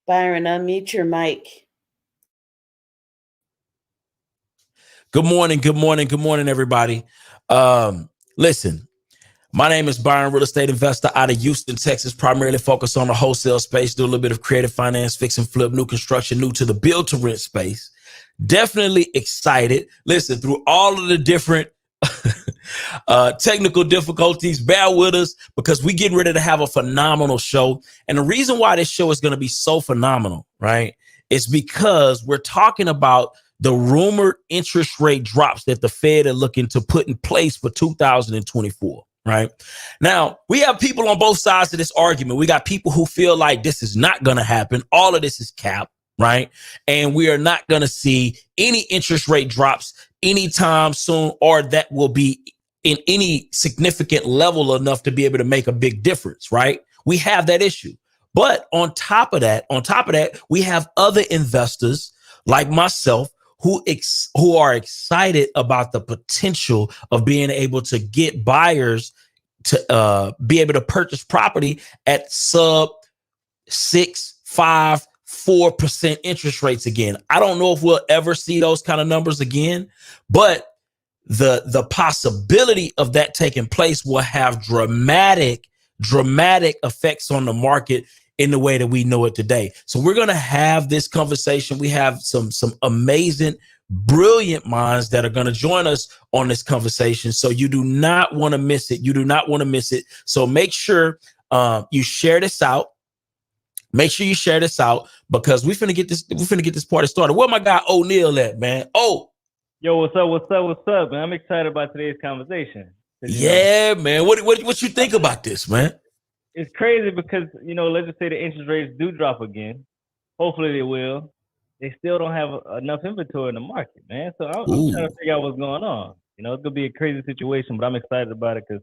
Byron, unmute your mic. Good morning, everybody. Listen, my name is Byron, real estate investor out of Houston, Texas, primarily focused on the wholesale space, do a little bit of creative finance, fix and flip, new construction, new to the build to rent space. Definitely excited. Listen, through all of the different technical difficulties, bear with us because we're getting ready to have a phenomenal show. And the reason why this show is going to be so phenomenal, right, is because we're talking about the rumored interest rate drops that the Fed are looking to put in place for 2024. Right now, we have people on both sides of this argument. We got people who feel like this is not going to happen. All of this is cap, right? And we are not going to see any interest rate drops anytime soon, or that will be in any significant level enough to be able to make a big difference, right? We have that issue. But on top of that, we have other investors like myself who are excited about the potential of being able to get buyers to be able to purchase property at sub 6, 5, 4% interest rates again. I don't know if we'll ever see those kind of numbers again, but the possibility of that taking place will have dramatic effects on the market in the way that we know it today. So we're going to have this conversation. We have some amazing, brilliant minds that are going to join us on this conversation. So you do not want to miss it. So make sure you share this out. Make sure you share this out because we're finna get this party started. Where my guy O'Neal at, man? Oh, yo, what's up, man? I'm excited about today's conversation. Yeah, man. What you think about this, man? It's crazy because, let's just say the interest rates do drop again. Hopefully they will. They still don't have enough inventory in the market, man. So I'm trying to figure out what's going on. It's going to be a crazy situation, but I'm excited about it because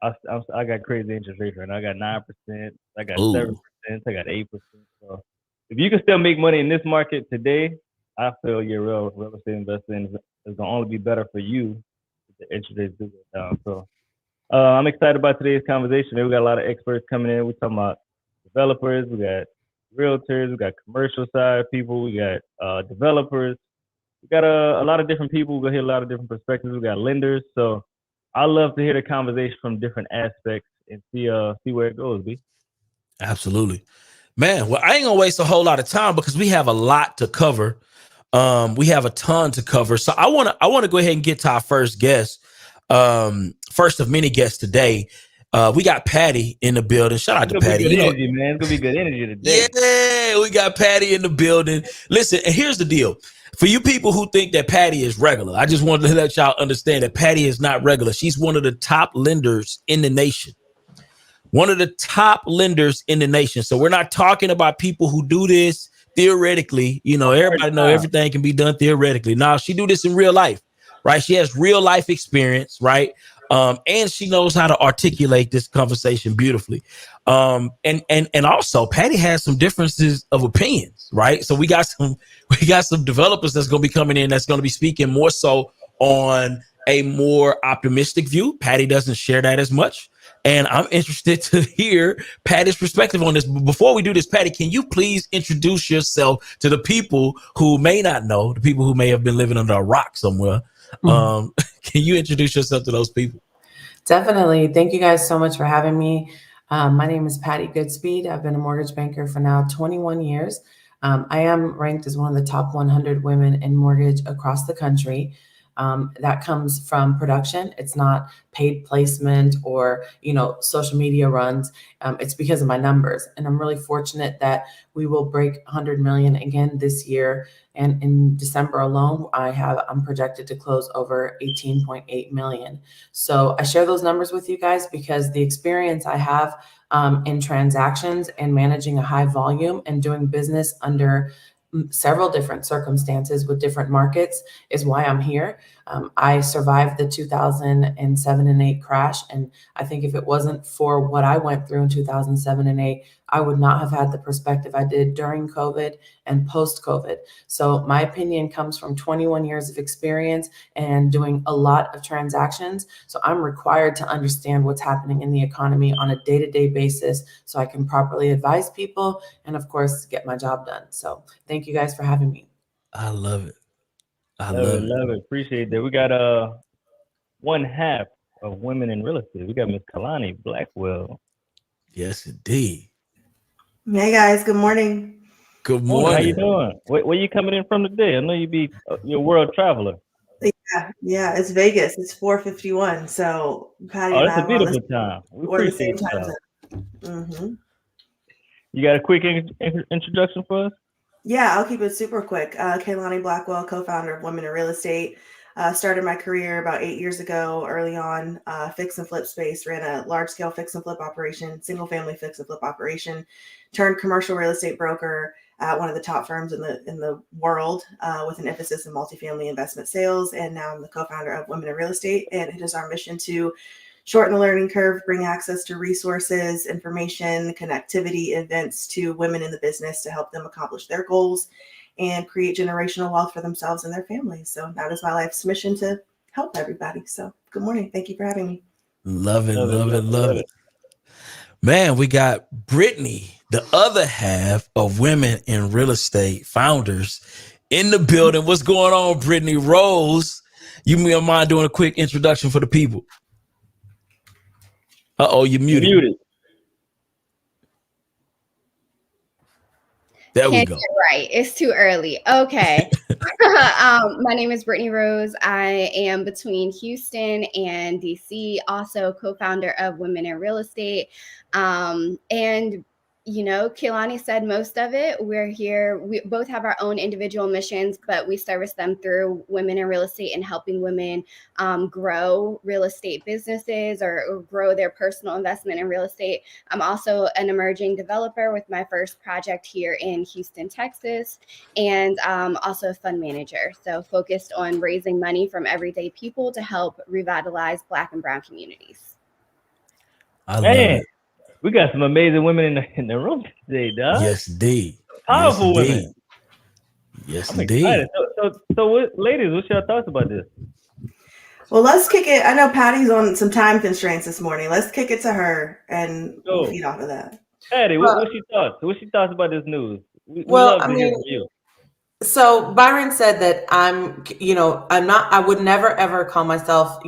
I got crazy interest rates right now. I got 9%, I got 7%, I got 8%. So if you can still make money in this market today, I feel your real estate investing is going to only be better for you if the interest rates do go down. So I'm excited about today's conversation. We got a lot of experts coming in. We're talking about developers. We got realtors. We got commercial side people. We got developers. We got a lot of different people. We're going to hear a lot of different perspectives. We got lenders. So I love to hear the conversation from different aspects and see where it goes, B. Absolutely. Man, well, I ain't going to waste a whole lot of time because we have a lot to cover. We have a ton to cover. So I want to go ahead and get to our first guest. First of many guests today. We got Patty in the building. Shout out to Patty. Energy, man. It's gonna be good energy today. Yeah, we got Patty in the building. Listen, and here's the deal. For you people who think that Patty is regular, I just wanted to let y'all understand that Patty is not regular. She's one of the top lenders in the nation. One of the top lenders in the nation. So we're not talking about people who do this theoretically. Everybody know everything can be done theoretically. Now, she do this in real life, right? She has real life experience, right? And she knows how to articulate this conversation beautifully. And also Patty has some differences of opinions, right? So we got some developers that's going to be coming in that's going to be speaking more so on a more optimistic view. Patty doesn't share that as much. And I'm interested to hear Patty's perspective on this. But before we do this, Patty, can you please introduce yourself to the people who may not know, the people who may have been living under a rock somewhere? Can you introduce yourself to those people? Definitely. Thank you guys so much for having me. My name is Patty Goodspeed. I've been a mortgage banker for now 21 years. I am ranked as one of the top 100 women in mortgage across the country. That comes from production. It's not paid placement or, social media runs. It's because of my numbers. And I'm really fortunate that we will break 100 million again this year. And in December alone, I'm projected to close over 18.8 million. So I share those numbers with you guys because the experience I have in transactions and managing a high volume and doing business under several different circumstances with different markets is why I'm here. I survived the 2007 and 8 crash. And I think if it wasn't for what I went through in 2007 and 8, I would not have had the perspective I did during COVID and post-COVID. So my opinion comes from 21 years of experience and doing a lot of transactions. So I'm required to understand what's happening in the economy on a day-to-day basis so I can properly advise people and, of course, get my job done. So thank you guys for having me. I love it. I Love it. Appreciate that. We got one half of women in real estate. We got Miss Kalani Blackwell. Yes, indeed. Hey guys, good morning. Good morning. How you doing? Where you coming in from today? I know you're a world traveler. Yeah, it's Vegas. It's 4:51. So Patty and It's I a beautiful time. we're the same time zone. Mm-hmm. You got a quick introduction for us? Yeah, I'll keep it super quick. Kaylani Blackwell, co-founder of Women in Real Estate. Started my career about 8 years ago, early on, fix and flip space, ran a large-scale fix and flip operation, single-family fix and flip operation, turned commercial real estate broker at one of the top firms in the world with an emphasis in multifamily investment sales. And now I'm the co-founder of Women in Real Estate, and it is our mission to shorten the learning curve, bring access to resources, information, connectivity, events to women in the business to help them accomplish their goals and create generational wealth for themselves and their families. So that is my life's mission, to help everybody. So good morning. Thank you for having me. Love it. Man, we got Brittany, the other half of Women in Real Estate founders, in the building. What's going on, Brittany Rose? You mind doing a quick introduction for the people? You're muted. There we go. Right. It's too early. Okay. My name is Brittany Rose. I am between Houston and DC, also co-founder of Women in Real Estate. And Kehlani said most of it. We're here. We both have our own individual missions, but we service them through Women in Real Estate and helping women grow real estate businesses or grow their personal investment in real estate. I'm also an emerging developer with my first project here in Houston, Texas, and also a fund manager. So focused on raising money from everyday people to help revitalize Black and Brown communities. I love it. We got some amazing women in the room today, dog. Yes, indeed. Powerful women. Yes, I'm indeed. excited. So ladies, what's your thoughts about this? Well, let's kick it. I know Patty's on some time constraints this morning. Let's kick it to her and we'll feed off of that. Patty, what's your thoughts? What's your thoughts about this news? We well, love to hear from you. So Byron said that I would never ever call myself,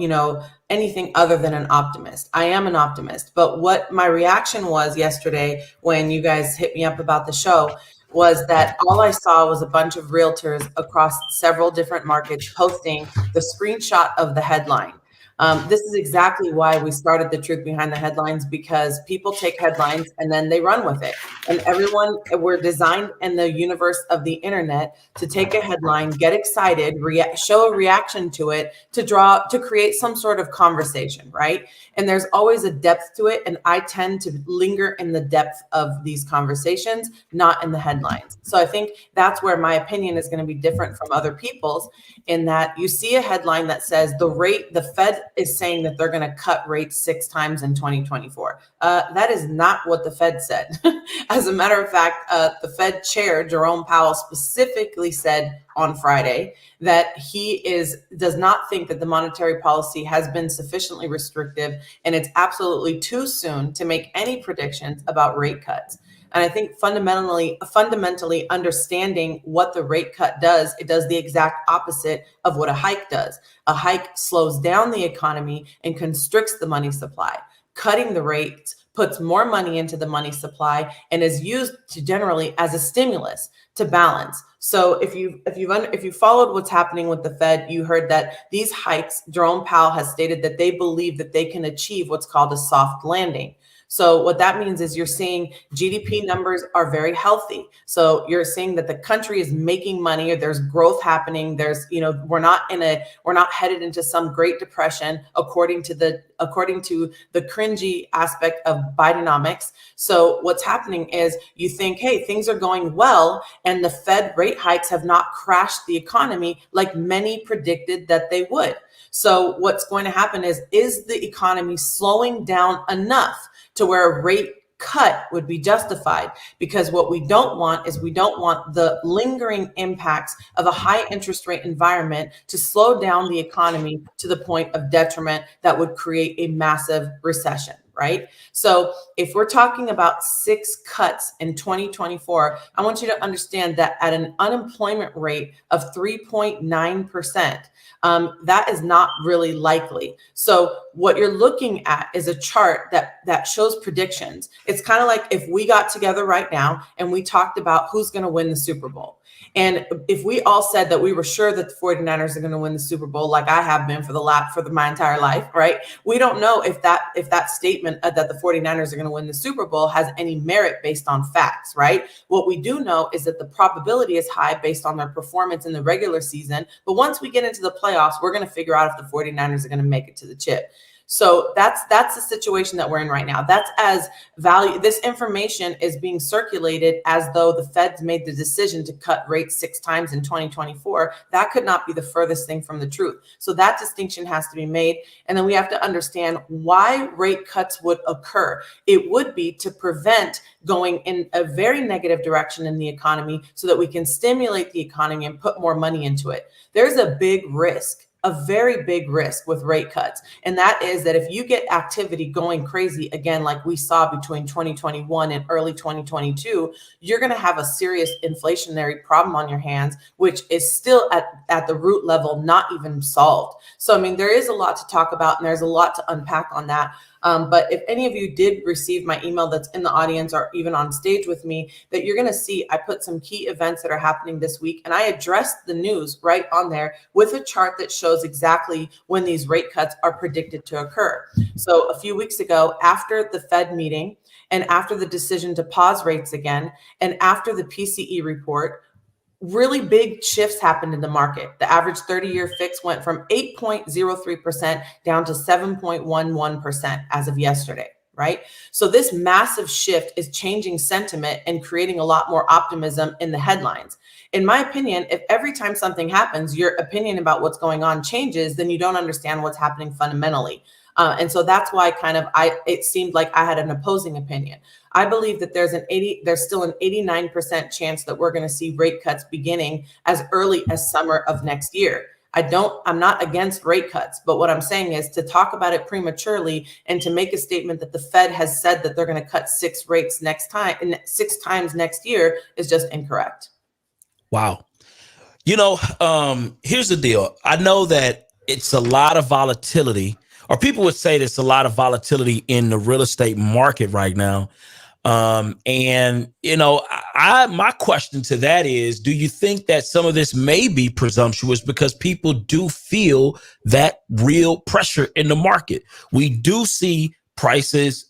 anything other than an optimist. I am an optimist. But what my reaction was yesterday when you guys hit me up about the show was that all I saw was a bunch of realtors across several different markets posting the screenshot of the headline. This is exactly why we started The Truth Behind the Headlines, because people take headlines and then they run with it. And we're designed in the universe of the internet to take a headline, get excited, show a reaction to it, to create some sort of conversation, right? And there's always a depth to it. And I tend to linger in the depth of these conversations, not in the headlines. So I think that's where my opinion is going to be different from other people's, in that you see a headline that says the Fed is saying that they're going to cut rates 6 times in 2024. That is not what the Fed said. As a matter of fact, the Fed chair, Jerome Powell, specifically said on Friday that he does not think that the monetary policy has been sufficiently restrictive, and it's absolutely too soon to make any predictions about rate cuts. And I think fundamentally understanding what the rate cut does, it does the exact opposite of what a hike does. A hike slows down the economy and constricts the money supply. Cutting the rates puts more money into the money supply and is used generally as a stimulus to balance. So if you followed what's happening with the Fed, you heard that these hikes, Jerome Powell has stated that they believe that they can achieve what's called a soft landing. So what that means is you're seeing GDP numbers are very healthy. So you're seeing that the country is making money, or there's growth happening. There's, we're not headed into some Great Depression, according to the cringy aspect of Bidenomics. So what's happening is you think, hey, things are going well, and the Fed rate hikes have not crashed the economy like many predicted that they would. So what's going to happen is the economy slowing down enough to where a rate cut would be justified? Because what we don't want the lingering impacts of a high interest rate environment to slow down the economy to the point of detriment that would create a massive recession, right? So if we're talking about 6 cuts in 2024, I want you to understand that at an unemployment rate of 3.9%, that is not really likely. So what you're looking at is a chart that shows predictions. It's kind of like if we got together right now and we talked about who's going to win the Super Bowl. And if we all said that we were sure that the 49ers are going to win the Super Bowl, like I have been for my entire life, right? We don't know if that statement that the 49ers are going to win the Super Bowl has any merit based on facts, right? What we do know is that the probability is high based on their performance in the regular season. But once we get into the playoffs, we're going to figure out if the 49ers are going to make it to the chip. So that's the situation that we're in right now. That's as value. This information is being circulated as though the Fed's made the decision to cut rates 6 times in 2024. That could not be the furthest thing from the truth. So that distinction has to be made. And then we have to understand why rate cuts would occur. It would be to prevent going in a very negative direction in the economy so that we can stimulate the economy and put more money into it. There's a big risk, a very big risk with rate cuts. And that is that if you get activity going crazy again, like we saw between 2021 and early 2022, you're going to have a serious inflationary problem on your hands, which is still at the root level, not even solved. So, I mean, there is a lot to talk about and there's a lot to unpack on that. But if any of you did receive my email that's in the audience or even on stage with me, that you're going to see, I put some key events that are happening this week, and I addressed the news right on there with a chart that shows exactly when these rate cuts are predicted to occur. So a few weeks ago, after the Fed meeting and after the decision to pause rates again, and after the PCE report, really big shifts happened in the market. The average 30-year fix went from 8.03% down to 7.11% as of yesterday, right? So this massive shift is changing sentiment and creating a lot more optimism in the headlines. In my opinion, if every time something happens, your opinion about what's going on changes, then you don't understand what's happening fundamentally. And so that's why it seemed like I had an opposing opinion. I believe that there's still an 89% chance that we're going to see rate cuts beginning as early as summer of next year. I'm not against rate cuts, but what I'm saying is to talk about it prematurely and to make a statement that the Fed has said that they're going to cut 6 times next year is just incorrect. Wow. Here's the deal. I know that it's a lot of volatility, or people would say there's a lot of volatility in the real estate market right now. My question to that is, do you think that some of this may be presumptuous because people do feel that real pressure in the market? We do see prices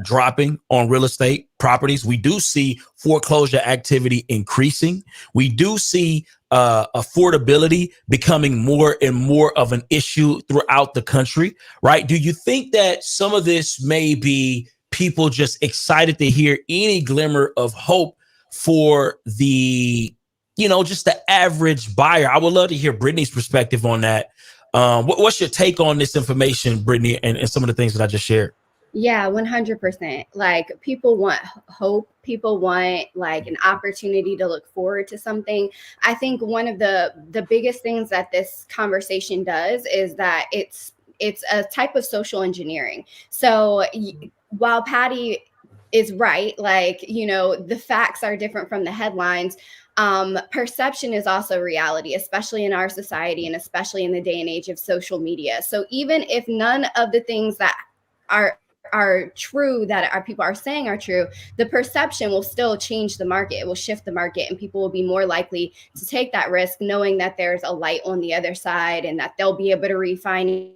dropping on real estate properties. We do see foreclosure activity increasing. We do see affordability becoming more and more of an issue throughout the country, right? Do you think that some of this may be people just excited to hear any glimmer of hope for the, just the average buyer? I would love to hear Brittany's perspective on that. What's your take on this information, Brittany, and some of the things that I just shared? Yeah, 100%. Like, people want hope. People want like an opportunity to look forward to something. I think one of the biggest things that this conversation does is that it's a type of social engineering. So while Patty is right, like, the facts are different from the headlines, perception is also reality, especially in our society and especially in the day and age of social media. So even if none of the things that are true that our people are saying are true, the perception will still change the market. It will shift the market, and people will be more likely to take that risk, knowing that there's a light on the other side and that they'll be able to refinance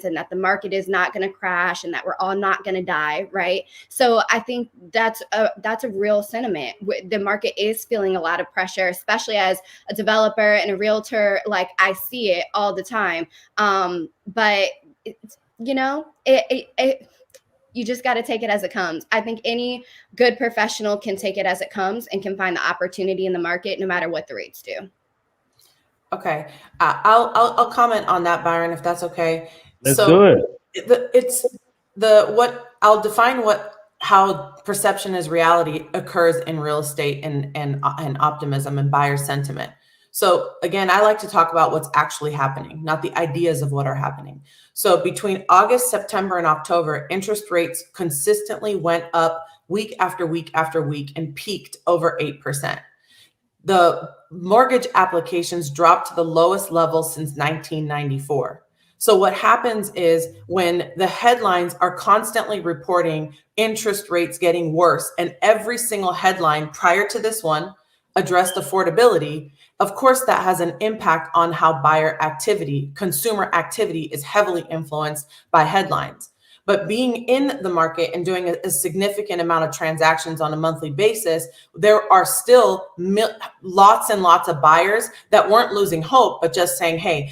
and that the market is not going to crash and that we're all not going to die, right? So I think that's a real sentiment. The market is feeling a lot of pressure, especially as a developer and a realtor. Like, I see it all the time. But you know, you just got to take it as it comes. I think any good professional can take it as it comes and can find the opportunity in the market no matter what the rates do. Okay, I'll comment on that, Byron, if that's okay. Let's do it. I'll define how perception is reality occurs in real estate and optimism and buyer sentiment. So again, I like to talk about what's actually happening, not the ideas of what are happening. So between August, September, and October, interest rates consistently went up week after week after week and peaked over 8%. The mortgage applications dropped to the lowest level since 1994. So what happens is when the headlines are constantly reporting interest rates getting worse, and every single headline prior to this one addressed affordability, of course, that has an impact on how buyer activity, consumer activity is heavily influenced by headlines. But being in the market and doing a significant amount of transactions on a monthly basis, there are still lots and lots of buyers that weren't losing hope, but just saying, hey,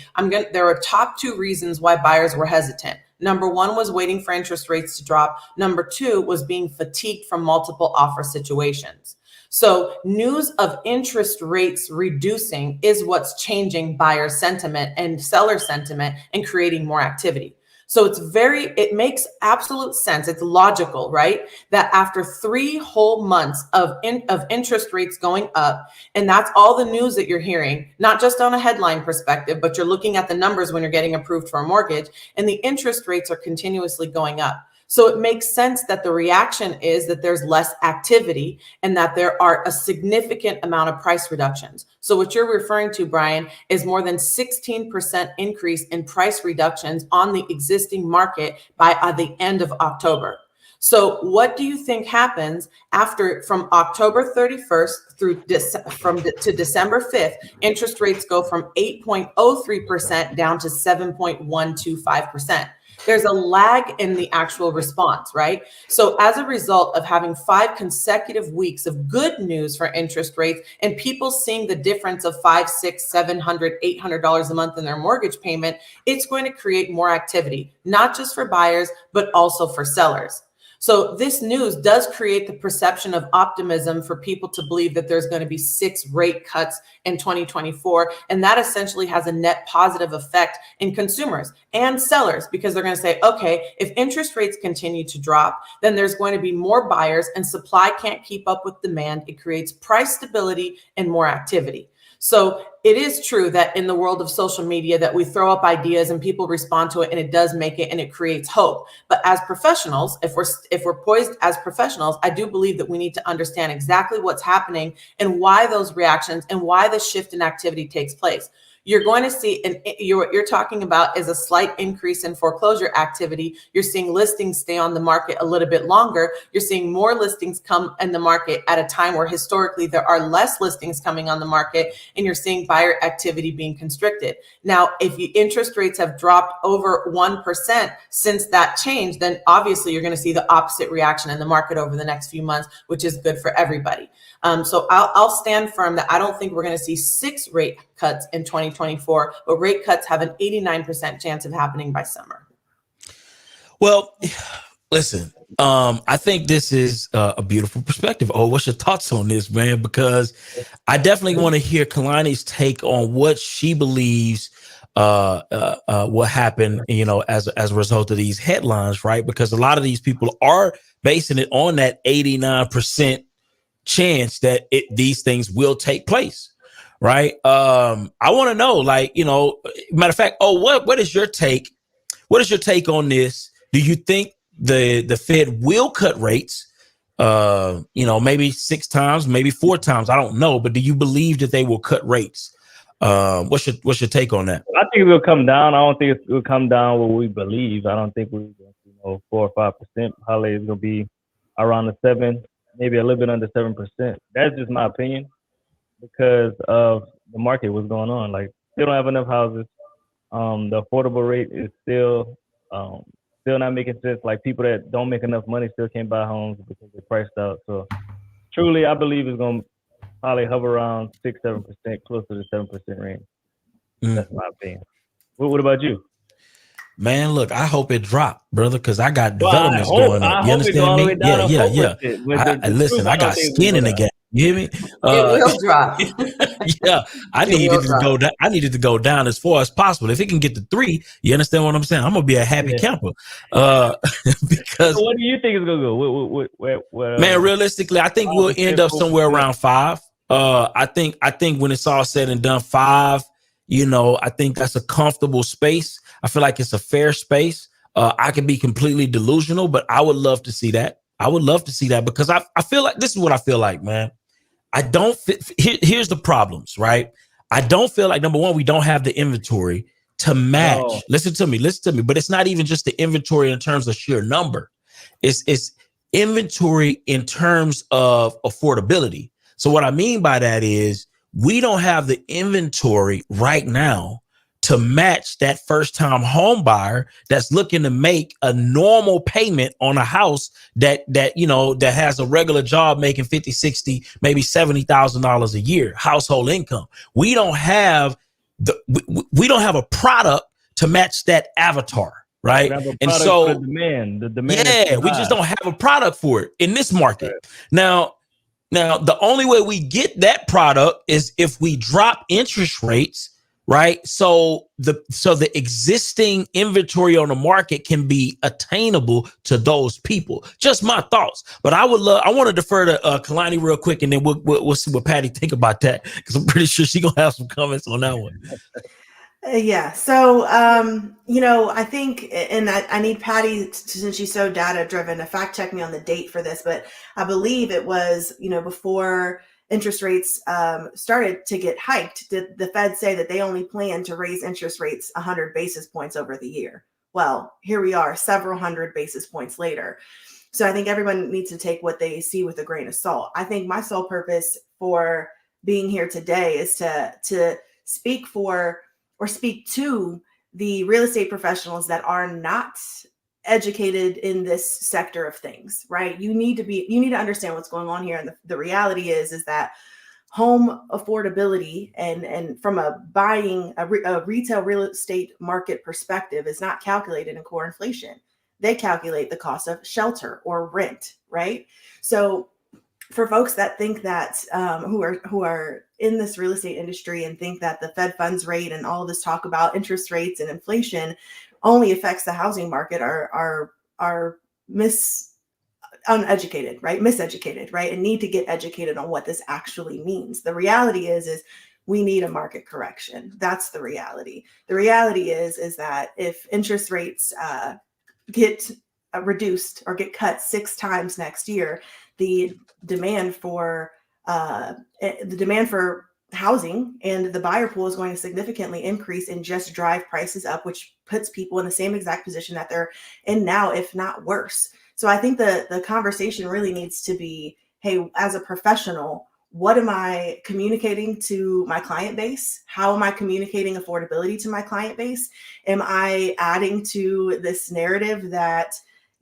there are top 2 reasons why buyers were hesitant. Number 1 was waiting for interest rates to drop. Number 2 was being fatigued from multiple offer situations. So news of interest rates reducing is what's changing buyer sentiment and seller sentiment and creating more activity. So it makes absolute sense. It's logical, right? That after 3 whole months of interest rates going up, and that's all the news that you're hearing, not just on a headline perspective, but you're looking at the numbers when you're getting approved for a mortgage, and the interest rates are continuously going up. So it makes sense that the reaction is that there's less activity and that there are a significant amount of price reductions. So what you're referring to, Brian, is more than 16% increase in price reductions on the existing market by the end of October. So what do you think happens from October 31st to December 5th? Interest rates go from 8.03% down to 7.125%. There's a lag in the actual response, right? So as a result of having 5 consecutive weeks of good news for interest rates and people seeing the difference of $500, $600, $700, $800 a month in their mortgage payment, it's going to create more activity, not just for buyers, but also for sellers. So this news does create the perception of optimism for people to believe that there's going to be 6 rate cuts in 2024. And that essentially has a net positive effect in consumers and sellers, because they're going to say, okay, if interest rates continue to drop, then there's going to be more buyers and supply can't keep up with demand. It creates price stability and more activity. So it is true that in the world of social media that we throw up ideas and people respond to it, and it does make it and it creates hope. But as professionals, if we're poised as professionals, I do believe that we need to understand exactly what's happening and why those reactions and why the shift in activity takes place. You're going to see, what you're talking about is a slight increase in foreclosure activity. You're seeing listings stay on the market a little bit longer. You're seeing more listings come in the market at a time where historically there are less listings coming on the market, and you're seeing buyer activity being constricted. Now, if interest rates have dropped over 1% since that change, then obviously you're going to see the opposite reaction in the market over the next few months, which is good for everybody. So I'll stand firm that I don't think we're going to see 6 rate cuts in 2024, but rate cuts have an 89% chance of happening by summer. Well, listen, I think this is a beautiful perspective. Oh, what's your thoughts on this, man? Because I definitely want to hear Kalani's take on what she believes what happened, as a result of these headlines, right? Because a lot of these people are basing it on that 89% chance that these things will take place, right? I want to know, matter of fact, what is your take? What is your take on this? Do you think the Fed will cut rates? Maybe 6 times, maybe 4 times. I don't know, but do you believe that they will cut rates? What's your take on that? I think it will come down. I don't think it will come down what we believe. I don't think we're going to 4 or 5%. Probably it's going to be around the 7, maybe a little bit under 7%. That's just my opinion, because of the market, what's going on. Like, they don't have enough houses. The affordable rate is still Still not making sense. Like people that don't make enough money still can't buy homes because they're priced out. So truly, I believe it's going to probably hover around 6-7%, closer to 7% range. That's my opinion. What about you? Man, look, I hope it dropped, brother, because I got developments going up. You understand me? Yeah. Listen, I got skin in the game. You hear me? It will drop. Yeah, I needed to go down. I needed to go down as far as possible. If it can get to 3, you understand what I'm saying? I'm gonna be a happy camper. Because so what do you think is gonna go? Man, realistically, I think we'll end up somewhere around 5. I think when it's all said and done, 5. You know, I think that's a comfortable space. I feel like it's a fair space. I could be completely delusional, but I would love to see that. I would love to see that because I feel like this is what I feel like, man. I don't fit. Here's the problems, right? I don't feel like, number one, we don't have the inventory to match. Oh. Listen to me. But it's not even just the inventory in terms of sheer number. It's inventory in terms of affordability. So what I mean by that is we don't have the inventory right now to match that first-time home buyer that's looking to make a normal payment on a house that has a regular job making 50, 60, maybe $70,000 a year household income. We don't have a product to match that avatar, right? And so the demand. Yeah, we just don't have a product for it in this market. Right. Now, the only way we get that product is if we drop interest rates, right? So the existing inventory on the market can be attainable to those people. Just my thoughts. But I want to defer to Kalani real quick, and then we'll see what Patty think about that, because I'm pretty sure she's gonna have some comments on that one. Yeah. So, I think, and I need Patty, since she's so data driven, to fact check me on the date for this, but I believe it was, before interest rates started to get hiked, did the Fed say that they only plan to raise interest rates 100 basis points over the year? Well, here we are, several hundred basis points later. So I think everyone needs to take what they see with a grain of salt. I think my sole purpose for being here today is to speak for or speak to the real estate professionals that are not educated in this sector of things, right? You need to understand what's going on here. And the reality is that home affordability and from a retail real estate market perspective is not calculated in core inflation. They calculate the cost of shelter or rent, right? So for folks that think that who are in this real estate industry and think that the Fed funds rate and all this talk about interest rates and inflation only affects the housing market are miseducated, right? And need to get educated on what this actually means. The reality is we need a market correction. That's the reality. The reality is that if interest rates get reduced or get cut 6 times next year, the demand for housing and the buyer pool is going to significantly increase and just drive prices up, which puts people in the same exact position that they're in now, if not worse. So I think the conversation really needs to be, hey, as a professional, what am I communicating to my client base? How am I communicating affordability to my client base? Am I adding to this narrative that,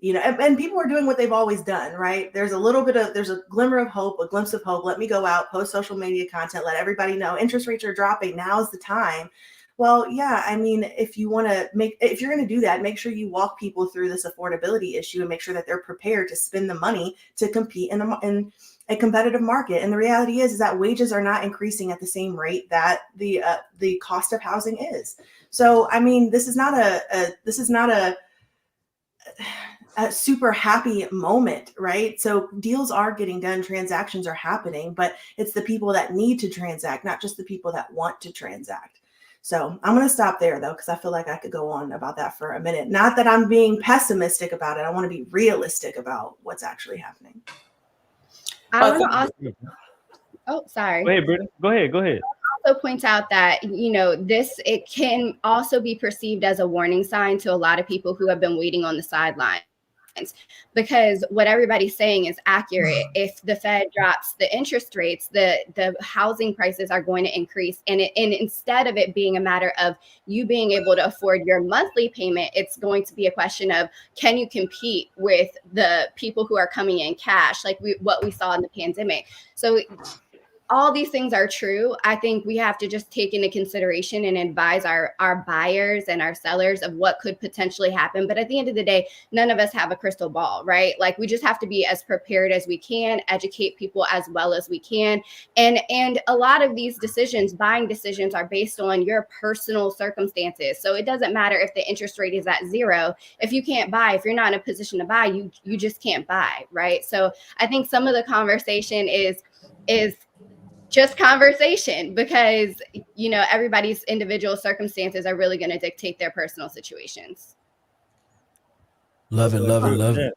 and people are doing what they've always done, right? There's a glimmer of hope, a glimpse of hope. Let me go out, post social media content, let everybody know interest rates are dropping. Now's the time. Well, yeah, I mean, if you're going to do that, make sure you walk people through this affordability issue and make sure that they're prepared to spend the money to compete in a competitive market. And the reality is that wages are not increasing at the same rate that the cost of housing is. So, I mean, this is not a super happy moment, right? So deals are getting done, transactions are happening, but it's the people that need to transact, not just the people that want to transact. So I'm going to stop there though, because I feel like I could go on about that for a minute. Not that I'm being pessimistic about it. I want to be realistic about what's actually happening. I want to also, oh, sorry. Go ahead, Brittany. Go ahead. Also point out that, it can also be perceived as a warning sign to a lot of people who have been waiting on the sideline. because what everybody's saying is accurate. If the Fed drops the interest rates, the housing prices are going to increase. And instead of it being a matter of you being able to afford your monthly payment, it's going to be a question of, can you compete with the people who are coming in cash, like what we saw in the pandemic? So all these things are true. I think we have to just take into consideration and advise our buyers and our sellers of what could potentially happen. But at the end of the day, none of us have a crystal ball, right? Like, we just have to be as prepared as we can, educate people as well as we can. And a lot of these decisions, buying decisions, are based on your personal circumstances. So it doesn't matter if the interest rate is at 0. If you can't buy, if you're not in a position to buy, you just can't buy, right? So I think some of the conversation is just conversation, because, you know, everybody's individual circumstances are really going to dictate their personal situations. Love it.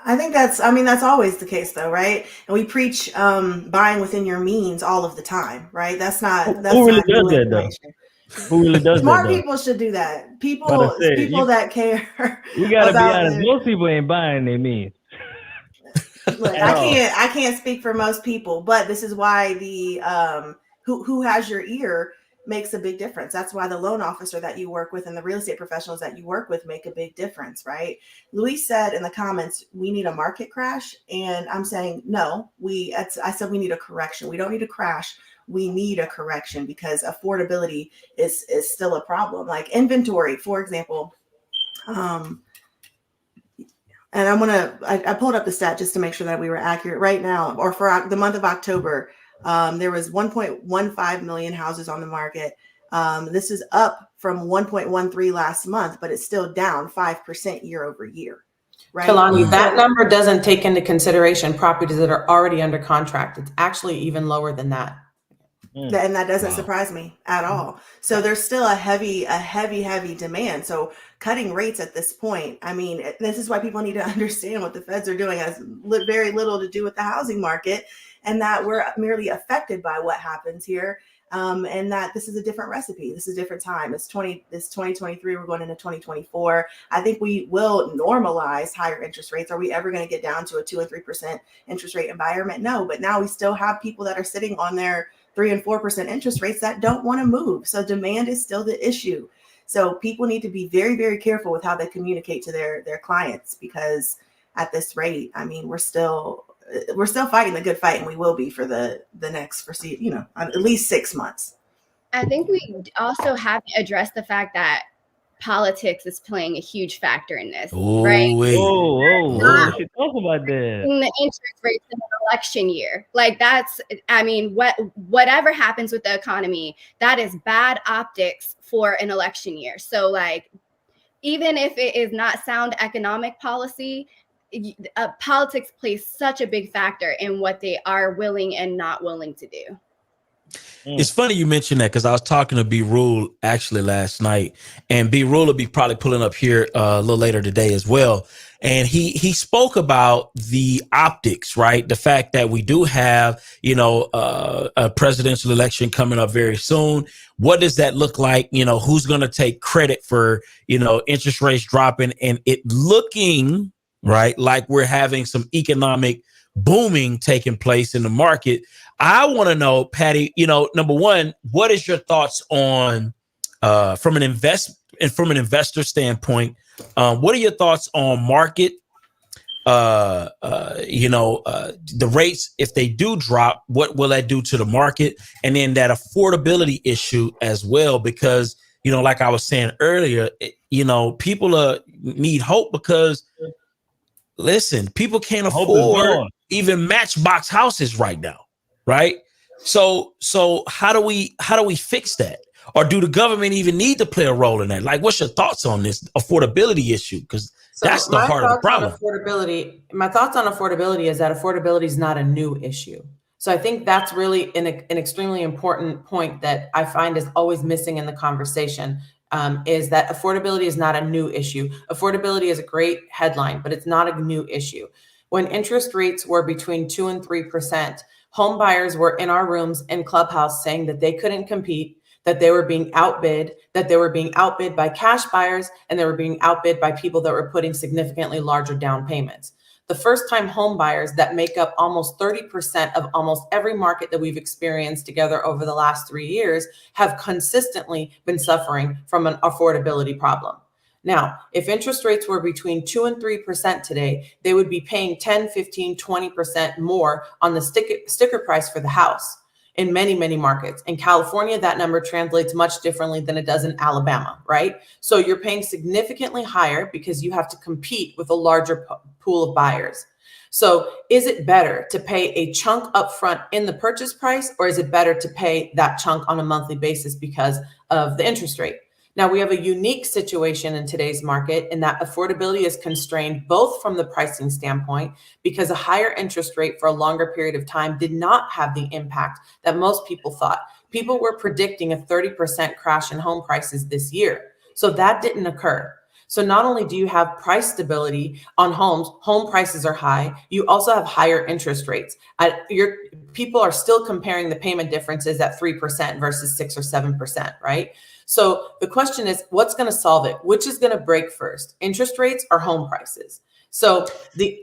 I think that's always the case though, right? And we preach buying within your means all of the time, right? That's not Who really does that though? Who really does Smart that? people should do that. People that care. We gotta be honest. Most people ain't buying their means. Look, I can't speak for most people, but this is why the who has your ear makes a big difference. That's why the loan officer that you work with and the real estate professionals that you work with make a big difference, right? Luis said in the comments, we need a market crash. And I'm saying, no, I said we need a correction. We don't need a crash. We need a correction, because affordability is still a problem. Like inventory, for example. And I pulled up the stat just to make sure that we were accurate right now, or for the month of October, there was 1.15 million houses on the market. This is up from 1.13 last month, but it's still down 5% year over year. Right? Kalani, that number doesn't take into consideration properties that are already under contract. It's actually even lower than that. And that doesn't surprise me at all. So there's still a heavy demand. So cutting rates at this point, I mean, this is why people need to understand what the feds are doing has very little to do with the housing market, and that we're merely affected by what happens here. And that this is a different recipe. This is a different time. It's 2023. We're going into 2024. I think we will normalize higher interest rates. Are we ever going to get down to a 2 and 3% interest rate environment? No, but now we still have people that are sitting on their 3 and 4% interest rates that don't want to move. So demand is still the issue. So people need to be very, very careful with how they communicate to their clients, because at this rate, I mean, we're still fighting the good fight, and we will be for the next at least 6 months. I think we also have to address the fact that politics is playing a huge factor in this, right? We should talk about that. In the interest rates in an election year, like whatever happens with the economy, that is bad optics for an election year. So, like, even if it is not sound economic policy, politics plays such a big factor in what they are willing and not willing to do. It's funny you mentioned that, because I was talking to B Rule actually last night, and B Rule will be probably pulling up here a little later today as well. And he spoke about the optics, right? The fact that we do have, a presidential election coming up very soon. What does that look like? Who's going to take credit for, interest rates dropping and it looking right like we're having some economic booming taking place in the market? I want to know, Patty, number one, what is your thoughts on from an investor standpoint? What are your thoughts on market? The rates, if they do drop, what will that do to the market? And then that affordability issue as well, because, like I was saying earlier, people need hope, because listen, people can't afford even Matchbox houses right now. Right. So how do we fix that? Or do the government even need to play a role in that? Like, what's your thoughts on this affordability issue? Because that's the heart of the problem. My thoughts on affordability is that affordability is not a new issue. So I think that's really an extremely important point that I find is always missing in the conversation, is that affordability is not a new issue. Affordability is a great headline, but it's not a new issue. When interest rates were between 2 and 3%, home buyers were in our rooms in Clubhouse saying that they couldn't compete, that they were being outbid, by cash buyers, and they were being outbid by people that were putting significantly larger down payments. The first-time home buyers that make up almost 30% of almost every market that we've experienced together over the last 3 years have consistently been suffering from an affordability problem. Now, if interest rates were between 2 and 3% today, they would be paying 10, 15, 20% more on the sticker price for the house in many, many markets. In California, that number translates much differently than it does in Alabama, right? So you're paying significantly higher because you have to compete with a larger pool of buyers. So is it better to pay a chunk upfront in the purchase price, or is it better to pay that chunk on a monthly basis because of the interest rate? Now, we have a unique situation in today's market in that affordability is constrained both from the pricing standpoint, because a higher interest rate for a longer period of time did not have the impact that most people thought. People were predicting a 30% crash in home prices this year. So that didn't occur. So not only do you have price stability on homes, home prices are high, you also have higher interest rates. People are still comparing the payment differences at 3% versus 6 or 7%, right? So the question is, what's going to solve it? Which is going to break first, interest rates or home prices? So the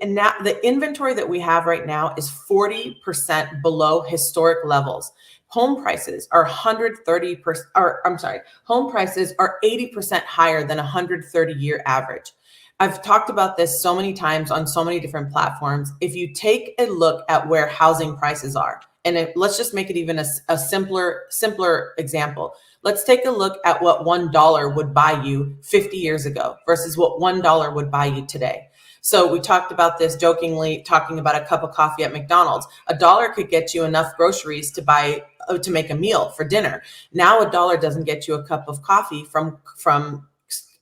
inventory that we have right now is 40% below historic levels. Home prices are 130%, home prices are 80% higher than a 130-year average. I've talked about this so many times on so many different platforms. If you take a look at where housing prices are, and let's just make it even a simpler example. Let's take a look at what $1 would buy you 50 years ago versus what $1 would buy you today. So we talked about this jokingly, talking about a cup of coffee at McDonald's. $1 could get you enough groceries to make a meal for dinner. Now $1 doesn't get you a cup of coffee from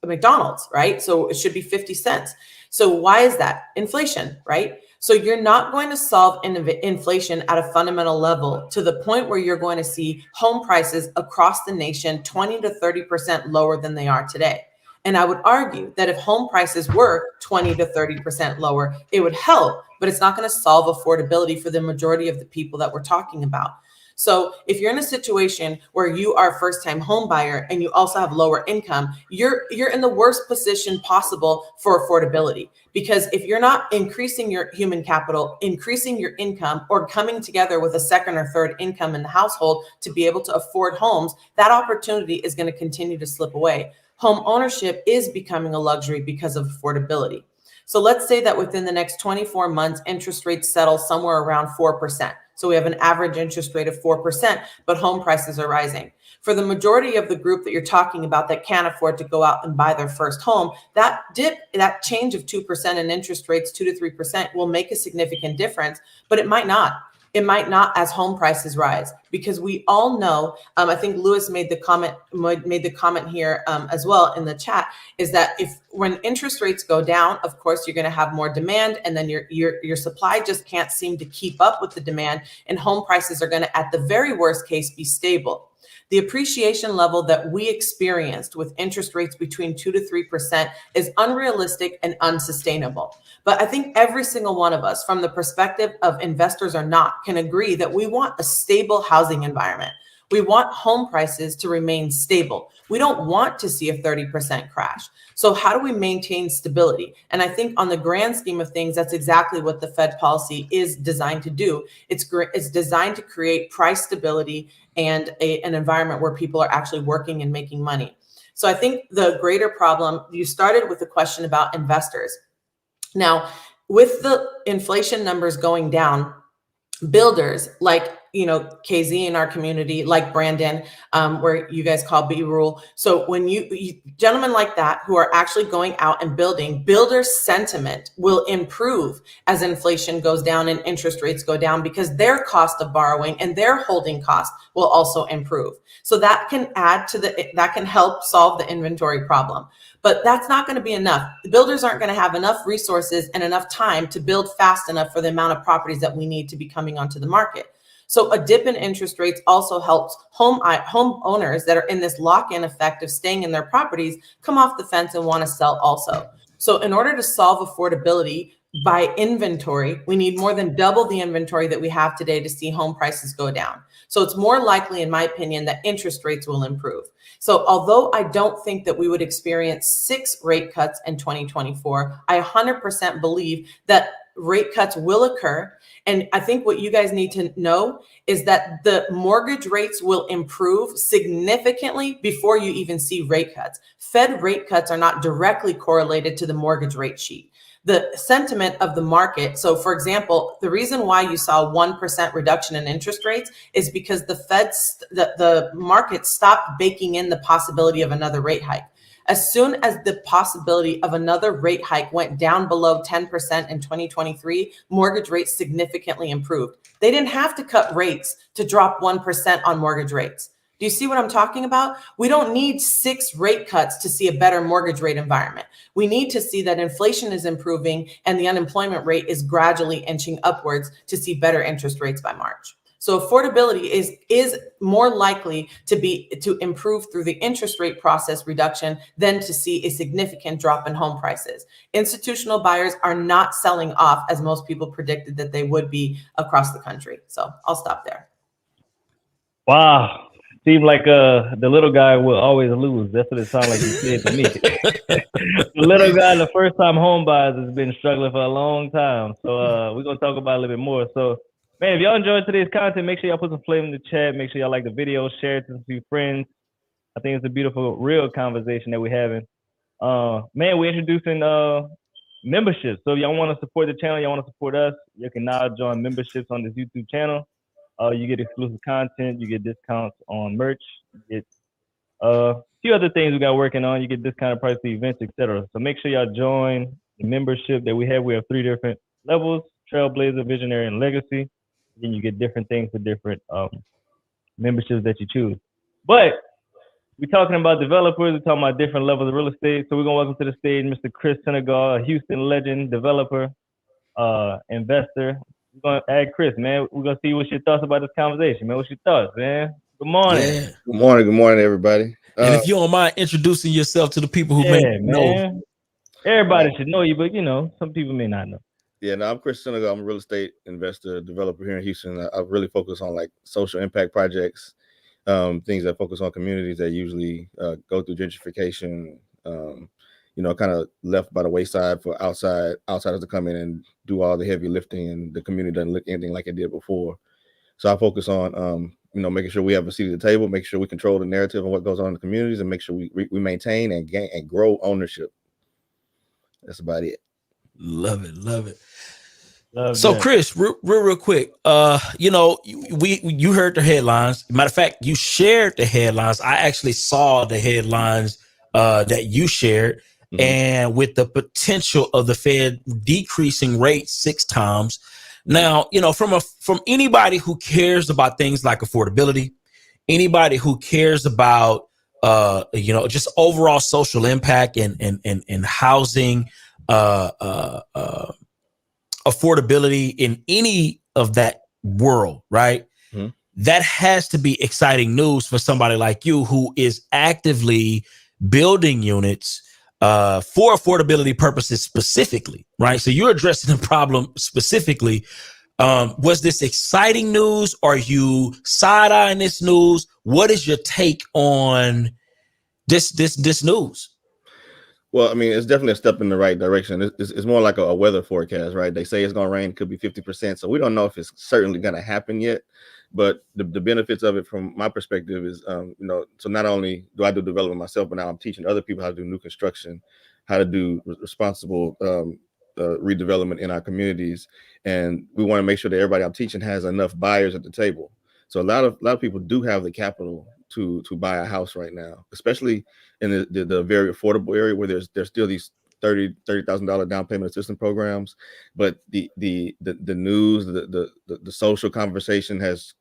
McDonald's, right? So it should be 50 cents. So why is that? Inflation, right? So you're not going to solve inflation at a fundamental level to the point where you're going to see home prices across the nation 20 to 30% lower than they are today. And I would argue that if home prices were 20 to 30% lower, it would help, but it's not going to solve affordability for the majority of the people that we're talking about. So if you're in a situation where you are a first-time home buyer and you also have lower income, you're in the worst position possible for affordability. Because if you're not increasing your human capital, increasing your income, or coming together with a second or third income in the household to be able to afford homes, that opportunity is going to continue to slip away. Home ownership is becoming a luxury because of affordability. So let's say that within the next 24 months, interest rates settle somewhere around 4%. So we have an average interest rate of 4%, but home prices are rising. For the majority of the group that you're talking about that can't afford to go out and buy their first home, that change of 2% in interest rates, 2 to 3%, will make a significant difference, but it might not. It might not as home prices rise, because we all know, I think Lewis made the comment here as well in the chat, is that when interest rates go down, of course, you're going to have more demand, and then your supply just can't seem to keep up with the demand, and home prices are going to, at the very worst case, be stable. The appreciation level that we experienced with interest rates between 2 to 3% is unrealistic and unsustainable. But I think every single one of us, from the perspective of investors or not, can agree that we want a stable housing environment. We want home prices to remain stable. We don't want to see a 30% crash. So how do we maintain stability? And I think on the grand scheme of things, that's exactly what the Fed policy is designed to do. It's designed to create price stability and an environment where people are actually working and making money. So I think the greater problem, you started with the question about investors. Now, with the inflation numbers going down, builders like, KZ in our community, like Brandon, where you guys call B-Rule. So when you gentlemen like that who are actually going out and building, builder sentiment will improve as inflation goes down and interest rates go down, because their cost of borrowing and their holding cost will also improve. So that can that can help solve the inventory problem. But that's not going to be enough. The builders aren't going to have enough resources and enough time to build fast enough for the amount of properties that we need to be coming onto the market. So a dip in interest rates also helps home owners that are in this lock-in effect of staying in their properties come off the fence and want to sell also. So in order to solve affordability, by inventory. We need more than double the inventory that we have today to see home prices go down. So it's more likely, in my opinion, that interest rates will improve. So although I don't think that we would experience 6 rate cuts in 2024, I 100% believe that rate cuts will occur. And I think what you guys need to know is that the mortgage rates will improve significantly before you even see rate cuts. Fed rate cuts are not directly correlated to the mortgage rate sheet. The sentiment of the market. So for example, the reason why you saw 1% reduction in interest rates is because the market stopped baking in the possibility of another rate hike. As soon as the possibility of another rate hike went down below 10% in 2023, mortgage rates significantly improved. They didn't have to cut rates to drop 1% on mortgage rates. Do you see what I'm talking about? We don't need 6 rate cuts to see a better mortgage rate environment. We need to see that inflation is improving and the unemployment rate is gradually inching upwards to see better interest rates by March. So affordability is more likely to improve through the interest rate process reduction than to see a significant drop in home prices. Institutional buyers are not selling off as most people predicted that they would be across the country. So I'll stop there. Wow. Seems like the little guy will always lose. That's what it sounds like you said to me. The little guy, the first time home buyers, has been struggling for a long time. So we're going to talk about it a little bit more. So, man, if y'all enjoyed today's content, make sure y'all put some flavor in the chat. Make sure y'all like the video, share it to a few friends. I think it's a beautiful, real conversation that we're having. Man, we're introducing memberships. So if y'all want to support the channel, y'all want to support us, you can now join memberships on this YouTube channel. You get exclusive content, you get discounts on merch, you get a few other things we got working on. You get discounted price to events, etc. So make sure y'all join the membership that we have. We have 3 different levels: Trailblazer, Visionary, and Legacy. Then you get different things for different memberships that you choose. But we're talking about developers. We're talking about different levels of real estate. So we're gonna welcome to the stage Mr. Chris Senegal, a Houston legend, developer, investor. We're gonna add Chris, man. We're gonna see what's your thoughts about this conversation, man. What's your thoughts, man? Good morning. Yeah. Good morning, everybody. And if you don't mind introducing yourself to the people who may know. Everybody should know you, but some people may not know. Yeah, no, I'm Chris Senegal. I'm a real estate investor, developer here in Houston. I really focus on like social impact projects, things that focus on communities that usually go through gentrification, kind of left by the wayside for outsiders to come in and do all the heavy lifting, and the community doesn't look anything like it did before. So I focus on, making sure we have a seat at the table, make sure we control the narrative of what goes on in the communities, and make sure we maintain and gain and grow ownership. That's about it. Love it. Love So that. Chris, real quick, you heard the headlines. Matter of fact, you shared the headlines. I actually saw the headlines that you shared, and with the potential of the Fed decreasing rates 6 times. Now, from anybody who cares about things like affordability, anybody who cares about just overall social impact and housing, affordability in any of that world, right? Mm-hmm. That has to be exciting news for somebody like you who is actively building units for affordability purposes specifically, right? So you're addressing the problem specifically. Was this exciting news? Are you side-eyeing this news? What is your take on this news? Well, I mean, it's definitely a step in the right direction. It's more like a weather forecast, right? They say it's going to rain, could be 50%. So we don't know if it's certainly going to happen yet. But the benefits of it from my perspective is, so not only do I do development myself, but now I'm teaching other people how to do new construction, how to do responsible redevelopment in our communities. And we want to make sure that everybody I'm teaching has enough buyers at the table. So a lot of people do have the capital to buy a house right now, especially in the very affordable area where there's still these $30,000 down payment assistance programs. But the news, the social conversation has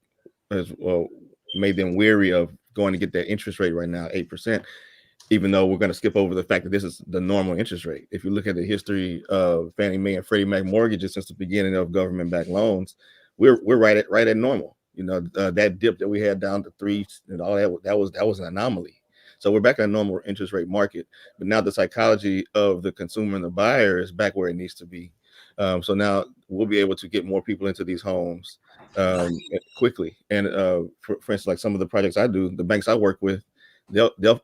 made them weary of going to get that interest rate right now, 8%, even though we're going to skip over the fact that this is the normal interest rate. If you look at the history of Fannie Mae and Freddie Mac mortgages since the beginning of government-backed loans, we're right at normal. That dip that we had down to 3 and all that was an anomaly. So we're back in a normal interest rate market, but now the psychology of the consumer and the buyer is back where it needs to be. So now we'll be able to get more people into these homes quickly. And for instance, like some of the projects I do, the banks I work with, they'll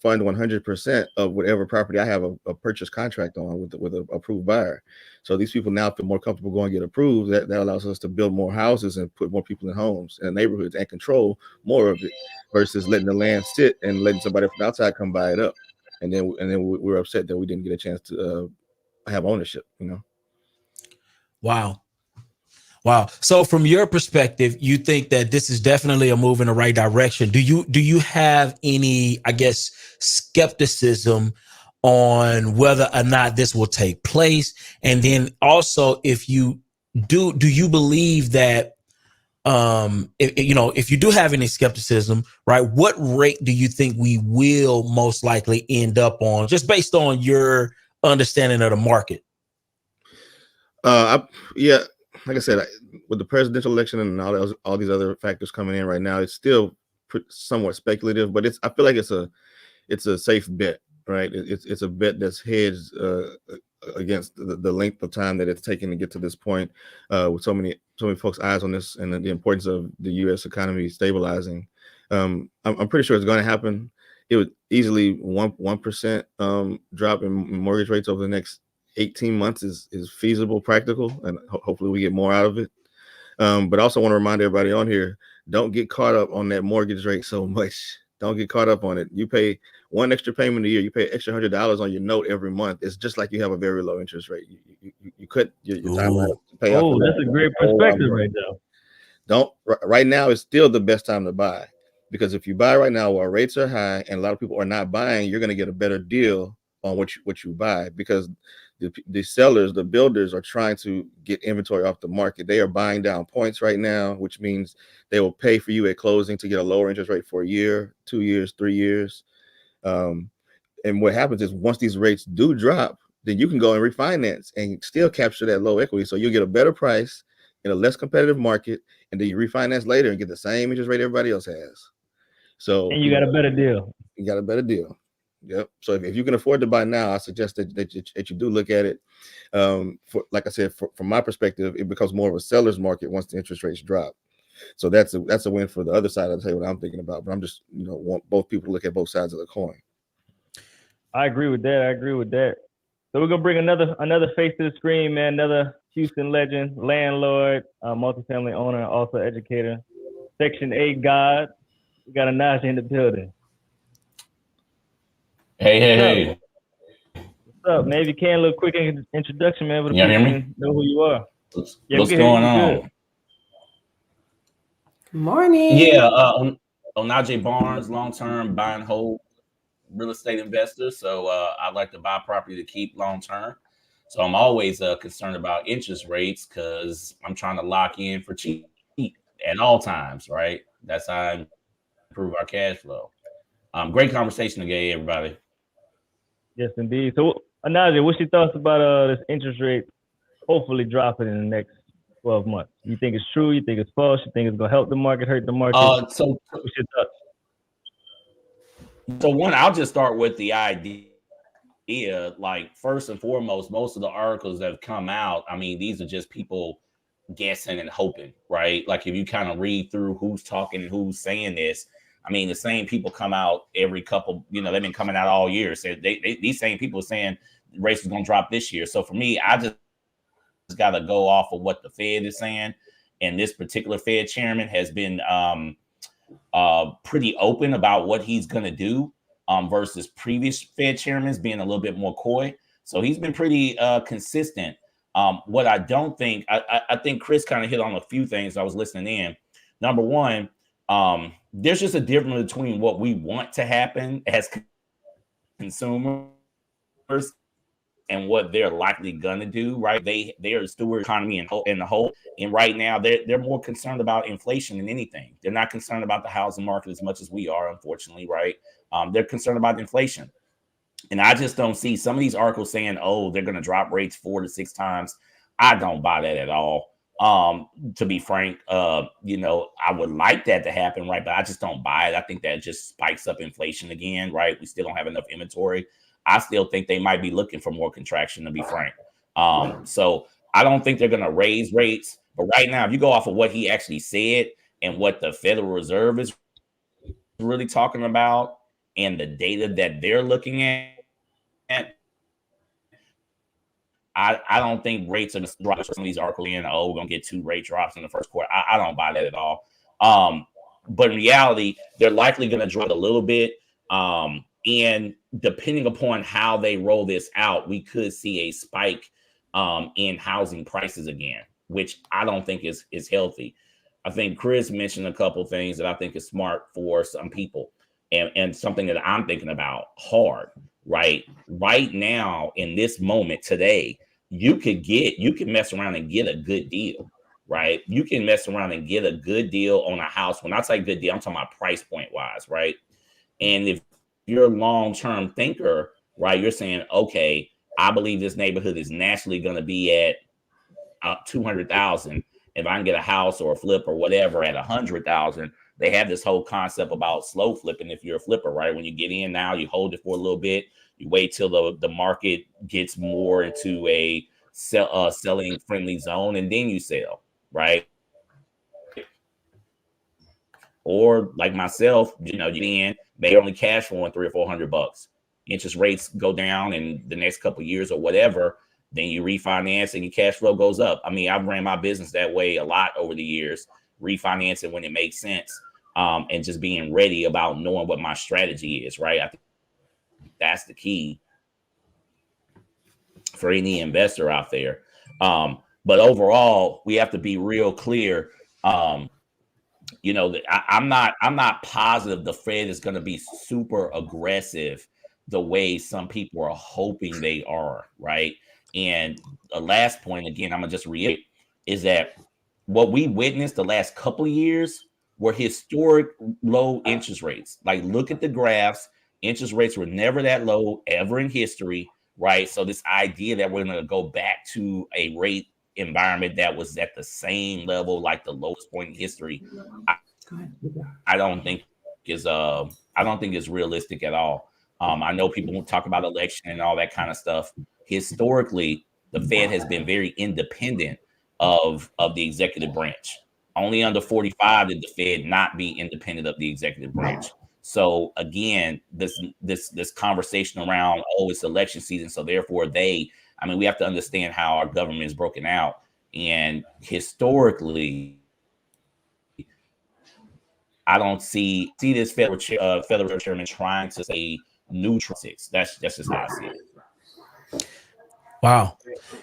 fund 100% of whatever property I have a purchase contract on with an approved buyer. So these people now feel more comfortable going to get approved. That allows us to build more houses and put more people in homes and neighborhoods and control more of it versus letting the land sit and letting somebody from outside come buy it up. And then we're upset that we didn't get a chance to have ownership, you know? Wow. So from your perspective, you think that this is definitely a move in the right direction. Do you have any, I guess, skepticism on whether or not this will take place? And then also, if you do you believe that if you do have any skepticism, right, what rate do you think we will most likely end up on, just based on your understanding of the market? Yeah, like I said, with the presidential election and all these other factors coming in right now, it's still somewhat speculative, but I feel like it's a safe bet, right? It's a bet that's hedged against the length of time that it's taken to get to this point, with so many folks' eyes on this and the importance of the U.S. economy stabilizing. I'm pretty sure it's going to happen. It would easily 1% drop in mortgage rates over the next 18 months is feasible, practical, and hopefully we get more out of it. But I also want to remind everybody on here, don't get caught up on that mortgage rate so much. Don't get caught up on it. You pay one extra payment a year. You pay extra $100 on your note every month. It's just like you have a very low interest rate. You cut your timeline to pay off. Oh, that's a great perspective right there. Right now is still the best time to buy, because if you buy right now while rates are high and a lot of people are not buying, you're going to get a better deal on what you buy, because the sellers, the builders, are trying to get inventory off the market. They are buying down points right now, which means they will pay for you at closing to get a lower interest rate for a year, 2 years, 3 years. And what happens is once these rates do drop, then you can go and refinance and still capture that low equity. So you'll get a better price in a less competitive market, and then you refinance later and get the same interest rate everybody else has. So and you got a better deal. You got a better deal. Yep. So if you can afford to buy now, I suggest that you do look at it. Like I said, from my perspective, it becomes more of a seller's market once the interest rates drop. So that's a win for the other side. I'll tell you what I'm thinking about, but I'm just want both people to look at both sides of the coin. I agree with that. So we're gonna bring another face to the screen, man. Another Houston legend, landlord, multifamily owner, also educator, Section 8 God. We got a Najee in the building. Hey. What's up, man? If you can, a little quick introduction, man. Can y'all hear me? Know who you are. What's going on? Good morning. Yeah, Najee Barnes, long-term buy and hold real estate investor. So I like to buy property to keep long-term. So I'm always concerned about interest rates because I'm trying to lock in for cheap at all times, right? That's how I improve our cash flow. Great conversation today, everybody. Yes, indeed. So, Najee, what's your thoughts about this interest rate hopefully dropping in the next 12 months? You think it's true? You think it's false? You think it's going to help the market, hurt the market? So what's your thoughts? So one, I'll just start with the idea. Like, first and foremost, most of the articles that have come out, I mean, these are just people guessing and hoping, right? Like, if you kind of read through who's talking and who's saying this, I mean, the same people come out every couple, they've been coming out all year. So these same people are saying rates is going to drop this year. So for me, I just got to go off of what the Fed is saying. And this particular Fed chairman has been pretty open about what he's going to do versus previous Fed chairmen being a little bit more coy. So he's been pretty consistent. What I don't think, I think Chris kind of hit on a few things. I was listening in. Number one, there's just a difference between what we want to happen as consumers and what they're likely gonna do, right? They are steward economy in the whole. And right now, they're more concerned about inflation than anything. They're not concerned about the housing market as much as we are, unfortunately, right? They're concerned about inflation. And I just don't see some of these articles saying, oh, they're gonna drop rates 4 to 6 times. I don't buy that at all. To be frank, I would like that to happen, right? But I just don't buy it. I think that just spikes up inflation again, right? We still don't have enough inventory. I still think they might be looking for more contraction, to be frank. So I don't think they're going to raise rates. But right now, if you go off of what he actually said and what the Federal Reserve is really talking about and the data that they're looking at, I don't think rates are going to drop. Some of these articles in, oh, we're going to get 2 rate drops in the first quarter. I don't buy that at all. But in reality, they're likely going to drop a little bit. And depending upon how they roll this out, we could see a spike in housing prices again, which I don't think is healthy. I think Chris mentioned a couple things that I think is smart for some people, and something that I'm thinking about hard. Right now, in this moment today, you can mess around and get a good deal. Right, you can mess around and get a good deal on a house. When I say good deal, I'm talking about price point wise, right? And if you're a long-term thinker, right, you're saying, okay, I believe this neighborhood is naturally going to be at 200,000. If I can get a house or a flip or whatever at 100,000, they have this whole concept about slow flipping. If you're a flipper, right, when you get in now, you hold it for a little bit, you wait till the market gets more into a selling friendly zone, and then you sell, right? Or like myself, you get in, may only cash flowing $300 or $400. Interest rates go down in the next couple of years or whatever, then you refinance and your cash flow goes up. I mean, I've ran my business that way a lot over the years, refinancing when it makes sense, and just being ready about knowing what my strategy is, right? I think that's the key for any investor out there. But overall, we have to be real clear. I'm not positive the Fed is going to be super aggressive the way some people are hoping they are, right? And the last point, again, I'm gonna just reiterate, is that what we witnessed the last couple of years were historic low interest rates. Like, look at the graphs. Interest rates were never that low ever in history, right? So this idea that we're going to go back to a rate environment that was at the same level, like the lowest point in history, I don't think is realistic at all. I know people talk about election and all that kind of stuff. Historically, the Fed has been very independent of the executive branch. Only under 45 did the Fed not be independent of the executive branch. So again, this conversation around, it's election season, so therefore we have to understand how our government is broken out. And historically, I don't see this federal chairman trying to say neutral. That's just how I see it. Wow.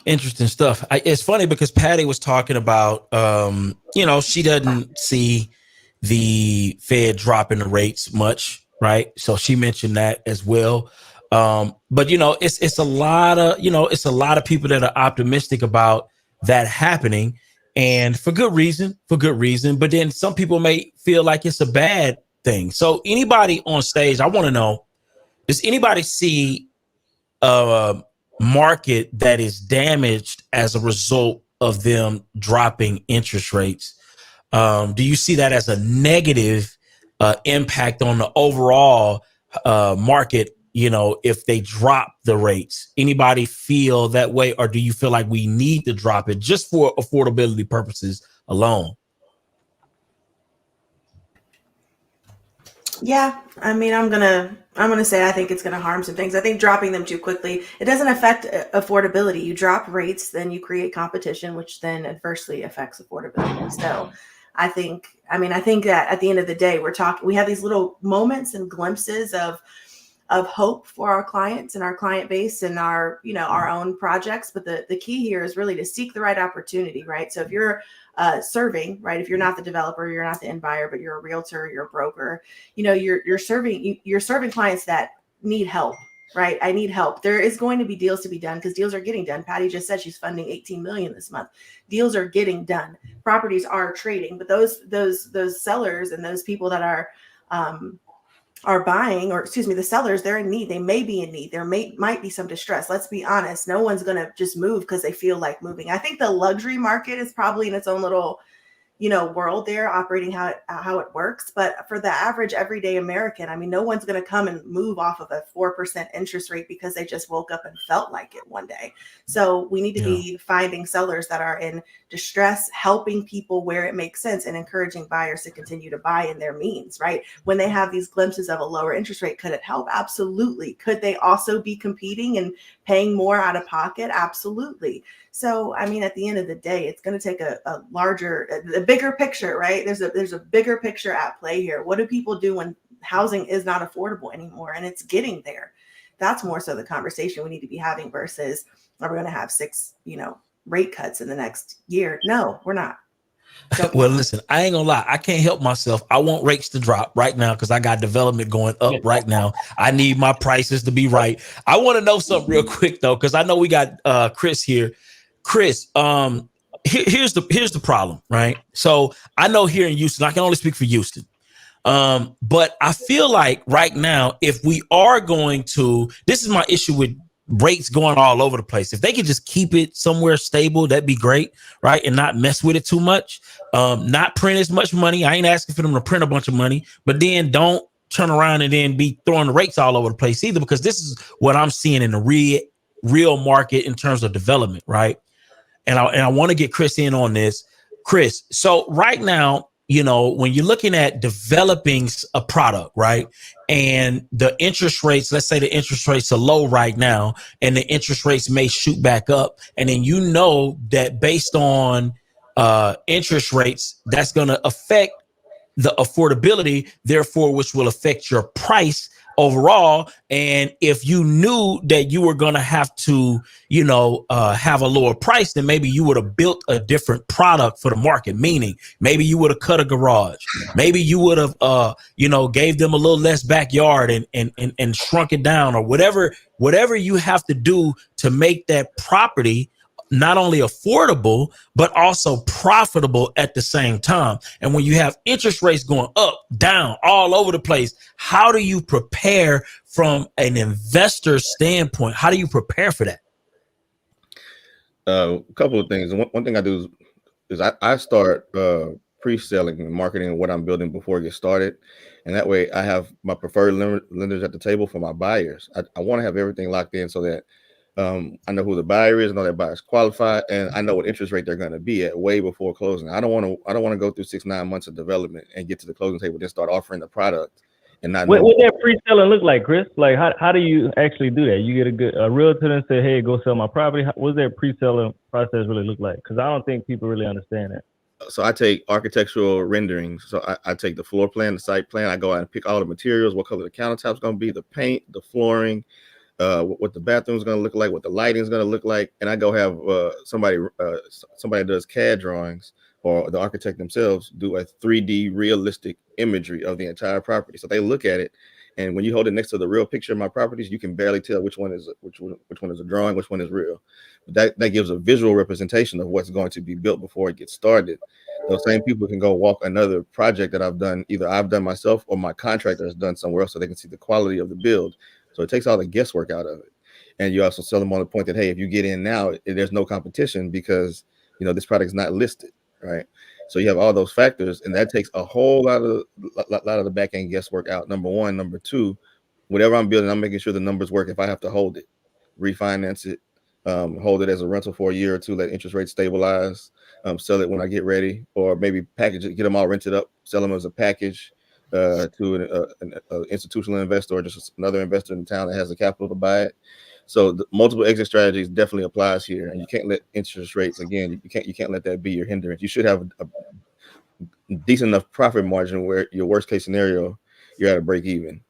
Interesting stuff. It's funny because Patty was talking about, she doesn't see the Fed dropping the rates much, right? So she mentioned that as well. But it's a lot of people that are optimistic about that happening, and for good reason. But then some people may feel like it's a bad thing. So anybody on stage, I want to know, does anybody see market that is damaged as a result of them dropping interest rates? Do you see that as a negative impact on the overall market, if they drop the rates? Anybody feel that way, or do you feel like we need to drop it just for affordability purposes alone? Yeah, I'm gonna say I think it's gonna harm some things. I think dropping them too quickly, it doesn't affect affordability. You drop rates, then you create competition, which then adversely affects affordability. So I think that at the end of the day, we have these little moments and glimpses of hope for our clients and our client base and our own projects. But the key here is really to seek the right opportunity, right? So if you're serving, right, if you're not the developer, you're not the end buyer, but you're a realtor, you're a broker, you're serving clients that need help, right? I need help. There is going to be deals to be done because deals are getting done. Patty just said she's funding 18 million this month. Deals are getting done. Properties are trading, but those sellers and those people that are buying, or excuse me, the sellers, they're in need. They may be in need. There might be some distress. Let's be honest. No one's going to just move because they feel like moving. I think the luxury market is probably in its own little world there operating how it works. But for the average everyday American, I mean, no one's going to come and move off of a 4% interest rate because they just woke up and felt like it one day. So we need to be finding sellers that are in distress, helping people where it makes sense, and encouraging buyers to continue to buy in their means, right? When they have these glimpses of a lower interest rate, could it help? Absolutely. Could they also be competing and paying more out of pocket? Absolutely. So, I mean, at the end of the day, it's going to take a bigger picture, right? There's a bigger picture at play here. What do people do when housing is not affordable anymore and it's getting there? That's more so the conversation we need to be having versus, are we going to have 6, rate cuts in the next year? No, we're not. Well, listen, I ain't gonna lie. I can't help myself. I want rates to drop right now because I got development going up right now. I need my prices to be right. I want to know something real quick though, because I know we got Chris here. Chris, here's the problem, right? So I know here in Houston, I can only speak for Houston. But I feel like right now, if we are going to, this is my issue with rates going all over the place. If they could just keep it somewhere stable, that'd be great, right? And not mess with it too much. Not print as much money. I ain't asking for them to print a bunch of money, but then don't turn around and then be throwing the rates all over the place either, because this is what I'm seeing in the real market in terms of development, right? And I want to get Chris in on this. Chris, so right now, when you're looking at developing a product, right? And the interest rates, let's say the interest rates are low right now, and the interest rates may shoot back up. And then that based on interest rates, that's going to affect the affordability, therefore, which will affect your price overall. And if you knew that you were going to have to, have a lower price, then maybe you would have built a different product for the market. Meaning maybe you would have cut a garage. Maybe you would have, gave them a little less backyard and shrunk it down, or whatever you have to do to make that property not only affordable, but also profitable at the same time. And when you have interest rates going up, down, all over the place, how do you prepare from an investor standpoint? How do you prepare for that? A couple of things. One thing I do is I start pre-selling and marketing what I'm building before it gets started. And that way I have my preferred lenders at the table for my buyers. I want to have everything locked in so that I know who the buyer is, I know that buyer's qualified, and I know what interest rate they're going to be at way before closing. I don't want to go through 6-9 months of development and get to the closing table, then start offering the product and not. What that pre-selling look like, Chris? Like how do you actually do that? You get a realtor and say, "Hey, go sell my property." What's that pre-selling process really look like? Because I don't think people really understand that. So I take architectural renderings. So I take the floor plan, the site plan. I go out and pick all the materials, what color the countertop's going to be, the paint, the flooring, what the bathroom's going to look like, what the lighting's going to look like. And I go have somebody does CAD drawings, or the architect themselves do a 3D realistic imagery of the entire property. So they look at it, and when you hold it next to the real picture of my properties, you can barely tell which one is a drawing, which one is real. But that gives a visual representation of what's going to be built before it gets started. Those same people can go walk another project that I've done, either I've done myself or my contractor has done somewhere else, so they can see the quality of the build. So it takes all the guesswork out of it. And you also sell them on the point that, hey, if you get in now, there's no competition because this product is not listed, right? So you have all those factors, and that takes a whole lot of the back end guesswork out. Number one. Number two, whatever I'm building, I'm making sure the numbers work. If I have to hold it, refinance it, hold it as a rental for a year or two, let interest rates stabilize, sell it when I get ready, or maybe package it, get them all rented up, sell them as a package to an institutional investor or just another investor in town that has the capital to buy it. So the multiple exit strategies definitely applies here, and you can't let interest rates, again, you can't let that be your hindrance. You should have a decent enough profit margin where your worst case scenario, you're at a break even.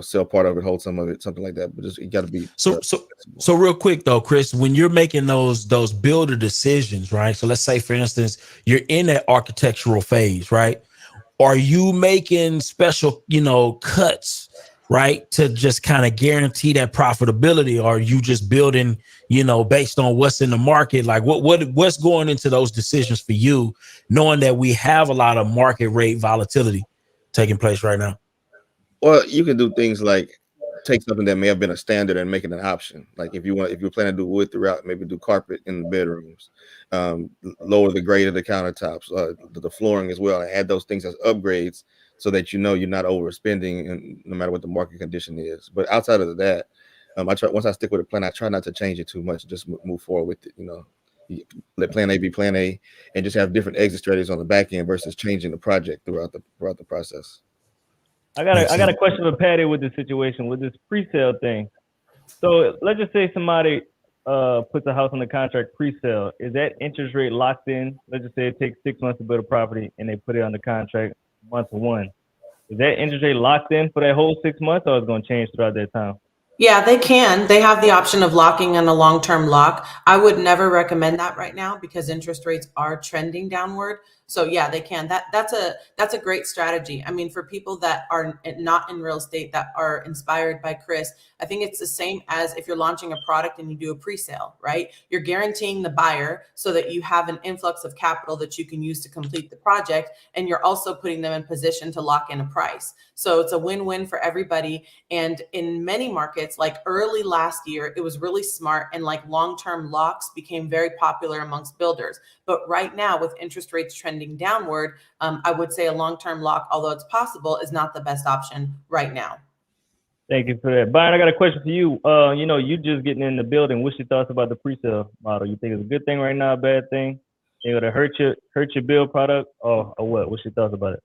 Sell part of it, hold some of it, something like that. But just, you got to be so real quick though, Chris, when you're making those builder decisions, right? So let's say, for instance, you're in that architectural phase, right? Are you making special, cuts, right, to just kind of guarantee that profitability? Or are you just building, based on what's in the market? Like what's going into those decisions for you, knowing that we have a lot of market rate volatility taking place right now? Well, you can do things like take something that may have been a standard and make it an option. Like if you're planning to do wood throughout, maybe do carpet in the bedrooms, lower the grade of the countertops, the flooring as well, and add those things as upgrades so that you're not overspending, and no matter what the market condition is. But outside of that, once I stick with a plan, I try not to change it too much. Just move forward with it. Let plan A be plan A, and just have different exit strategies on the back end versus changing the project throughout the process. I got a question for Patty with the situation with this pre-sale thing. So let's just say somebody puts a house on the contract pre-sale. Is that interest rate locked in? Let's just say it takes 6 months to build a property and they put it on the contract month one. Is that interest rate locked in for that whole 6 months, or is it going to change throughout that time? Yeah, they can. They have the option of locking in a long-term lock. I would never recommend that right now because interest rates are trending downward. So yeah, they can. That's a great strategy. I mean, for people that are not in real estate that are inspired by Chris, I think it's the same as if you're launching a product and you do a pre-sale, right? You're guaranteeing the buyer so that you have an influx of capital that you can use to complete the project, and you're also putting them in position to lock in a price. So it's a win-win for everybody. And in many markets, like early last year, it was really smart, and like long-term locks became very popular amongst builders. But right now, with interest rates trending downward, I would say a long-term lock, although it's possible, is not the best option right now. Thank you for that. Byron, I got a question for you. You just getting in the building. What's your thoughts about the pre-sale model? You think it's a good thing right now, a bad thing? You know, to hurt your build product, or what? What's your thoughts about it?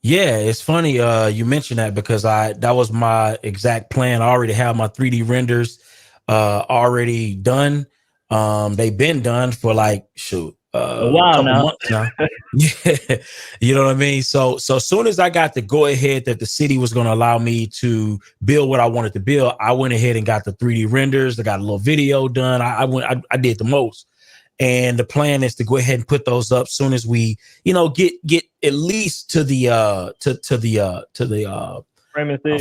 Yeah, it's funny you mentioned that because that was my exact plan. I already have my 3D renders already done. They've been done for like a couple months now. Yeah, you know what I mean? So as soon as I got the go ahead that the city was going to allow me to build what I wanted to build, I went ahead and got the 3D renders. I got a little video done. I did the most. And the plan is to go ahead and put those up soon as we, get at least to the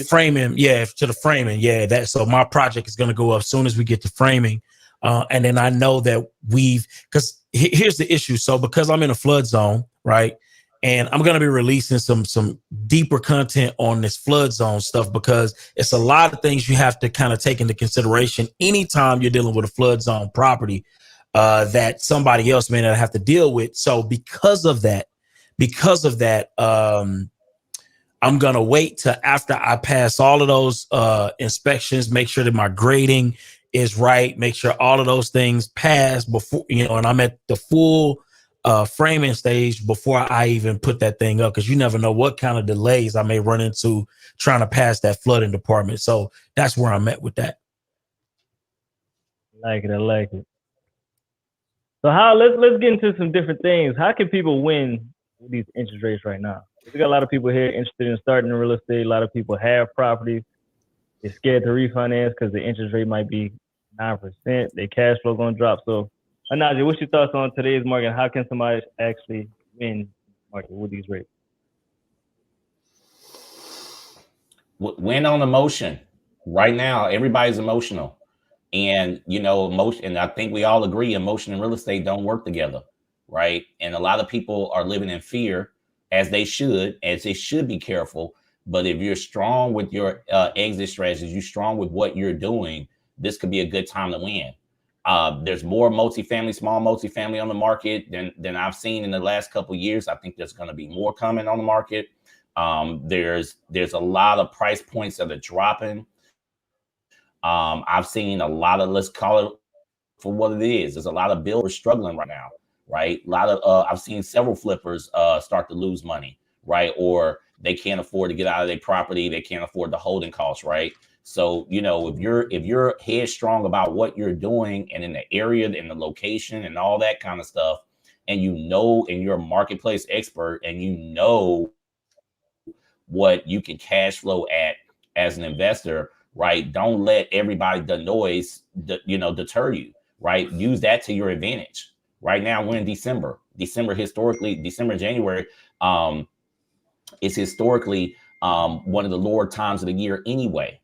framing. Yeah, to the framing. Yeah, so my project is going to go up soon as we get to framing. And then I know that because here's the issue. So because I'm in a flood zone, right? And I'm going to be releasing some deeper content on this flood zone stuff because it's a lot of things you have to kind of take into consideration anytime you're dealing with a flood zone property that somebody else may not have to deal with. So because of that, I'm going to wait till after I pass all of those inspections, make sure that my grading is right, make sure all of those things pass before, and I'm at the full framing stage before I even put that thing up, because you never know what kind of delays I may run into trying to pass that flooding department. So that's where I'm at with that. I like it. So let's get into some different things. How can people win with these interest rates right now? We got a lot of people here interested in starting in real estate. A lot of people have properties. They're scared to refinance because the interest rate might be 9%. Their cash flow going to drop. So, Anaji, what's your thoughts on today's market? How can somebody actually win the market with these rates? Win on emotion. Right now, everybody's emotional. And, emotion, and I think we all agree emotion and real estate don't work together, right? And a lot of people are living in fear, as they should be careful. But if you're strong with your exit strategies, you're strong with what you're doing, this could be a good time to win. There's more small multifamily on the market than I've seen in the last couple of years. I think there's going to be more coming on the market. There's a lot of price points that are dropping. I've seen a lot of, let's call it for what it is. There's a lot of builders struggling right now, right? I've seen several flippers start to lose money, right? Or they can't afford to get out of their property. They can't afford the holding costs, right? So, if you're headstrong about what you're doing and in the area and the location and all that kind of stuff, and and you're a marketplace expert and what you can cash flow at as an investor, right? Don't let the noise, deter you, right? Use that to your advantage. Right now, we're in December. January, is historically one of the lower times of the year anyway.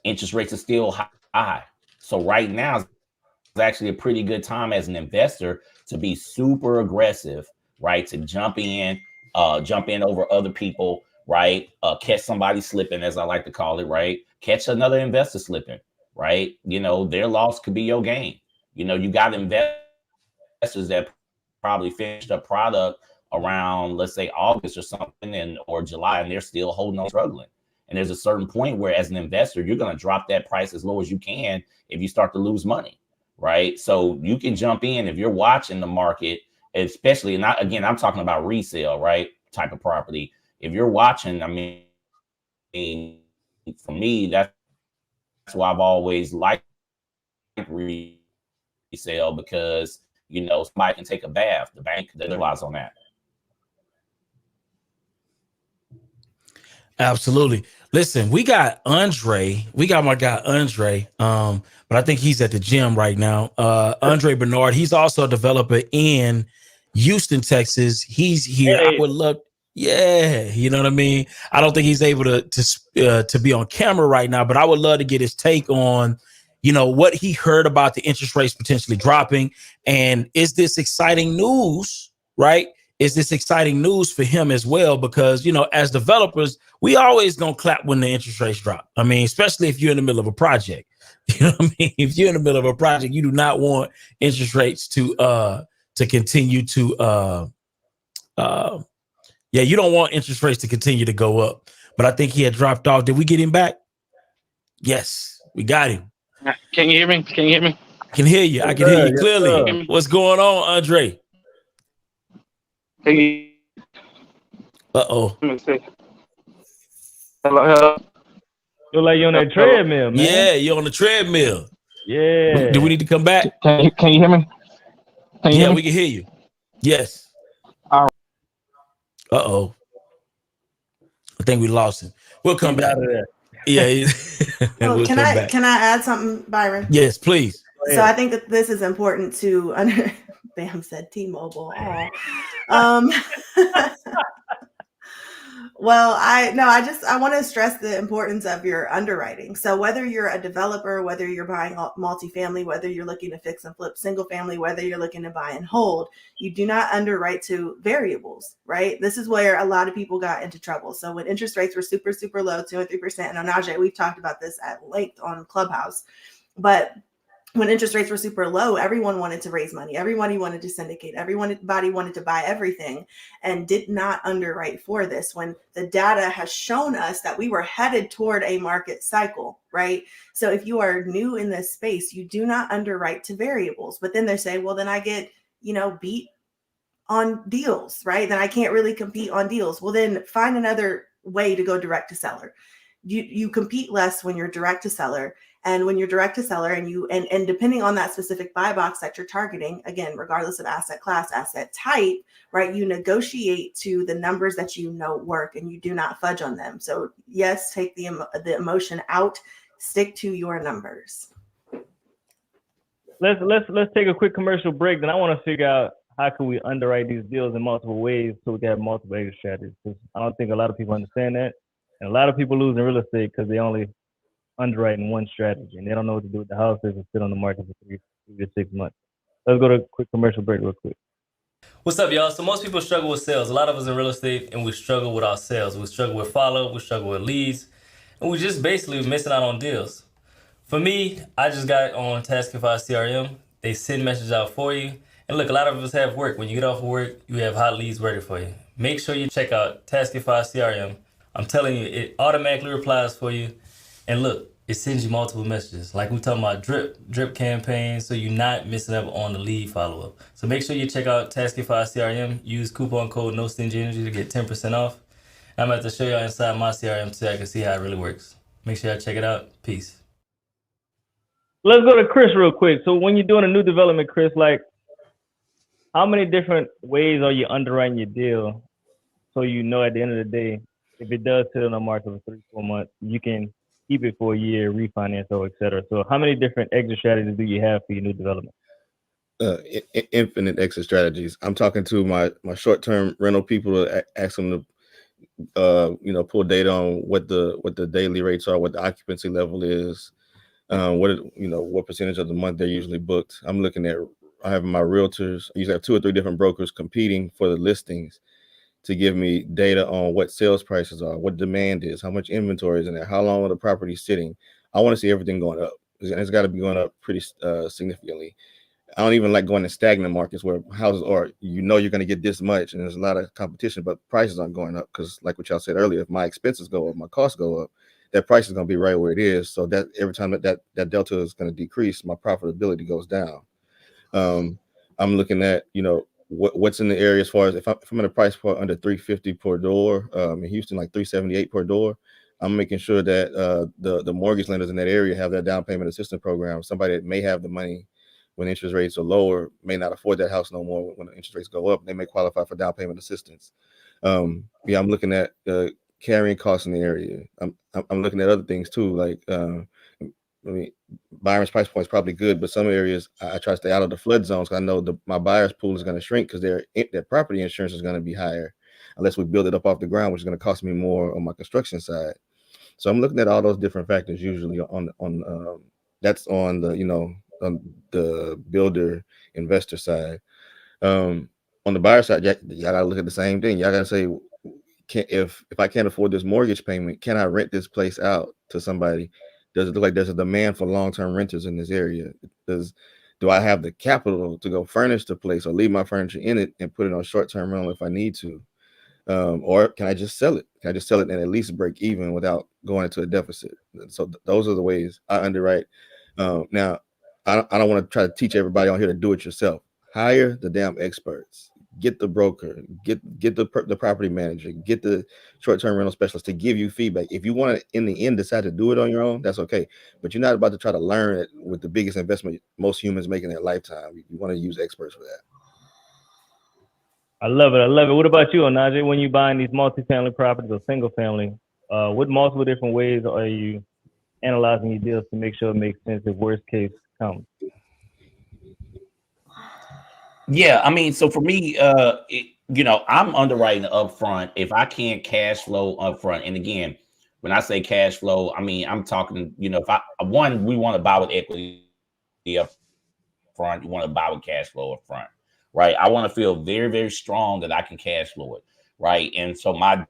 Interest rates are still high. So right now is actually a pretty good time as an investor to be super aggressive, right? To jump in over other people, right? Catch somebody slipping, as I like to call it, right? Catch another investor slipping, right? You know, their loss could be your gain. You know, you got investors that probably finished a product around, let's say, August or something, and or July, and they're still holding on, struggling. And there's a certain point where, as an investor, you're going to drop that price as low as you can if you start to lose money, right? So you can jump in if you're watching the market, especially, and again, I'm talking about resale, right? Type of property. If you're watching, I mean, for me, that's why I've always liked resale, because, you know, somebody can take a bath. The bank relies on that. Absolutely. Listen, we got Andre. We got my guy Andre. But I think he's at the gym right now. Andre Bernard. He's also a developer in Houston, Texas. He's here. Hey. I would love. Yeah, you know what I mean. I don't think he's able to be on camera right now, but I would love to get his take on, you know, what he heard about the interest rates potentially dropping, and is this exciting news, right? Is this exciting news for him as well? Because, you know, as developers, we always gonna clap when the interest rates drop. I mean, especially if you're in the middle of a project. You know what I mean? If you're in the middle of a project, you do not want interest rates to continue to you don't want interest rates to continue to go up. But I think he had dropped off. Did we get him back? Yes, we got him. Can you hear me? Can you hear me? I can hear you. I can hear you clearly. What's going on, Andre? Can you? Uh-oh. Let me see. Hello. Look like you're on that treadmill, man. Yeah, you're on the treadmill. Yeah. Do we need to come back? Can you hear me? Can you hear me? We can hear you. Yes. All right. Uh-oh. I think we lost him. We'll come back. Out of there. Yeah. We'll can I add something, Byron? Yes, please. So I think that this is important to Bam said T-Mobile. Well, I want to stress the importance of your underwriting. So whether you're a developer, whether you're buying multifamily, whether you're looking to fix and flip single family, whether you're looking to buy and hold, you do not underwrite to variables, right? This is where a lot of people got into trouble. So when interest rates were super, super low, 2 and 3%, and Najee, we've talked about this at length on Clubhouse, but when interest rates were super low, everyone wanted to raise money. Everybody wanted to syndicate. Everybody wanted to buy everything and did not underwrite for this, when the data has shown us that we were headed toward a market cycle, right? So if you are new in this space, you do not underwrite to variables. But then they say, well, then I get, beat on deals, right? Then I can't really compete on deals. Well, then find another way to go direct to seller. You compete less when you're direct to seller. And when you're direct to seller and depending on that specific buy box that you're targeting, again, regardless of asset class, asset type, right, you negotiate to the numbers that you know work, and you do not fudge on them. So yes, take the emotion out, stick to your numbers. Let's take a quick commercial break. Then I want to figure out how can we underwrite these deals in multiple ways so we can have multiple exit strategies. Because I don't think a lot of people understand that, and a lot of people lose in real estate because they only underwriting one strategy and they don't know what to do with the houses and sit on the market for 3 to 6 months. Let's go to a quick commercial break real quick. What's up, y'all? So most people struggle with sales. A lot of us in real estate, and we struggle with our sales. We struggle with follow-up, we struggle with leads, and we just basically missing out on deals. For me, I just got on Taskify CRM. They send messages out for you. And look, a lot of us have work. When you get off of work, you have hot leads ready for you. Make sure you check out Taskify CRM. I'm telling you, it automatically replies for you. And look, it sends you multiple messages. Like we talking about drip campaigns, so you're not missing out on the lead follow-up. So make sure you check out Taskify CRM. Use coupon code NOSTINGYENERGY to get 10% off. I'm about to show y'all inside my CRM so I can see how it really works. Make sure y'all check it out. Peace. Let's go to Chris real quick. So when you're doing a new development, Chris, like how many different ways are you underwriting your deal so you know at the end of the day, if it does sit on the market for 3-4 months, you can keep it for a year, refinance, or et cetera. So how many different exit strategies do you have for your new development? Infinite exit strategies. I'm talking to my short-term rental people to ask them to pull data on what the daily rates are, what the occupancy level is, what percentage of the month they're usually booked. I'm looking at, I have my realtors, I usually have 2 or 3 different brokers competing for the listings. to give me data on what sales prices are, what demand is, how much inventory is in there, how long are the properties sitting. I want to see everything going up. It's got to be going up pretty significantly. I don't even like going in stagnant markets where houses are, you're going to get this much and there's a lot of competition, but prices aren't going up because, like what y'all said earlier, if my expenses go up, my costs go up, that price is going to be right where it is. So that every time that delta is going to decrease, my profitability goes down. I'm looking at, what's in the area as far as if I'm at a price point under $350 per door, in Houston, like $378 per door. I'm making sure that the mortgage lenders in that area have that down payment assistance program. Somebody that may have the money when interest rates are lower may not afford that house no more. When the interest rates go up, they may qualify for down payment assistance. I'm looking at carrying costs in the area. I'm looking at other things too, like Byron's price point is probably good, but some areas I try to stay out of the flood zones because I know my buyers pool is going to shrink because their property insurance is going to be higher unless we build it up off the ground, which is going to cost me more on my construction side. So I'm looking at all those different factors usually on that's on the on the builder investor side. On the buyer side, y'all gotta look at the same thing. Y'all gotta say, if I can't afford this mortgage payment, can I rent this place out to somebody? Does it look like there's a demand for long-term renters in this area? Do I have the capital to go furnish the place or leave my furniture in it and put it on short-term rental if I need to? Or can I just sell it? Can I just sell it and at least break even without going into a deficit? So those are the ways I underwrite. Now, I don't want to try to teach everybody on here to do it yourself. Hire the damn experts. Get the broker. Get the property manager. Get the short-term rental specialist to give you feedback. If you want to, in the end, decide to do it on your own, that's okay. But you're not about to try to learn it with the biggest investment most humans make in their lifetime. You want to use experts for that. I love it. What about you, Onaje? When you buying these multifamily properties or single family, what multiple different ways are you analyzing your deals to make sure it makes sense if worst case comes? Yeah, I mean, so for me, I'm underwriting upfront if I can't cash flow upfront. And again, when I say cash flow, I mean I'm talking, if we want to buy with equity up front, you want to buy with cash flow up front, right? I want to feel very, very strong that I can cash flow it, right? And so my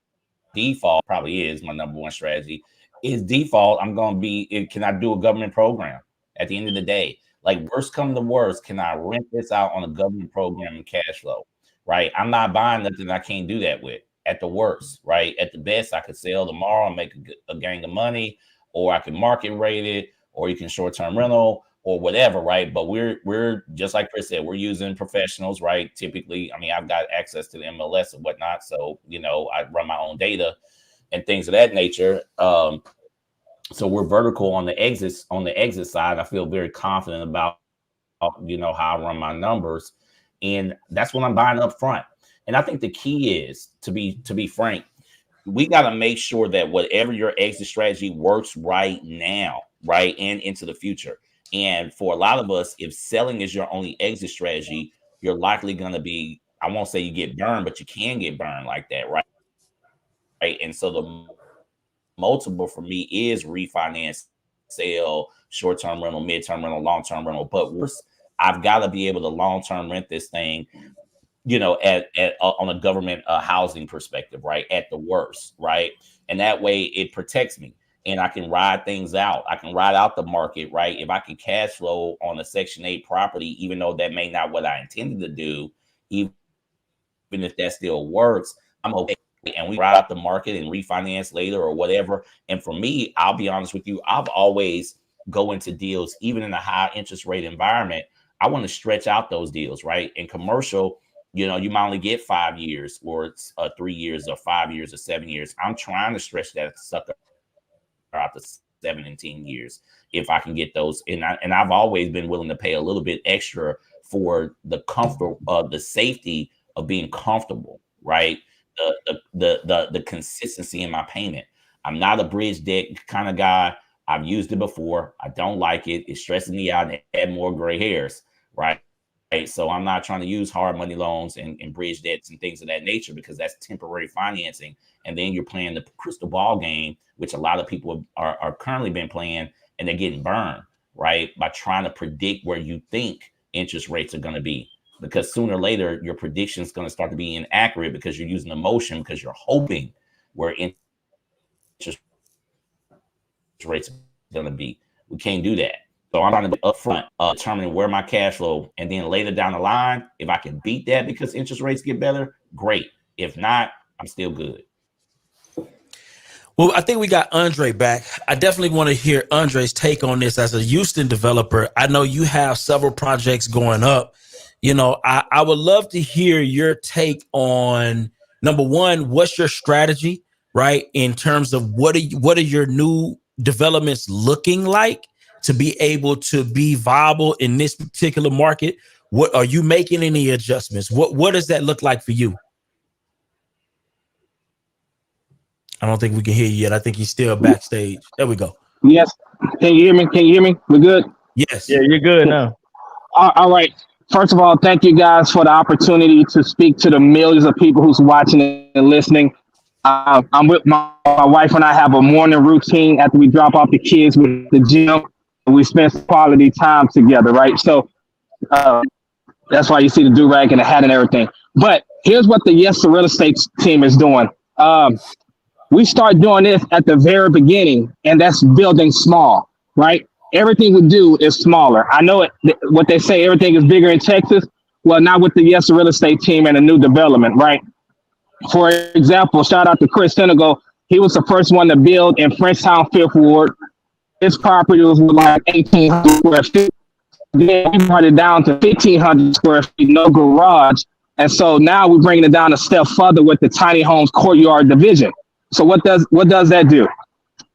default probably is my number one strategy is default. I'm going to be, can I do a government program at the end of the day? Like worst come to worst, can I rent this out on a government program and cash flow, right? I'm not buying nothing I can't do that with at the worst, right? At the best, I could sell tomorrow and make a gang of money, or I can market rate it, or you can short-term rental or whatever, right? But we're just like Chris said, we're using professionals, right? Typically, I mean, I've got access to the MLS and whatnot. So, I run my own data and things of that nature. So we're vertical on the exits. On the exit side, I feel very confident about, how I run my numbers. And that's what I'm buying up front. And I think the key is, to be frank, we got to make sure that whatever your exit strategy works right now, right, and into the future. And for a lot of us, if selling is your only exit strategy, you're likely going to be, I won't say you get burned, but you can get burned like that, right? And so the multiple for me is refinance, sale, short-term rental, mid-term rental, long-term rental. But I've got to be able to long-term rent this thing, at on a government housing perspective, right? At the worst, right? And that way it protects me and I can ride things out. I can ride out the market, right? If I can cash flow on a Section 8 property, even though that may not what I intended to do, even if that still works, I'm okay. And we ride out the market and refinance later or whatever. And for me, I'll be honest with you, I've always go into deals, even in a high interest rate environment. I want to stretch out those deals, right? In commercial, you might only get 5 years or it's 3 years or 5 years or 7 years. I'm trying to stretch that sucker out to 7 and 10 years if I can get those. And I've always been willing to pay a little bit extra for the comfort of the safety of being comfortable, right? The consistency in my payment. I'm not a bridge debt kind of guy. I've used it before. I don't like it. It's stressing me out and add more gray hairs, right? So I'm not trying to use hard money loans and bridge debts and things of that nature because that's temporary financing. And then you're playing the crystal ball game, which a lot of people are currently been playing, and they're getting burned, right? By trying to predict where you think interest rates are going to be. because sooner or later your prediction is going to start to be inaccurate because you're using emotion because you're hoping where interest rates are going to be. We can't do that. So I'm trying to be upfront, determining where my cash flow, and then later down the line, if I can beat that because interest rates get better, great. If not, I'm still good. Well, I think we got Andre back. I definitely want to hear Andre's take on this as a Houston developer. I know you have several projects going up. You know, I would love to hear your take on, number one, what's your strategy, right? In terms of what are your new developments looking like to be able to be viable in this particular market? What are you making any adjustments? What does that look like for you? I don't think we can hear you yet. I think he's still backstage. There we go. Yes. Can you hear me? Can you hear me? We're good? Yes. Yeah, you're good now. All right. First of all, thank you guys for the opportunity to speak to the millions of people who's watching and listening. I'm with my wife, and I have a morning routine after we drop off the kids with the gym. We spend quality time together, right? So that's why you see the do-rag and the hat and everything. But here's what the Yes to Real Estate team is doing. We start doing this at the very beginning, and that's building small, right? Everything we do is smaller. I know what they say, everything is bigger in Texas. Well, not with the Yes to Real Estate team and a new development, right? For example, shout out to Chris Senegal. He was the first one to build in Frenchtown, Fifth Ward. His property was like 1,800 square feet. Then we brought it down to 1,500 square feet, no garage. And so now we're bringing it down a step further with the tiny homes courtyard division. So what does that do?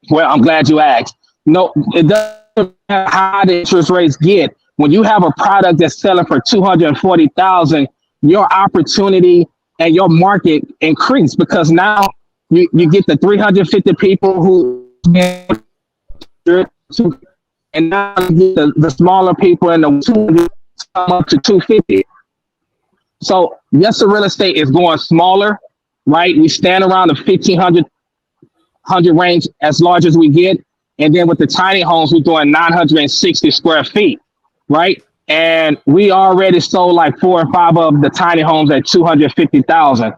Well, I'm glad you asked. No, it doesn't matter how the interest rates get. When you have a product that's selling for $240,000, your opportunity and your market increase, because now you get the 350 people who, and now you get the smaller people and the 200 up to 250. So Yes to Real Estate is going smaller. Right, we stand around the 1,500 range as large as we get, and then with the tiny homes, we're doing 960 square feet, right? And we already sold like 4 or 5 of the tiny homes at 250,000.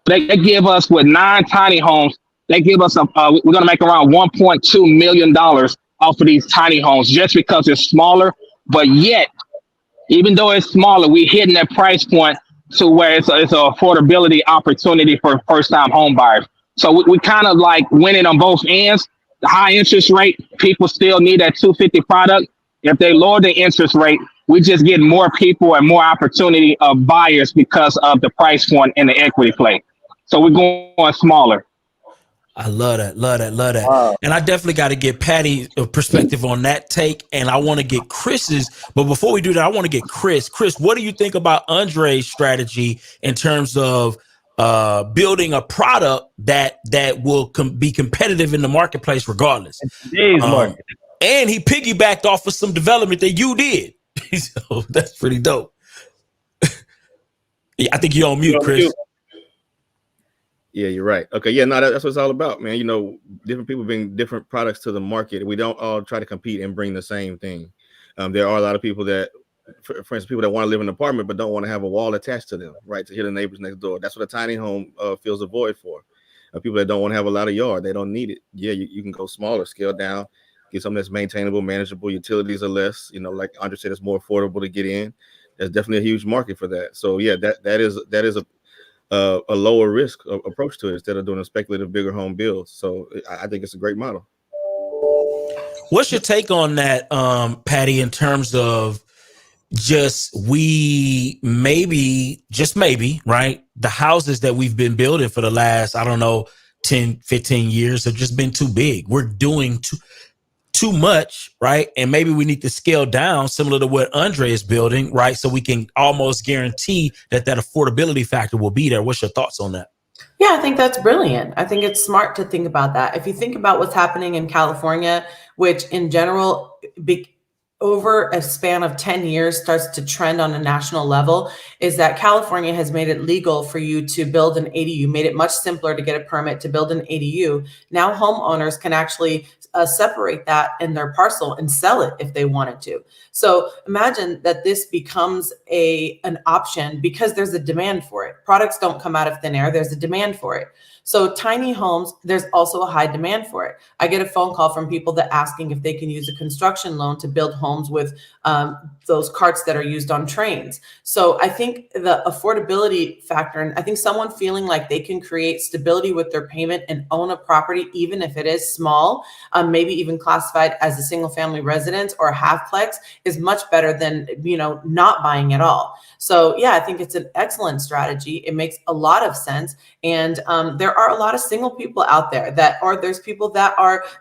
They give us, with 9 tiny homes, they give us we're gonna make around $1.2 million off of these tiny homes just because it's smaller. But yet, even though it's smaller, we're hitting that price point to where it's an affordability opportunity for first-time home buyers. So we kind of like winning on both ends. The high interest rate, people still need that 250 product. If they lower the interest rate, we just get more people and more opportunity of buyers because of the price point and the equity play. So we're going smaller. I love that. Wow. And I definitely got to get Patty's perspective on that take. And I want to get Chris's. But before we do that, I want to get Chris. Chris, what do you think about Andre's strategy in terms of building a product that will be competitive in the marketplace regardless? Today's market. And he piggybacked off of some development that you did. So that's pretty dope. Yeah, I think you're on mute, Chris. Yeah, you're right. Okay, yeah, no, that's what it's all about, man. You know, different people bring different products to the market. We don't all try to compete and bring the same thing. There are a lot of people that, for instance, people that want to live in an apartment but don't want to have a wall attached to them, right, to hear the neighbors next door. That's what a tiny home fills a void for. People that don't want to have a lot of yard, they don't need it. Yeah, you can go smaller, scale down, get something that's maintainable, manageable. Utilities are less. You know, like Andre said, it's more affordable to get in. There's definitely a huge market for that. So yeah, that is a lower risk approach to it instead of doing a speculative bigger home build. So I think it's a great model. What's your take on that, Patty, in terms of just maybe, right? The houses that we've been building for the last, 10, 15 years have just been too big. We're doing too much, right? And maybe we need to scale down, similar to what Andre is building, right? So we can almost guarantee that affordability factor will be there. What's your thoughts on that? Yeah, I think that's brilliant. I think it's smart to think about that. If you think about what's happening in California, which in general, over a span of 10 years starts to trend on a national level is that California has made it legal for you to build an ADU, made it much simpler to get a permit to build an ADU. Now homeowners can actually separate that in their parcel and sell it if they wanted to. So imagine that this becomes an option because there's a demand for it. Products don't come out of thin air. There's a demand for it. So tiny homes, there's also a high demand for it. I get a phone call from people that asking if they can use a construction loan to build homes with those carts that are used on trains. So I think the affordability factor, and I think someone feeling like they can create stability with their payment and own a property, even if it is small, maybe even classified as a single family residence or a halfplex, is much better than, not buying at all. So yeah, I think it's an excellent strategy. It makes a lot of sense. And there are a lot of single people out there there's people that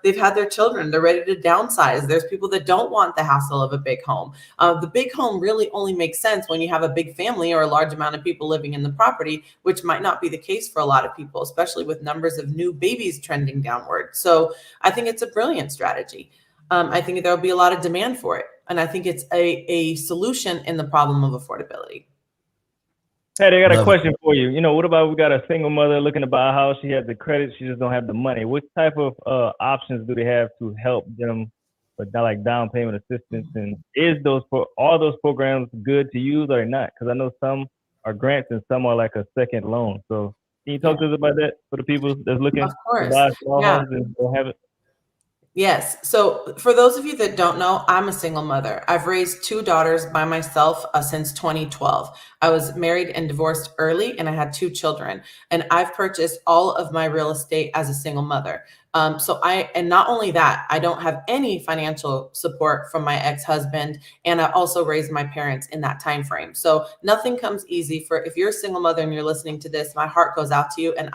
they've had their children, they're ready to downsize. There's people that don't want the hassle of a big home. The big home really only makes sense when you have a big family or a large amount of people living in the property, which might not be the case for a lot of people, especially with numbers of new babies trending downward. So I think it's a brilliant strategy. I think there'll be a lot of demand for it. And I think it's a solution in the problem of affordability. Patty, I got a question for you. What about we got a single mother looking to buy a house? She has the credit, she just don't have the money. What type of options do they have to help them with like down payment assistance? And are those programs good to use or not? Because I know some are grants and some are like a second loan. So can you talk to us about that for the people that's looking Of course. to buy small homes and don't have it? Yes. So for those of you that don't know, I'm a single mother. I've raised 2 daughters by myself since 2012. I was married and divorced early, and I had 2 children. And I've purchased all of my real estate as a single mother. And not only that, I don't have any financial support from my ex-husband, and I also raised my parents in that time frame. So nothing comes easy if you're a single mother and you're listening to this, my heart goes out to you. And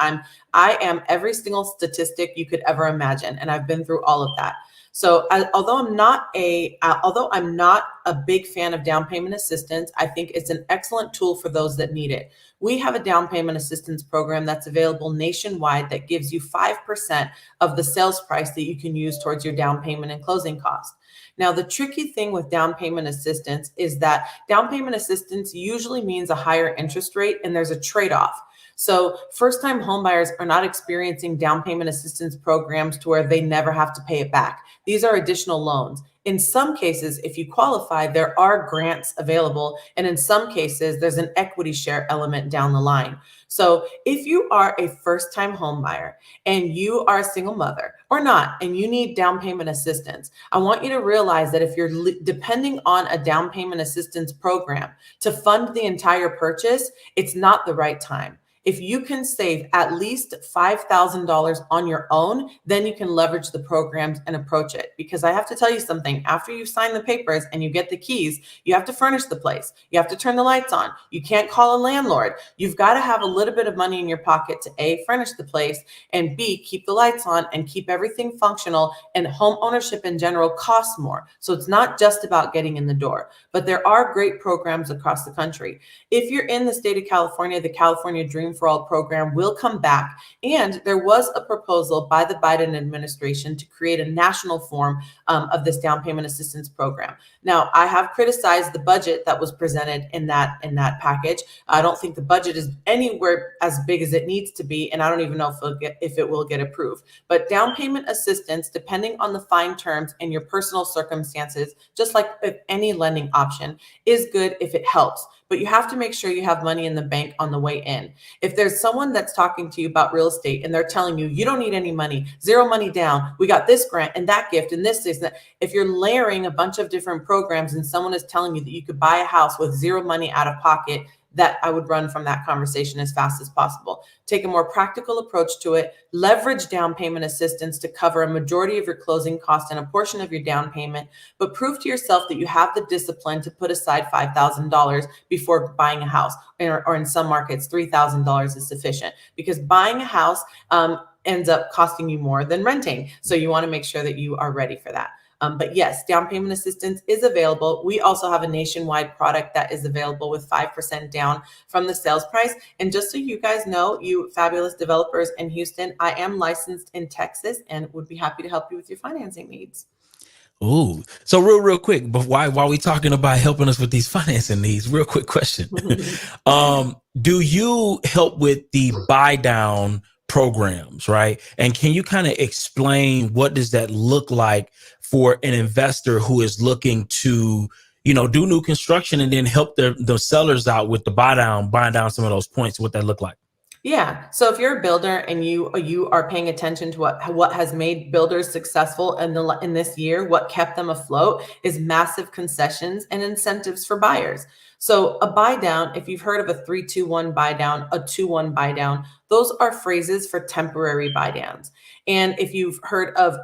I am every single statistic you could ever imagine, and I've been through all of that. So although I'm not a big fan of down payment assistance, I think it's an excellent tool for those that need it. We have a down payment assistance program that's available nationwide that gives you 5% of the sales price that you can use towards your down payment and closing costs. Now, the tricky thing with down payment assistance is that down payment assistance usually means a higher interest rate, and there's a trade-off. So first-time homebuyers are not experiencing down payment assistance programs to where they never have to pay it back. These are additional loans. In some cases, if you qualify, there are grants available. And in some cases, there's an equity share element down the line. So if you are a first-time homebuyer and you are a single mother or not, and you need down payment assistance, I want you to realize that if you're depending on a down payment assistance program to fund the entire purchase, it's not the right time. If you can save at least $5,000 on your own, then you can leverage the programs and approach it. Because I have to tell you something, after you sign the papers and you get the keys, you have to furnish the place. You have to turn the lights on. You can't call a landlord. You've got to have a little bit of money in your pocket to A, furnish the place, and B, keep the lights on and keep everything functional. And home ownership in general costs more. So it's not just about getting in the door, but there are great programs across the country. If you're in the state of California, the California Dream for All program will come back. And there was a proposal by the Biden administration to create a national form of this down payment assistance program. Now, I have criticized the budget that was presented in that package. I don't think the budget is anywhere as big as it needs to be, and I don't even know if it will get approved. But down payment assistance, depending on the fine terms and your personal circumstances, just like with any lending option, is good if it helps. But you have to make sure you have money in the bank on the way in. If there's someone that's talking to you about real estate and they're telling you, you don't need any money, zero money down, we got this grant and that gift and this, that. If you're layering a bunch of different programs and someone is telling you that you could buy a house with zero money out of pocket, that I would run from that conversation as fast as possible. Take a more practical approach to it, leverage down payment assistance to cover a majority of your closing costs and a portion of your down payment, but prove to yourself that you have the discipline to put aside $5,000 before buying a house, or in some markets, $3,000 is sufficient, because buying a house ends up costing you more than renting. So you want to make sure that you are ready for that. But yes, down payment assistance is available. We also have a nationwide product that is available with 5% down from the sales price. And just so you guys know, you fabulous developers in Houston, I am licensed in Texas and would be happy to help you with your financing needs. Ooh. So real quick, but while we talking about helping us with these financing needs, real quick question. Do you help with the buy down programs, right? And can you kind of explain what does that look like for an investor who is looking to, do new construction and then help the sellers out with the buying down some of those points, what that look like? Yeah. So if you're a builder and you are paying attention to what has made builders successful in this year, what kept them afloat is massive concessions and incentives for buyers. So a buy down, if you've heard of a 3-2-1 buy down, a 2-1 buy down, those are phrases for temporary buy downs. And if you've heard of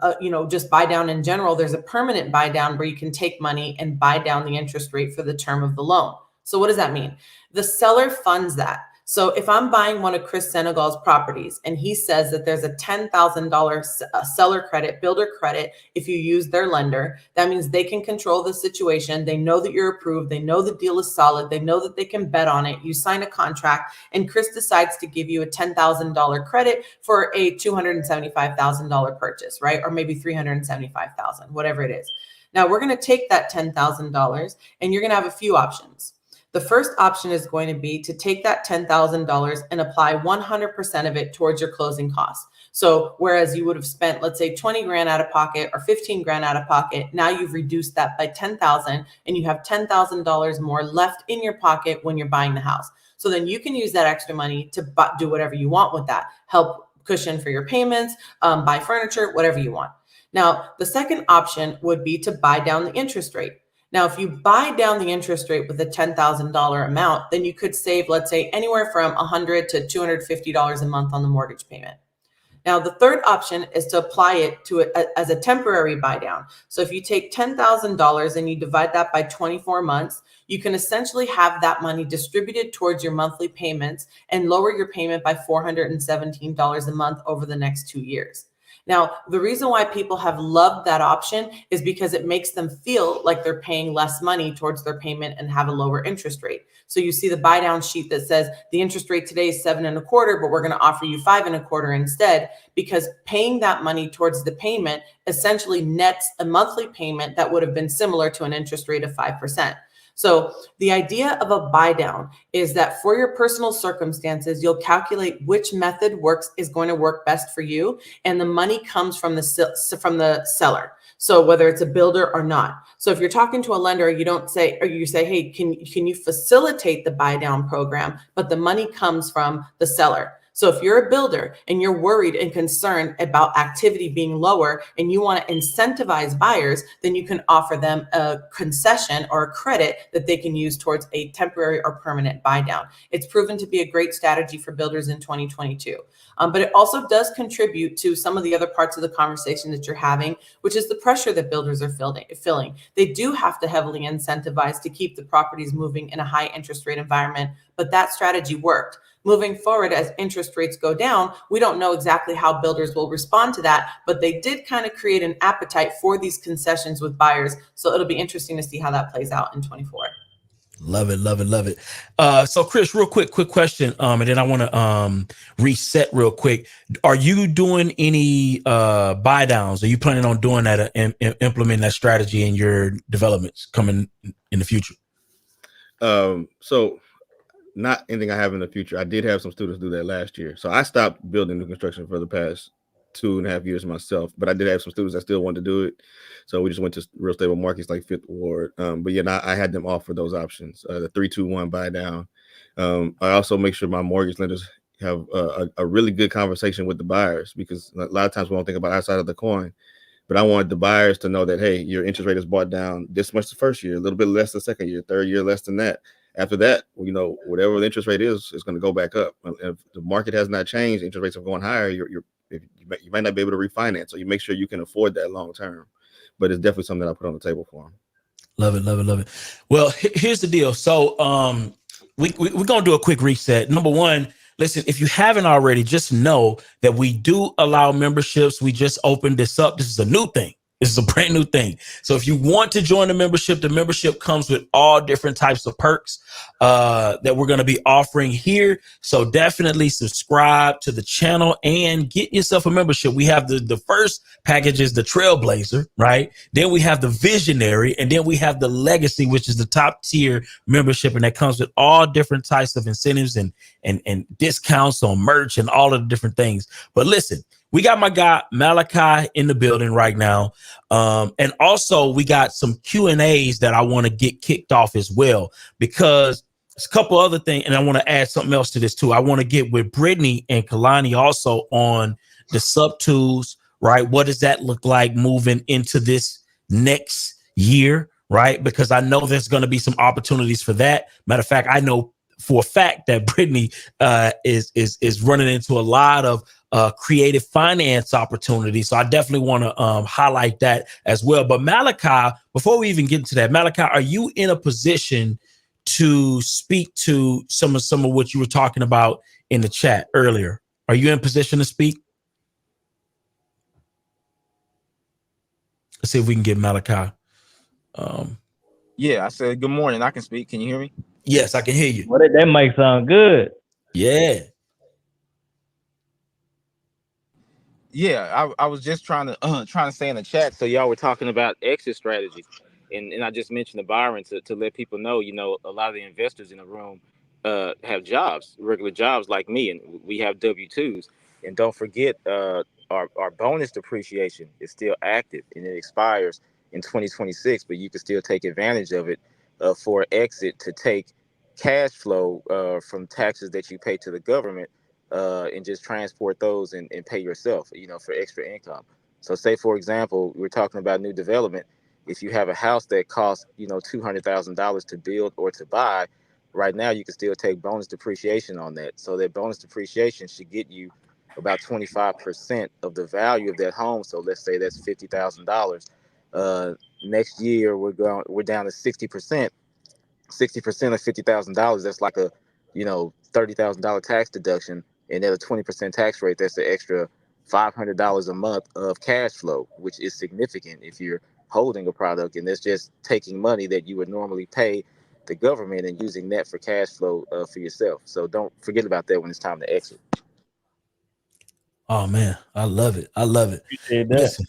just buy down in general, there's a permanent buy down where you can take money and buy down the interest rate for the term of the loan. So what does that mean? The seller funds that. So if I'm buying one of Chris Senegal's properties and he says that there's a $10,000 seller credit, builder credit, if you use their lender, that means they can control the situation. They know that you're approved. They know the deal is solid. They know that they can bet on it. You sign a contract and Chris decides to give you a $10,000 credit for a $275,000 purchase, right? Or maybe $375,000, whatever it is. Now we're going to take that $10,000 and you're going to have a few options. The first option is going to be to take that $10,000 and apply 100% of it towards your closing costs. So whereas you would have spent, let's say 20 grand out of pocket or 15 grand out of pocket, now you've reduced that by 10,000 and you have $10,000 more left in your pocket when you're buying the house. So then you can use that extra money to do whatever you want with that, help cushion for your payments, buy furniture, whatever you want. Now, the second option would be to buy down the interest rate. Now, if you buy down the interest rate with a $10,000 amount, then you could save, let's say, anywhere from $100 to $250 a month on the mortgage payment. Now, the third option is to apply it as a temporary buy down. So if you take $10,000 and you divide that by 24 months, you can essentially have that money distributed towards your monthly payments and lower your payment by $417 a month over the next 2 years. Now, the reason why people have loved that option is because it makes them feel like they're paying less money towards their payment and have a lower interest rate. So you see the buy down sheet that says the interest rate today is 7.25%, but we're going to offer you 5.25% instead, because paying that money towards the payment essentially nets a monthly payment that would have been similar to an interest rate of 5%. So the idea of a buy down is that for your personal circumstances, you'll calculate which method is going to work best for you, and the money comes from the seller. So whether it's a builder or not. So if you're talking to a lender, you say, hey, can you facilitate the buy down program, but the money comes from the seller. So if you're a builder and you're worried and concerned about activity being lower and you want to incentivize buyers, then you can offer them a concession or a credit that they can use towards a temporary or permanent buy down. It's proven to be a great strategy for builders in 2022. But it also does contribute to some of the other parts of the conversation that you're having, which is the pressure that builders are feeling. They do have to heavily incentivize to keep the properties moving in a high interest rate environment, but that strategy worked. Moving forward, as interest rates go down, we don't know exactly how builders will respond to that, but they did kind of create an appetite for these concessions with buyers. So it'll be interesting to see how that plays out in 24. Love it, love it, love it. So Chris, quick question. And then I want to reset real quick. Are you doing any buy downs? Are you planning on doing that and implementing that strategy in your developments coming in the future? So not anything I have in the future. I did have some students do that last year. So I stopped building new construction for the past 2.5 years myself, but I did have some students that still wanted to do it. So we just went to real stable markets like Fifth Ward. But yeah, I had them offer those options, the 3-2-1 buy down. I also make sure my mortgage lenders have a really good conversation with the buyers, because a lot of times we don't think about our side of the coin. But I wanted the buyers to know that, hey, your interest rate is brought down this much the first year, a little bit less the second year, third year less than that. After that, whatever the interest rate is going to go back up. If the market has not changed, interest rates are going higher, you might not be able to refinance. So you make sure you can afford that long term. But it's definitely something that I put on the table for them. Love it, love it, love it. Well, here's the deal. So we're going to do a quick reset. Number one, listen, if you haven't already, just know that we do allow memberships. We just opened this up. This is a new thing. It's a brand new thing. So if you want to join the membership comes with all different types of perks that we're going to be offering here. So definitely subscribe to the channel and get yourself a membership. We have the first package is the Trailblazer, right? Then we have the Visionary, and then we have the Legacy, which is the top tier membership, and that comes with all different types of incentives and discounts on merch and all of the different things. But listen, we got my guy Malachi in the building right now. And also we got some Q&As that I want to get kicked off as well, because there's a couple other things. And I want to add something else to this too. I want to get with Brittany and Kalani also on the sub tools, right? What does that look like moving into this next year, right? Because I know there's going to be some opportunities for that. Matter of fact, I know for a fact that Brittany is running into a lot of creative finance opportunities. So I definitely want to highlight that as well. But Malachi, before we even get into that, Malachi, are you in a position to speak to some of what you were talking about in the chat earlier? Are you in position to speak? Let's see if we can get Malachi. Yeah, I said good morning. I can speak. Can you hear me? Yes, I can hear you. Well, that mic sound good. Yeah. Yeah, I was just trying to say in the chat. So y'all were talking about exit strategy, and I just mentioned to Byron to let people know. You know, a lot of the investors in the room have jobs, regular jobs like me, and we have W-2s. And don't forget, our bonus depreciation is still active, and it expires in 2026. But you can still take advantage of it for exit to take cash flow from taxes that you pay to the government. And just transport those and pay yourself, you know, for extra income. So say, for example, we're talking about new development. If you have a house that costs, you know, $200,000 to build or to buy, right now you can still take bonus depreciation on that. So that bonus depreciation should get you about 25% of the value of that home. So let's say that's $50,000. Next year we're down to 60%. 60% of $50,000, that's like a, you know, $30,000 tax deduction, and at a 20% tax rate, that's an extra $500 a month of cash flow, which is significant if you're holding a product, and that's just taking money that you would normally pay the government and using that for cash flow for yourself. So don't forget about that when it's time to exit. Oh man, I love it. I love it. Appreciate that. Listen.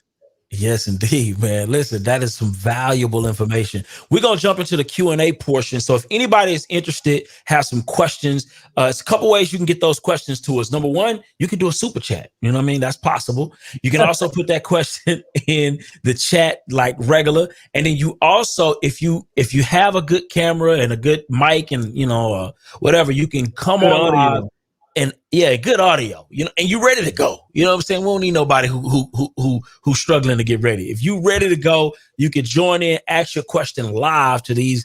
Yes, indeed, man. Listen, that is some valuable information. We're going to jump into the Q&A portion. So if anybody is interested, has some questions, it's a couple ways you can get those questions to us. Number one, you can do a super chat. You know what I mean? That's possible. You can also put that question in the chat like regular. And then you also, if you have a good camera and a good mic and, you know, whatever, you can come Good on live. audio. And yeah, good audio, you know, and you ready to go. You know what I'm saying? We don't need nobody who's struggling to get ready. If you ready to go, you can join in, ask your question live to these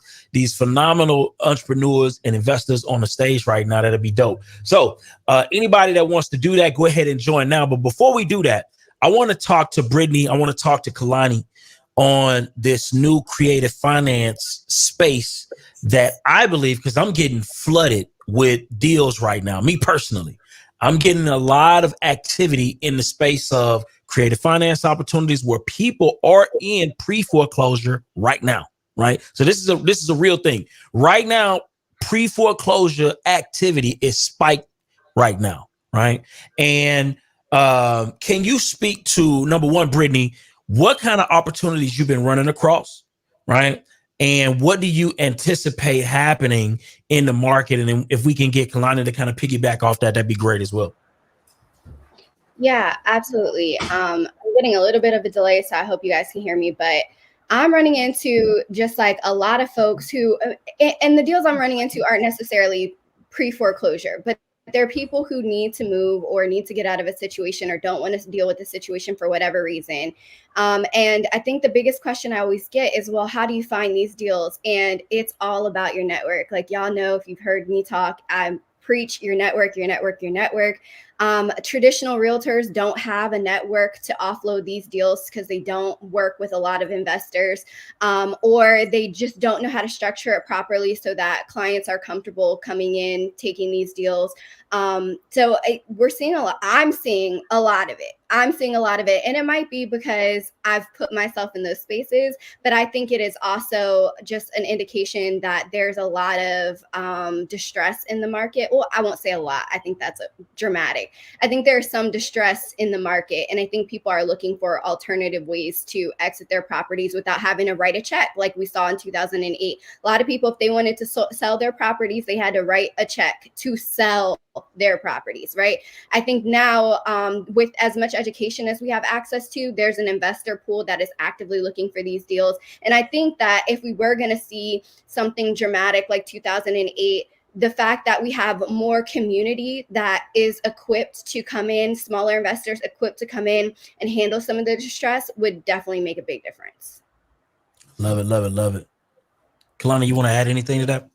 phenomenal entrepreneurs and investors on the stage right now. That'll be dope. So anybody that wants to do that, go ahead and join now. But before we do that, I want to talk to Brittany. I want to talk to Kalani on this new creative finance space that I believe, because I'm getting flooded with deals right now. Me personally, I'm getting a lot of activity in the space of creative finance opportunities where people are in pre-foreclosure right now, right? So this is a real thing. Right now, pre-foreclosure activity is spiked right now, right? And can you speak to, number one, Brittany, what kind of opportunities you've been running across, right? And what do you anticipate happening in the market? And then if we can get Kalani to kind of piggyback off that, that'd be great as well. Yeah, absolutely. I'm getting a little bit of a delay, so I hope you guys can hear me, but I'm running into just like a lot of folks who, and the deals I'm running into aren't necessarily pre-foreclosure, but they're people who need to move or need to get out of a situation or don't want to deal with the situation for whatever reason. And I think the biggest question I always get is, well, how do you find these deals? And it's all about your network. Like y'all know, if you've heard me talk, I preach your network, your network, your network. Traditional realtors don't have a network to offload these deals because they don't work with a lot of investors, or they just don't know how to structure it properly so that clients are comfortable coming in, taking these deals. We're seeing a lot. I'm seeing a lot of it. And it might be because I've put myself in those spaces, but I think it is also just an indication that there's a lot of distress in the market. Well, I won't say a lot. I think that's dramatic. I think there's some distress in the market, and I think people are looking for alternative ways to exit their properties without having to write a check like we saw in 2008. A lot of people, if they wanted to sell their properties, they had to write a check to sell their properties, right? I think now, with as much education as we have access to, there's an investor pool that is actively looking for these deals. And I think that if we were going to see something dramatic like 2008, the fact that we have more community that is equipped to come in, smaller investors equipped to come in and handle some of the distress, would definitely make a big difference. Love it, love it, love it. Kalani, you want to add anything to that?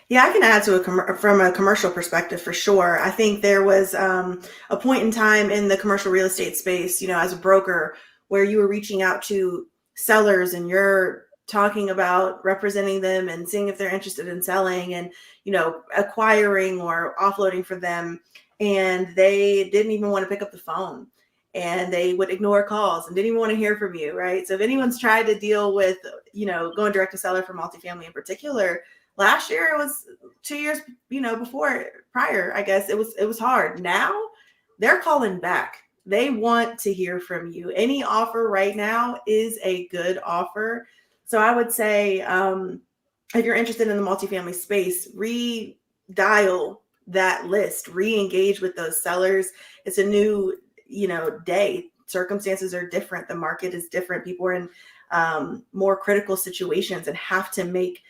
Yeah, I can add to from a commercial perspective for sure. I think there was a point in time in the commercial real estate space, as a broker, where you were reaching out to sellers and you're talking about representing them and seeing if they're interested in selling and, acquiring or offloading for them. And they didn't even want to pick up the phone, and they would ignore calls and didn't even want to hear from you, right? So if anyone's tried to deal with, going direct to seller for multifamily in particular, last year, it was 2 years, prior, I guess it was hard. Now they're calling back. They want to hear from you. Any offer right now is a good offer. So I would say, if you're interested in the multifamily space, redial that list, re-engage with those sellers. It's a new, day. Circumstances are different. The market is different. People are in more critical situations and have to make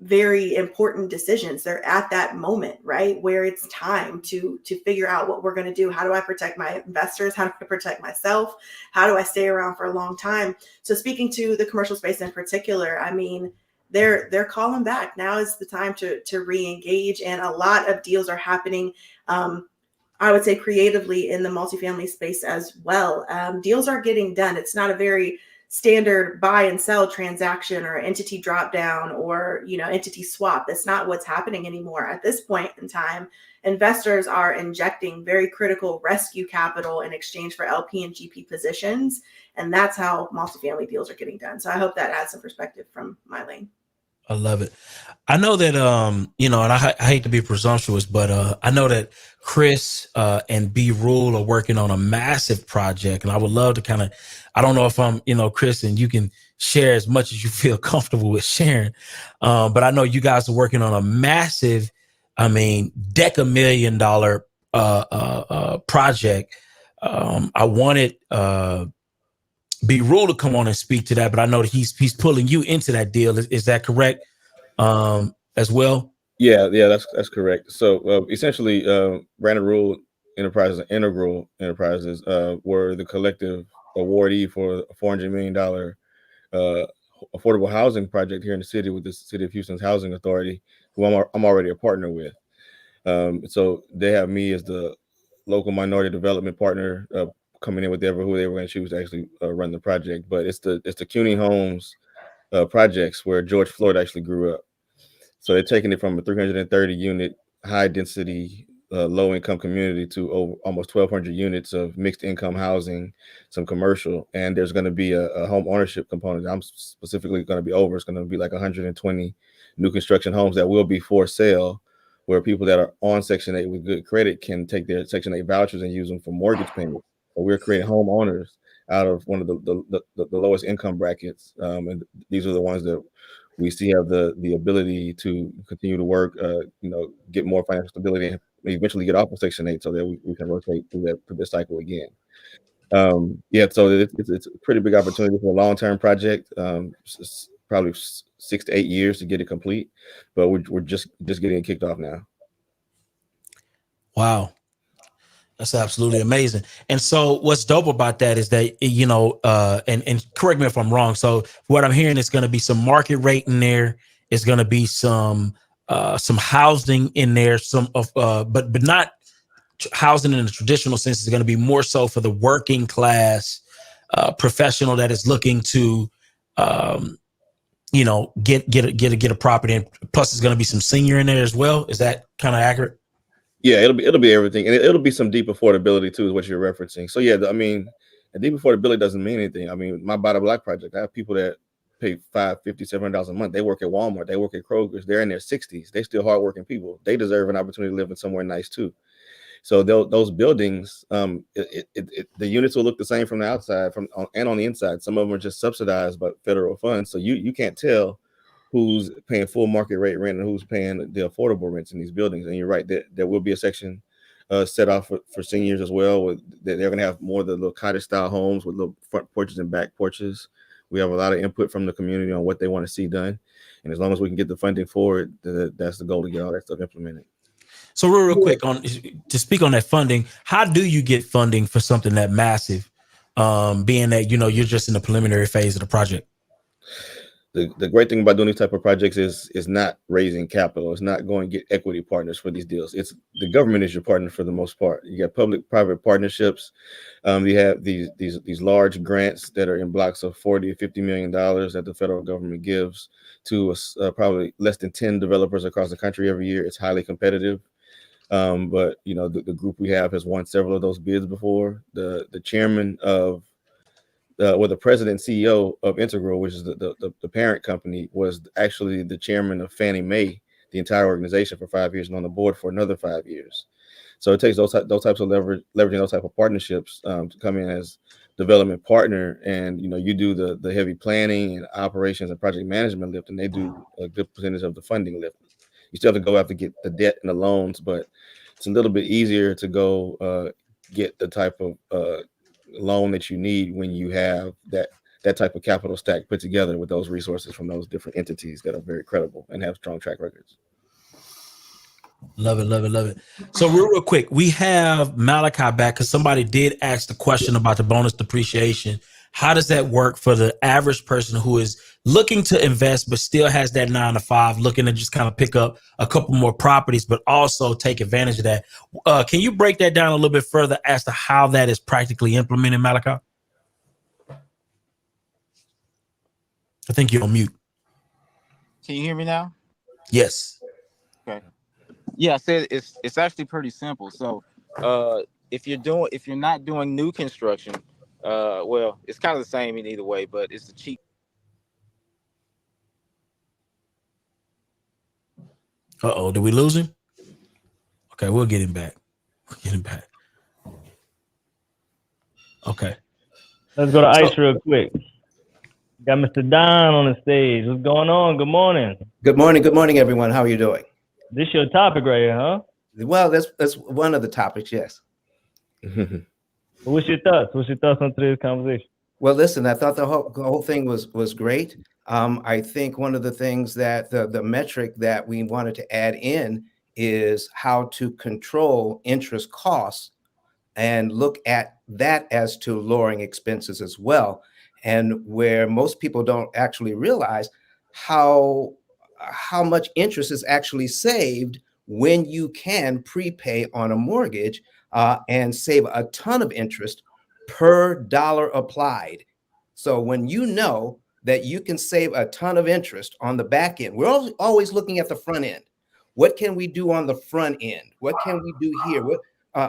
very important decisions. They're at that moment, right, where it's time to figure out what we're going to do. How do I protect my investors? How do I protect myself? How do I stay around for a long time? So speaking to the commercial space in particular, I mean, they're calling back. Now is the time to re-engage, and a lot of deals are happening. I would say creatively in the multifamily space as well. Deals are getting done. It's not a very standard buy and sell transaction or entity drop down or entity swap. That's not what's happening anymore. At this point in time, investors are injecting very critical rescue capital in exchange for LP and GP positions, and that's how multifamily deals are getting done. So I hope that adds some perspective from my lane. I love it. I know that, and I hate to be presumptuous, but I know that Chris and B Rule are working on a massive project, and I would love to I don't know if I'm, Chris, and you can share as much as you feel comfortable with sharing, but I know you guys are working on a massive, $10 million project. I wanted B Rule to come on and speak to that, but I know that he's pulling you into that deal. Is that correct? As well? Yeah, that's correct. So essentially, Brandon Rule Enterprises and Integral Enterprises were the collective awardee for a $400 million affordable housing project here in the city with the City of Houston's Housing Authority, who I'm already a partner with. So they have me as the local minority development partner, coming in with who they were going to choose to actually run the project. But it's the CUNY Homes projects where George Floyd actually grew up. So they're taking it from a 330 unit high density low income community to over almost 1,200 units of mixed income housing, some commercial, and there's going to be a home ownership component. I'm specifically going to be over. It's going to be like 120 new construction homes that will be for sale, where people that are on Section 8 with good credit can take their Section 8 vouchers and use them for mortgage payments. So we're creating home owners out of one of the lowest income brackets, and these are the ones that we see have the ability to continue to work, get more financial stability, and eventually get off of Section 8 so that we can rotate through this cycle again. So it's a pretty big opportunity for a long-term project. It's probably 6 to 8 years to get it complete, but we're just getting it kicked off now. Wow. That's absolutely amazing. And so what's dope about that is that, and correct me if I'm wrong. So what I'm hearing is going to be some market rate in there. It's going to be some housing in there, but not housing in the traditional sense is going to be more so for the working class professional that is looking to, get a property. And plus, there's going to be some senior in there as well. Is that kind of accurate? Yeah, it'll be everything, and it'll be some deep affordability too, is what you're referencing. So yeah, I mean, deep affordability doesn't mean anything. I mean, my Buy the Block project, I have people that pay $550-$700 a month. They work at Walmart, they work at Kroger's, they're in their 60s. They still hardworking people. They deserve an opportunity to live in somewhere nice too. So those buildings, the units will look the same from the outside, and on the inside. Some of them are just subsidized by federal funds, so you can't tell who's paying full market rate rent and who's paying the affordable rents in these buildings. And you're right, there will be a section set off for seniors as well. They're going to have more of the little cottage style homes with little front porches and back porches. We have a lot of input from the community on what they want to see done, and as long as we can get the funding for it, that's the goal, to get all that stuff implemented. So real quick, to speak on that funding, how do you get funding for something that massive, being that, you're just in the preliminary phase of the project? The great thing about doing these type of projects is not raising capital. It's not going to get equity partners for these deals. It's the government is your partner for the most part. You got public-private partnerships. You have these large grants that are in blocks of $40 or $50 million that the federal government gives to probably less than 10 developers across the country every year. It's highly competitive. But the group we have has won several of those bids before. The chairman of the president and CEO of Integral, which is the parent company, was actually the chairman of Fannie Mae, the entire organization, for 5 years, and on the board for another 5 years. So it takes those types of leveraging those type of partnerships to come in as development partner, and you do the heavy planning and operations and project management lift, and they do a good percentage of the funding lift. You still have to go out to get the debt and the loans, but it's a little bit easier to go get the type of loan that you need when you have that type of capital stack put together with those resources from those different entities that are very credible and have strong track records. Love it. So real quick, we have Malachi back because somebody did ask the question about the bonus depreciation. How does that work for the average person who is looking to invest but still has that 9-to-5, looking to just kind of pick up a couple more properties but also take advantage of that? Can you break that down a little bit further as to how that is practically implemented, Malachi? I think you're on mute. Can you hear me now? Yes. Okay. Yeah, I said it's actually pretty simple. So if you're not doing new construction, well, it's kind of the same in either way, but it's the cheap. Did we lose him? Okay, we'll get him back. Okay. Let's go to ICE real quick. Got Mr. Don on the stage. What's going on? Good morning. Good morning, everyone. How are you doing? This your topic right here, huh? Well, that's one of the topics, yes. What's your thoughts? What's your thoughts on today's conversation? Well, listen, I thought the whole thing was great. I think one of the things that the metric that we wanted to add in is how to control interest costs and look at that as to lowering expenses as well. And where most people don't actually realize how much interest is actually saved when you can prepay on a mortgage and save a ton of interest per dollar applied. So when you know that you can save a ton of interest on the back end, we're always looking at the front end. What can we do on the front end? What can we do here?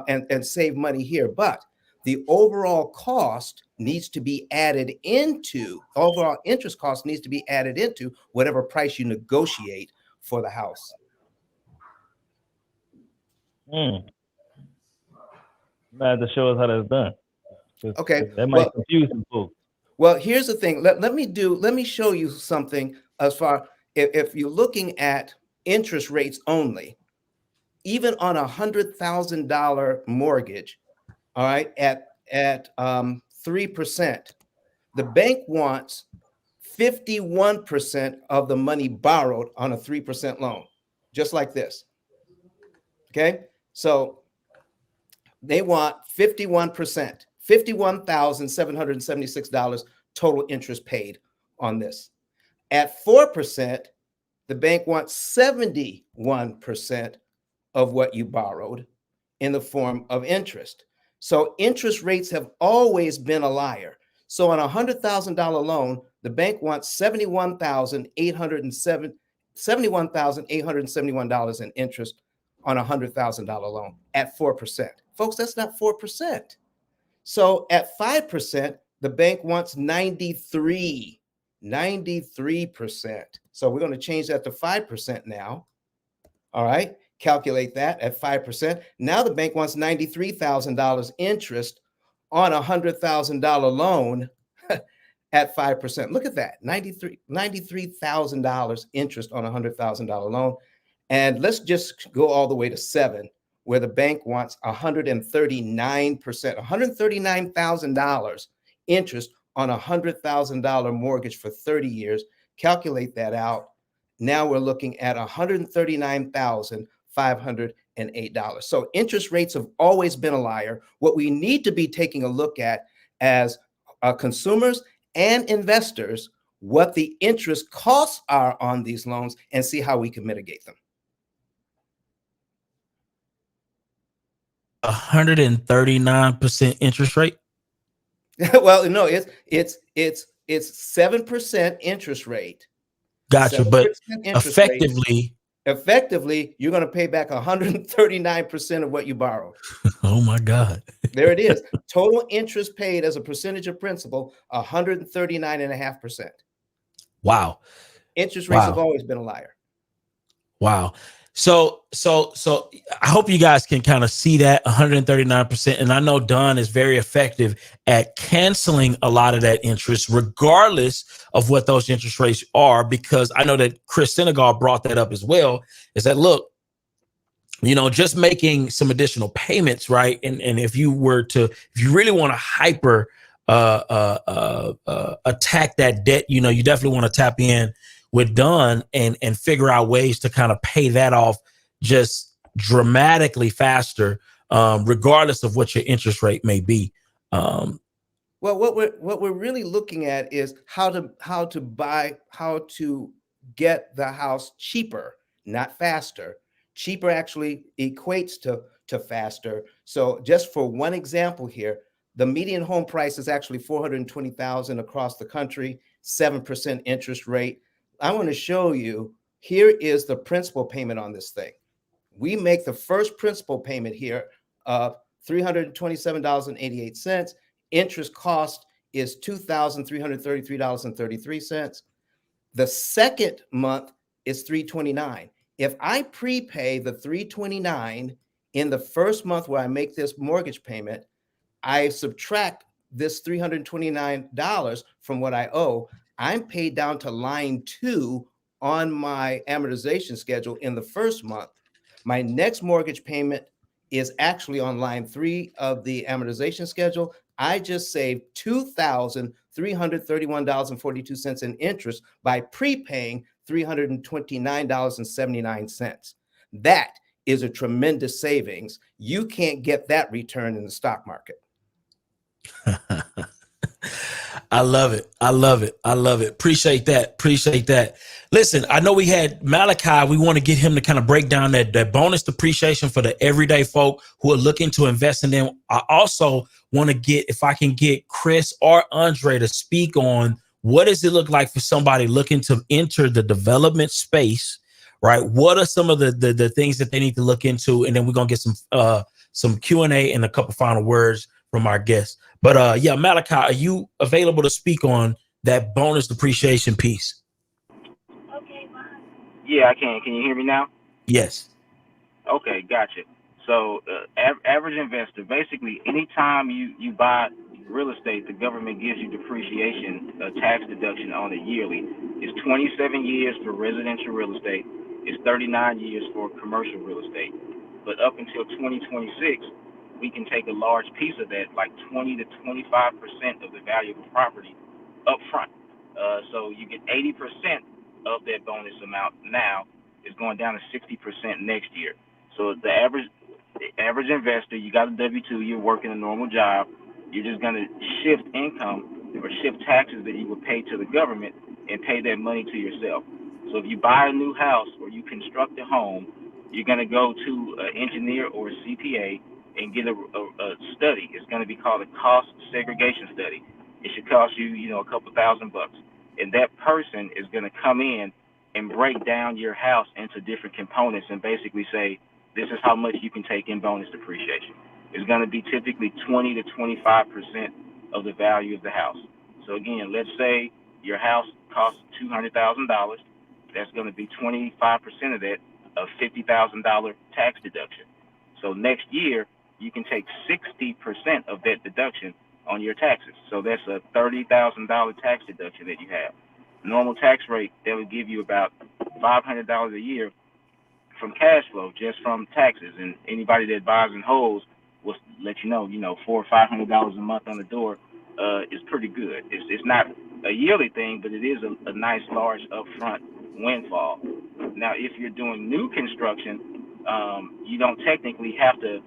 And save money here? But the overall cost needs to be added into, overall interest cost needs to be added into whatever price you negotiate for the house. You have to show us how that's done. Okay. That might confuse some folks. Well, here's the thing. Let me show you something as far if you're looking at interest rates only, even on $100,000 mortgage, all right, at 3%, the bank wants 51% of the money borrowed on a 3% loan, just like this. Okay, so they want 51%, $51,776 total interest paid on this. At 4%, the bank wants 71% of what you borrowed. in the form of interest. So interest rates have always been a liar. So on a $100,000 loan, the bank wants $71,871 in interest on a $100,000 loan at 4%. Folks, that's not 4%. So at 5%, the bank wants 93%. So we're going to change that to 5% now. All right, calculate that at 5%. Now the bank wants $93,000 interest on a $100,000 loan at 5%. Look at that, $93,000 interest on a $100,000 loan. And let's just go all the way to 7, where the bank wants 139%, $139,000 interest on a $100,000 mortgage for 30 years. Calculate that out. Now we're looking at $139,508. So interest rates have always been a liar. What we need to be taking a look at as consumers and investors, what the interest costs are on these loans and see how we can mitigate them. 139% interest rate? Well, no, it's 7% interest rate. Gotcha, but effectively, you're going to pay back 139% of what you borrowed. Oh my God. There it is. Total interest paid as a percentage of principal, 139.5%. Wow. Interest rates have always been a liar. Wow. So I hope you guys can kind of see that 139%. And I know Don is very effective at canceling a lot of that interest, regardless of what those interest rates are, because I know that Chris Senegal brought that up as well, is that, look, you know, just making some additional payments, right? And if you really want to hyper attack that debt, you know, you definitely want to tap in with Don and figure out ways to kind of pay that off just dramatically faster, regardless of what your interest rate may be. Well, what we're really looking at is how to get the house cheaper, not faster. Cheaper actually equates to faster. So just for one example here, the median home price is actually $420,000 across the country, 7% interest rate. I want to show you, here is the principal payment on this thing. We make the first principal payment here of $327.88. Interest cost is $2,333.33. The second month is $329. If I prepay the $329 in the first month where I make this mortgage payment, I subtract this $329 from what I owe. I'm paid down to line 2 on my amortization schedule in the first month. My next mortgage payment is actually on line 3 of the amortization schedule. I just saved $2,331.42 in interest by prepaying $329.79. That is a tremendous savings. You can't get that return in the stock market. I love it. I love it. I love it. Appreciate that. Appreciate that. Listen, I know we had Malachi. We want to get him to kind of break down that bonus depreciation for the everyday folk who are looking to invest in them. I also want to get, if I can get Chris or Andre to speak on what does it look like for somebody looking to enter the development space, right? What are some of the things that they need to look into? And then we're going to get some Q&A and a couple final words from our guests. But yeah, Malachi, are you available to speak on that bonus depreciation piece? Yeah, I can. Can you hear me now? Yes. Okay, gotcha. So average investor, basically, anytime you buy real estate, the government gives you depreciation, a tax deduction on it yearly. It's 27 years for residential real estate. It's 39 years for commercial real estate. But up until 2026, we can take a large piece of that, like 20 to 25% of the value of the property up front. So you get 80% of that bonus amount now is going down to 60% next year. So the average investor, you got a W-2, you're working a normal job, you're just going to shift income or shift taxes that you would pay to the government and pay that money to yourself. So if you buy a new house or you construct a home, you're going to go to an engineer or a CPA and get a study. It's going to be called a cost segregation study. It should cost you, a couple $1,000. And that person is going to come in and break down your house into different components and basically say, this is how much you can take in bonus depreciation. It's going to be typically 20 to 25% of the value of the house. So again, let's say your house costs $200,000. That's going to be 25% of that, a $50,000 tax deduction. So next year, you can take 60% of that deduction on your taxes. So that's a $30,000 tax deduction that you have. Normal tax rate, that would give you about $500 a year from cash flow, just from taxes. And anybody that buys and holds will let you know, $400 or $500 a month on the door is pretty good. It's not a yearly thing, but it is a nice, large upfront windfall. Now, if you're doing new construction, you don't technically have to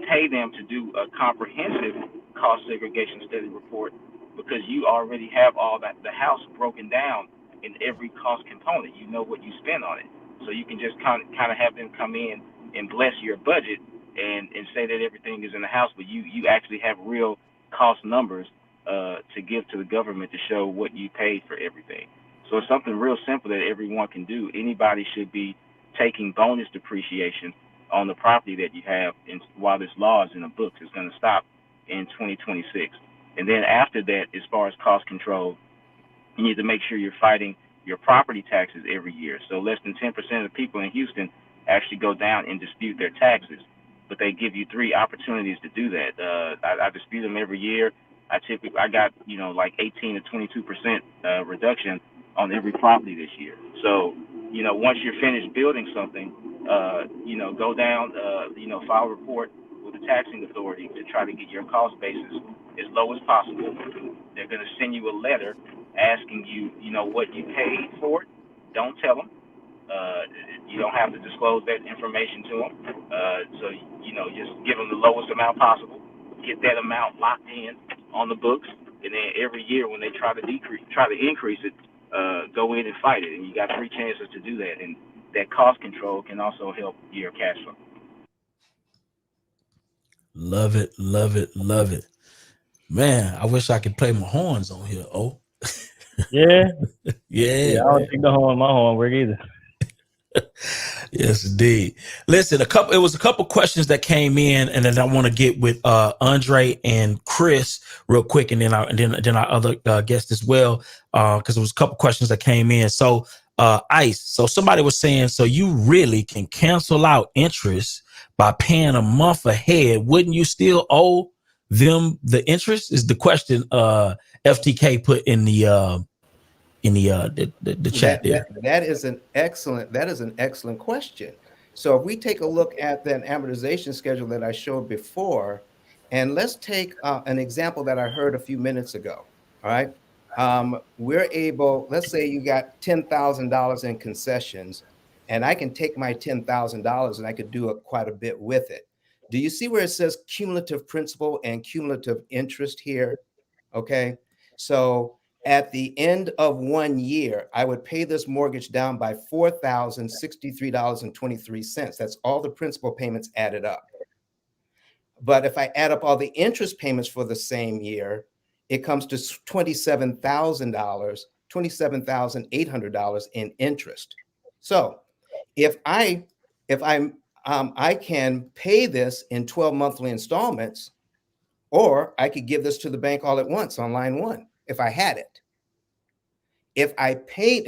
pay them to do a comprehensive cost segregation study report, because you already have all that, the house broken down in every cost component. You know what you spend on it. So you can just kind of have them come in and bless your budget and say that everything is in the house, but you actually have real cost numbers to give to the government to show what you paid for everything. So it's something real simple that everyone can do. Anybody should be taking bonus depreciation on the property that you have, and while this law is in the books, it's going to stop in 2026. And then after that, as far as cost control, you need to make sure you're fighting your property taxes every year. So less than 10% of the people in Houston actually go down and dispute their taxes, but they give you 3 opportunities to do that. I dispute them every year. I got, like 18 to 22% reduction on every property this year. So, once you're finished building something, go down, file a report with the taxing authority to try to get your cost basis as low as possible. They're going to send you a letter asking you, what you paid for it. Don't tell them. You don't have to disclose that information to them. So, just give them the lowest amount possible. Get that amount locked in on the books, and then every year when they try to increase it, go in and fight it. And you got 3 chances to do that. And that cost control can also help your cash flow. Love it, love it, love it. Man, I wish I could play my horns on here. Oh, Yeah. yeah. I don't think my horn work either. Yes, indeed. Listen, it was a couple questions that came in, and then I want to get with Andre and Chris real quick, and then our other guest as well, because there was a couple questions that came in. So, Ice. So somebody was saying, so you really can cancel out interest by paying a month ahead? Wouldn't you still owe them the interest? Is the question FTK put in the chat there. That is an excellent question. So if we take a look at that amortization schedule that I showed before, and let's take an example that I heard a few minutes ago. All right. Let's say you got $10,000 in concessions, and I can take my $10,000 and I could do quite a bit with it. Do you see where it says cumulative principal and cumulative interest here? Okay. So at the end of 1 year, I would pay this mortgage down by $4,063.23. That's all the principal payments added up. But if I add up all the interest payments for the same year, it comes to $27,800 in interest. So I can pay this in 12 monthly installments, or I could give this to the bank all at once on line 1 if I had it. If I prepaid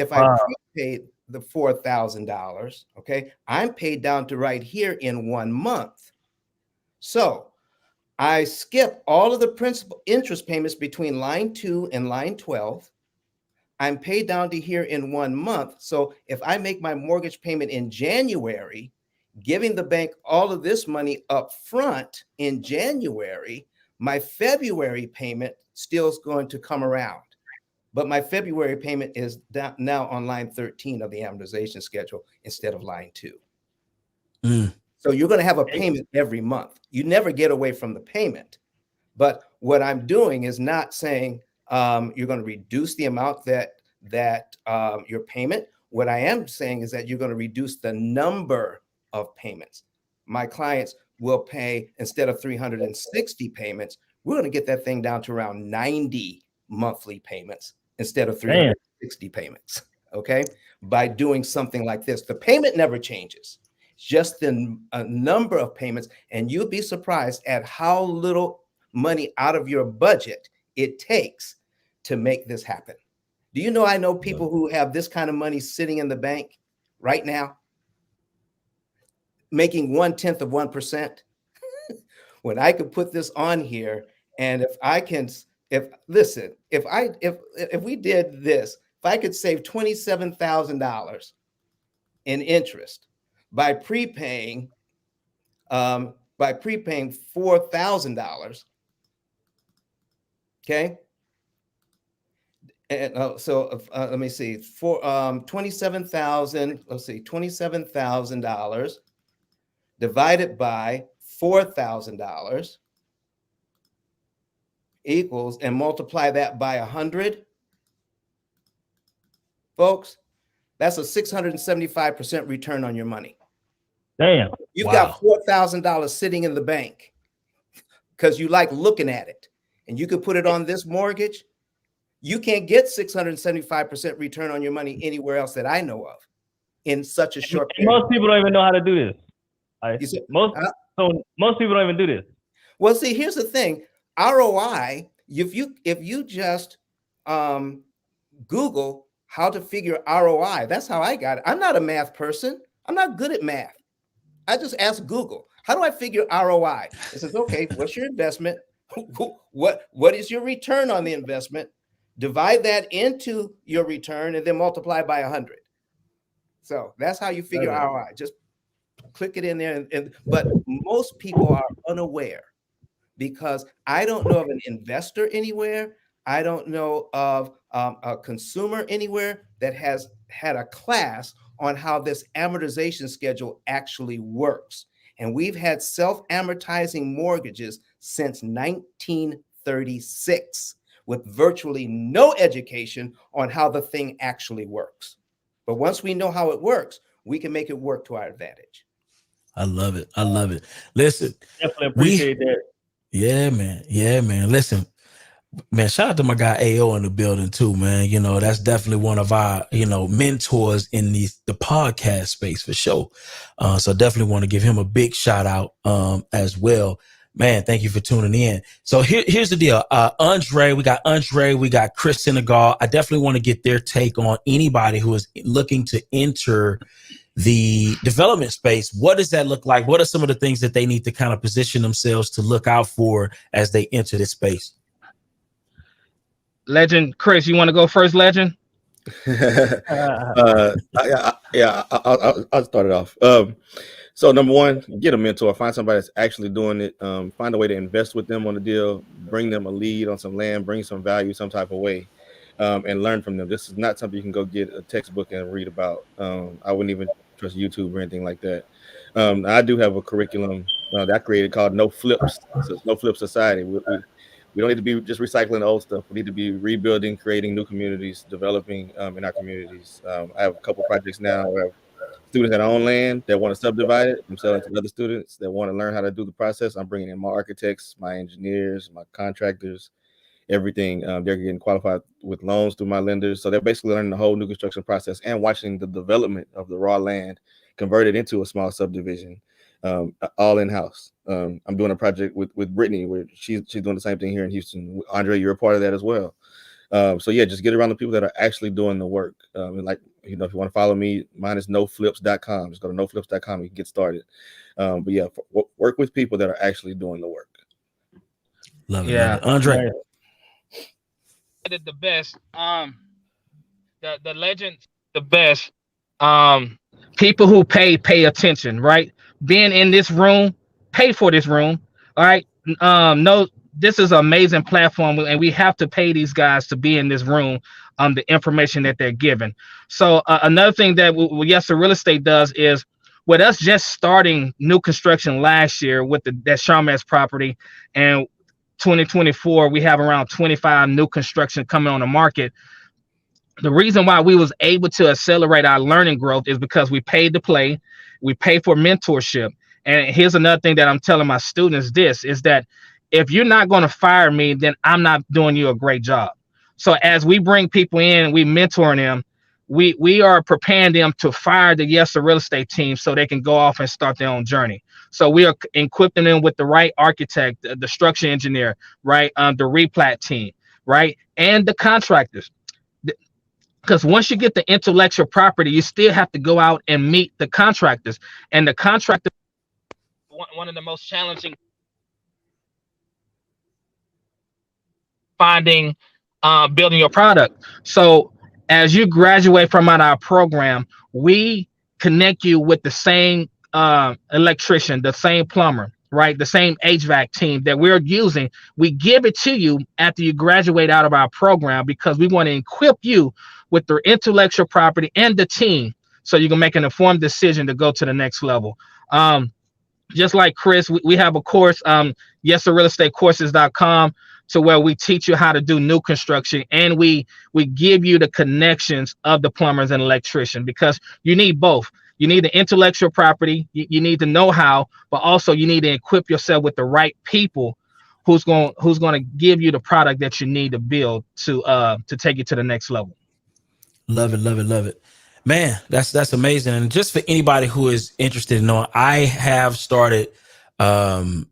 the $4,000, okay, I'm paid down to right here in 1 month. So I skip all of the principal interest payments between line 2 and line 12. I'm paid down to here in 1 month. So if I make my mortgage payment in January, giving the bank all of this money up front in January, my February payment still is going to come around. But my February payment is now on line 13 of the amortization schedule instead of line 2. So you're going to have a payment every month. You never get away from the payment. But what I'm doing is not saying you're going to reduce the amount that your payment. What I am saying is that you're going to reduce the number of payments. My clients will pay, instead of 360 payments, we're going to get that thing down to around 90 monthly payments instead of 360 payments. Okay. By doing something like this, the payment never changes, just the number of payments. And you'll be surprised at how little money out of your budget it takes to make this happen. Do you know, I know people who have this kind of money sitting in the bank right now, making 1/10 of 1%. When I could put this on here, and if I can, if we did this, if I could save $27,000 in interest by prepaying $4,000, okay. And let me see, for $27,000 divided by $4,000 equals, and multiply that by 100, folks, that's a 675% return on your money. Damn. You've got $4,000 sitting in the bank because you like looking at it, and you could put it on this mortgage. You can't get 675% return on your money anywhere else that I know of in such a short period. Most people don't even know how to do this. Most people don't even do this. Well, see, here's the thing. ROI, if you just Google how to figure ROI, that's how I got it. I'm not a math person. I'm not good at math. I just ask Google, how do I figure ROI? It says, okay, what's your investment? What is your return on the investment? Divide that into your return and then multiply by 100. So that's how you figure ROI. Just click it in there. But most people are unaware, because I don't know of an investor anywhere. I don't know of a consumer anywhere that has had a class on how this amortization schedule actually works. And we've had self-amortizing mortgages since 1936 with virtually no education on how the thing actually works. But once we know how it works, we can make it work to our advantage. I love it. I love it. Listen, definitely appreciate that. Yeah, man. Yeah, man. Listen, man, shout out to my guy AO in the building too, man. You know, that's definitely one of our, mentors in the podcast space for sure. So definitely want to give him a big shout out as well. Man, thank you for tuning in. So here's the deal. We got Chris Senegal. I definitely want to get their take on anybody who is looking to enter the development space. What does that look like? What are some of the things that they need to kind of position themselves to look out for as they enter this space? Legend, Chris, you want to go first, Legend? I'll start it off. So number one, get a mentor. Find somebody that's actually doing it. Find a way to invest with them on the deal. Bring them a lead on some land. Bring some value some type of way, and learn from them. This is not something you can go get a textbook and read about. I wouldn't even trust YouTube or anything like that. I do have a curriculum that I created called No Flips. So it's No Flip Society. We don't need to be just recycling the old stuff. We need to be rebuilding, creating new communities, developing in our communities. I have a couple projects now where I have students that own land that want to subdivide it. I'm selling to other students that want to learn how to do the process. I'm bringing in my architects, my engineers, my contractors, everything. They're getting qualified with loans through my lenders. So they're basically learning the whole new construction process and watching the development of the raw land converted into a small subdivision, all in-house. I'm doing a project with Brittany where she's doing the same thing here in Houston. Andre, you're a part of that as well. So yeah, just get around the people that are actually doing the work. And if you want to follow me, mine is noflips.com. Just go to noflips.com. You can get started. But yeah, work with people that are actually doing the work. Love it. Yeah, Andre. The best. The legend, the best. People who pay attention, right? Being in this room, pay for this room. All right. No, this is an amazing platform, and we have to pay these guys to be in this room. The information that they're given. So another thing that Yes to Real Estate does is, with us just starting new construction last year with that Charmez property, and 2024 we have around 25 new construction coming on the market. The reason why we was able to accelerate our learning growth is because we paid to play, We pay for mentorship. And here's another thing that I'm telling my students, this is that if you're not going to fire me, then I'm not doing you a great job. So as we bring people in, we mentor them, we are preparing them to fire the Yes Sir Real Estate team so they can go off and start their own journey. So we are equipping them with the right architect, the structure engineer, right? The replat team, right? And the contractors. Because once you get the intellectual property, you still have to go out and meet the contractors. And the contractor, one of the most challenging, finding, building your product. So as you graduate from our program, we connect you with the same electrician, the same plumber, right? The same HVAC team that we're using. We give it to you after you graduate out of our program because we want to equip you with the intellectual property and the team so you can make an informed decision to go to the next level. Just like Chris, we have a course, yesrealestatecourses.com, to where we teach you how to do new construction, and we give you the connections of the plumbers and electrician, because you need both. You need the intellectual property, you need the know-how, but also you need to equip yourself with the right people who's going to give you the product that you need to build to take you to the next level. Love it, love it, love it. Man, that's amazing. And just for anybody who is interested in knowing, I have started a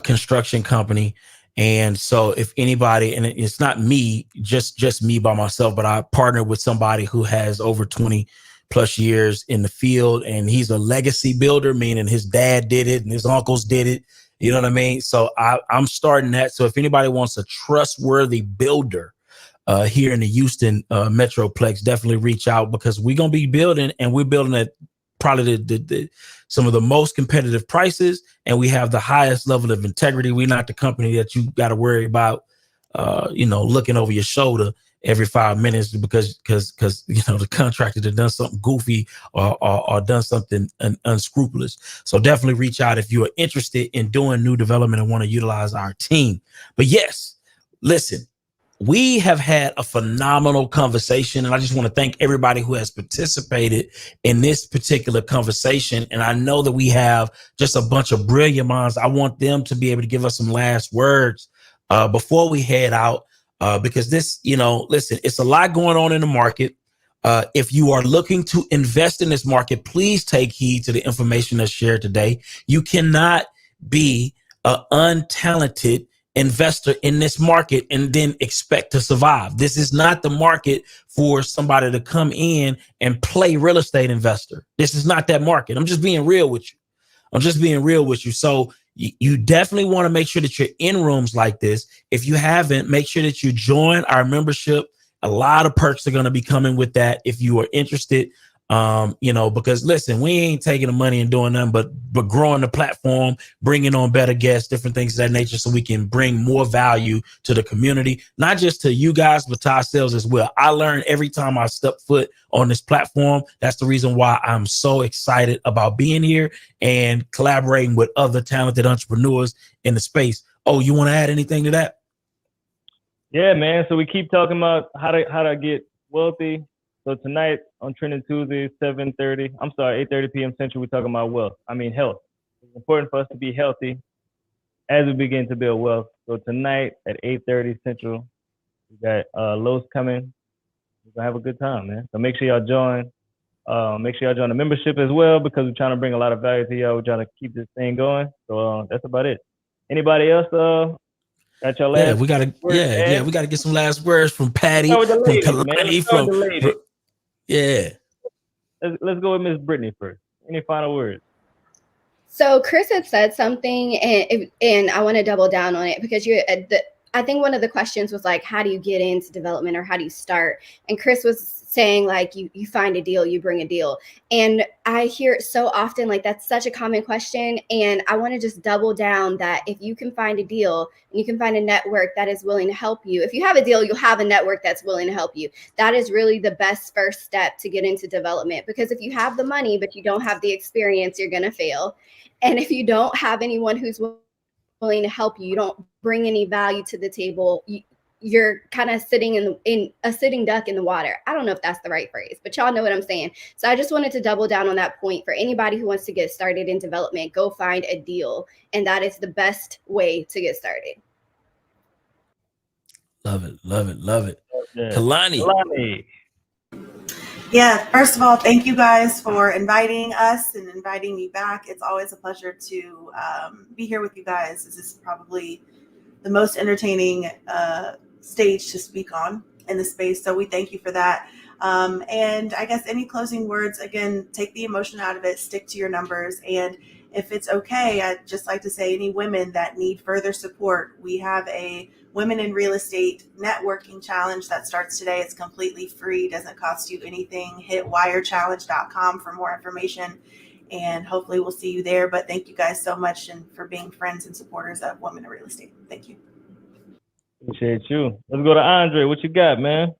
construction company. And so if anybody, and it's not me, just me by myself, but I partner with somebody who has over 20 plus years in the field, and he's a legacy builder, meaning his dad did it and his uncles did it. You know what I mean? So I'm starting that. So if anybody wants a trustworthy builder here in the Houston Metroplex, definitely reach out, because we're going to be building, and we're building at probably some of the most competitive prices, and we have the highest level of integrity. We're not the company that you got to worry about, looking over your shoulder every 5 minutes because the contractor that done something goofy or done something unscrupulous. So definitely reach out if you are interested in doing new development and want to utilize our team. But yes, listen, we have had a phenomenal conversation, and I just want to thank everybody who has participated in this particular conversation. And I know that we have just a bunch of brilliant minds. I want them to be able to give us some last words before we head out, because this, listen, it's a lot going on in the market. If you are looking to invest in this market, please take heed to the information that's shared today. You cannot be an untalented investor in this market and then expect to survive. This is not the market for somebody to come in and play real estate investor. This is not that market. I'm just being real with you. So you definitely want to make sure that you're in rooms like this. If you haven't, make sure that you join our membership. A lot of perks are going to be coming with that if you are interested. Because listen, we ain't taking the money and doing nothing but growing the platform, bringing on better guests, different things of that nature, so we can bring more value to the community, not just to you guys, but to ourselves as well. I learn every time I step foot on this platform. That's the reason why I'm so excited about being here and collaborating with other talented entrepreneurs in the space. Oh, you want to add anything to that? Yeah, man. So we keep talking about how to get wealthy. So tonight on Trending Tuesday, 8:30 p.m. Central, we're talking about health. It's important for us to be healthy as we begin to build wealth. So tonight at 8:30 Central, we got Los coming. We're gonna have a good time, man. So make sure y'all join. Make sure y'all join the membership as well, because we're trying to bring a lot of value to y'all. We're trying to keep this thing going. So that's about it. Anybody else? Got your last? Yeah, we gotta. We gotta get some last words from Patty, from Kalani, Yeah. Let's go with Miss Brittany first. Any final words? So Chris had said something, and I want to double down on it, because I think one of the questions was like, how do you get into development, or how do you start? And Chris was saying, like, you find a deal, you bring a deal. And I hear it so often, like, that's such a common question. And I want to just double down that if you can find a deal and you can find a network that is willing to help you, if you have a deal, you'll have a network that's willing to help you. That is really the best first step to get into development, because if you have the money, but you don't have the experience, you're going to fail. And if you don't have anyone who's willing to help you, you don't bring any value to the table, you're kind of sitting in a sitting duck in the water. I don't know if that's the right phrase, but y'all know what I'm saying. So I just wanted to double down on that point. For anybody who wants to get started in development, go find a deal. And that is the best way to get started. Love it, love it, love it. Yeah. Kalani. Yeah, first of all, thank you guys for inviting us and inviting me back. It's always a pleasure to be here with you guys. This is probably the most entertaining stage to speak on in the space. So we thank you for that. And I guess any closing words, again, take the emotion out of it, stick to your numbers. And if it's okay, I'd just like to say any women that need further support, we have a Women in Real Estate Networking Challenge that starts today. It's completely free, doesn't cost you anything. Hit wirechallenge.com for more information, and hopefully we'll see you there. But thank you guys so much and for being friends and supporters of Women in Real Estate. Thank you. Appreciate you. Let's go to Andre. What you got, man?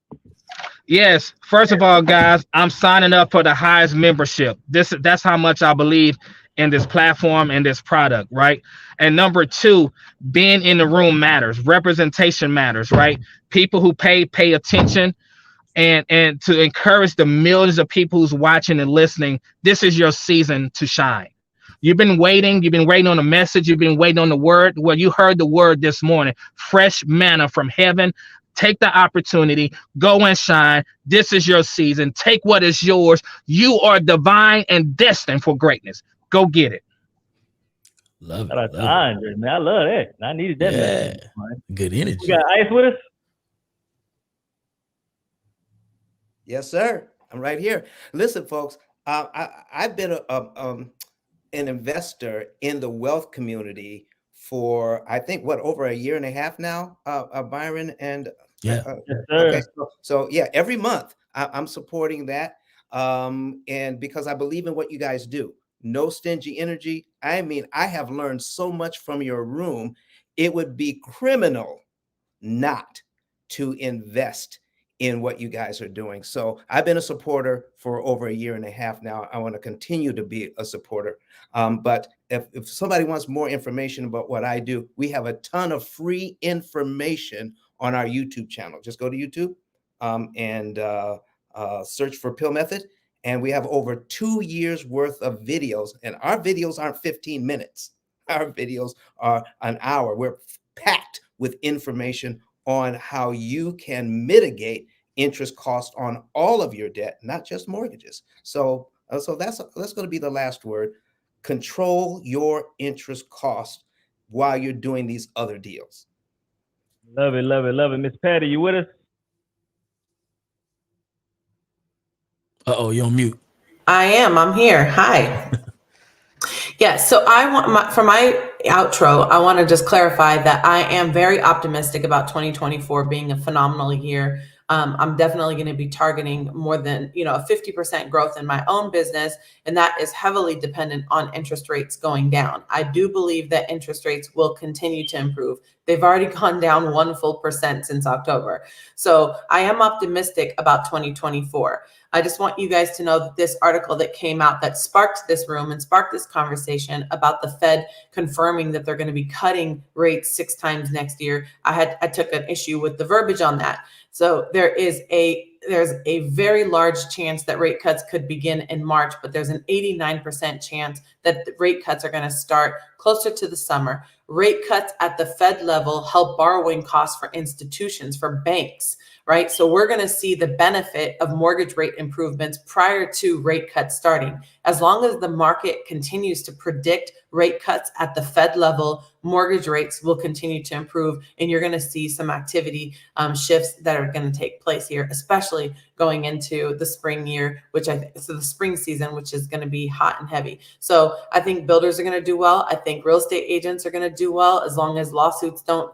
Yes. First of all, guys, I'm signing up for the highest membership. That's how much I believe in this platform and this product, right? And number two, being in the room matters. Representation matters, right? People who pay attention, and to encourage the millions of people who's watching and listening. This is your season to shine. You've been waiting on a message, you've been waiting on the word. Well, you heard the word this morning, fresh manna from heaven. Take the opportunity, go and shine. This is your season. Take what is yours. You are divine and destined for greatness. Go get it. Love it. Shout out to Andre, man. I love that. I needed that. Yeah. Good energy. We got Ice with us? Yes, sir. I'm right here. Listen, folks, I've been an investor in the wealth community for, I think, over a year and a half now, Byron. And yeah. Okay. So yeah, every month I'm supporting that. And because I believe in what you guys do. No stingy energy. I mean, I have learned so much from your room. It would be criminal not to invest in what you guys are doing. So I've been a supporter for over a year and a half now. I want to continue to be a supporter. But if somebody wants more information about what I do, we have a ton of free information on our YouTube channel. Just go to YouTube and search for Pill Method. And we have over 2 years worth of videos. And our videos aren't 15 minutes. Our videos are an hour. We're packed with information on how you can mitigate interest cost on all of your debt, not just mortgages. So that's going to be the last word. Control your interest cost while you're doing these other deals. Love it, love it, love it. Miss Patty, you with us? Uh-oh, you're on mute. I am. I'm here. Hi. Yeah, so for my outro, I want to just clarify that I am very optimistic about 2024 being a phenomenal year. I'm definitely going to be targeting more than, a 50% growth in my own business. And that is heavily dependent on interest rates going down. I do believe that interest rates will continue to improve. They've already gone down 1 full percent since October. So I am optimistic about 2024. I just want you guys to know that this article that came out that sparked this room and sparked this conversation about the Fed confirming that they're going to be cutting rates 6 times next year. I took an issue with the verbiage on that. So there's a very large chance that rate cuts could begin in March, but there's an 89% chance that the rate cuts are going to start closer to the summer. Rate cuts at the Fed level help borrowing costs for institutions, for banks, right? So we're going to see the benefit of mortgage rate improvements prior to rate cuts starting. As long as the market continues to predict rate cuts at the Fed level, mortgage rates will continue to improve, and you're going to see some activity shifts that are going to take place here, especially going into the spring year, so the spring season, which is going to be hot and heavy. So I think builders are going to do well. I think real estate agents are going to do well as long as lawsuits don't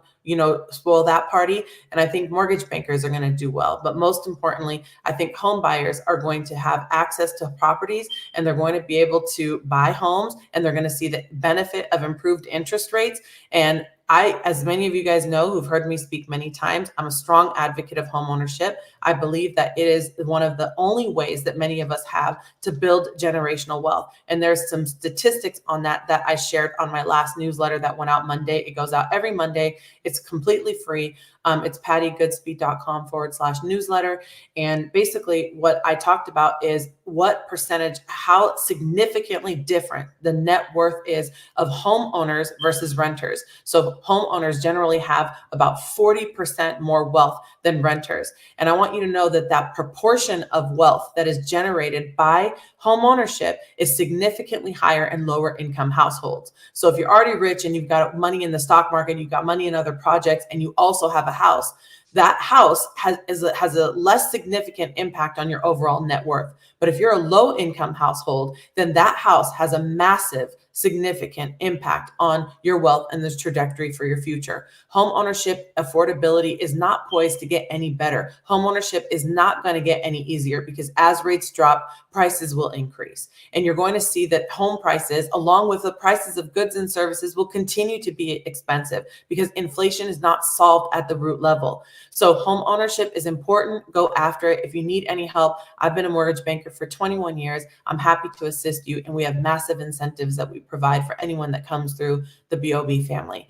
spoil that party. And I think mortgage bankers are going to do well. But most importantly, I think home buyers are going to have access to properties, and they're going to be able to buy homes, and they're going to see the benefit of improved interest rates. And as many of you guys know who've heard me speak many times, I'm a strong advocate of homeownership. I believe that it is one of the only ways that many of us have to build generational wealth. And there's some statistics on that I shared on my last newsletter that went out Monday. It goes out every Monday. It's completely free. It's pattygoodspeed.com/newsletter. And basically what I talked about is what percentage, how significantly different the net worth is of homeowners versus renters. So homeowners generally have about 40% more wealth than renters. And I want you to know that that proportion of wealth that is generated by home ownership is significantly higher in lower income households. So if you're already rich and you've got money in the stock market, you've got money in other projects, and you also have a house, that house has a less significant impact on your overall net worth. But if you're a low income household, then that house has a massive, significant impact on your wealth and this trajectory for your future. Home ownership affordability is not poised to get any better. Home ownership is not going to get any easier, because as rates drop, prices will increase. And you're going to see that home prices, along with the prices of goods and services, will continue to be expensive because inflation is not solved at the root level. So home ownership is important. Go after it. If you need any help, I've been a mortgage banker for 21 years. I'm happy to assist you. And we have massive incentives that we provide for anyone that comes through the BOB family.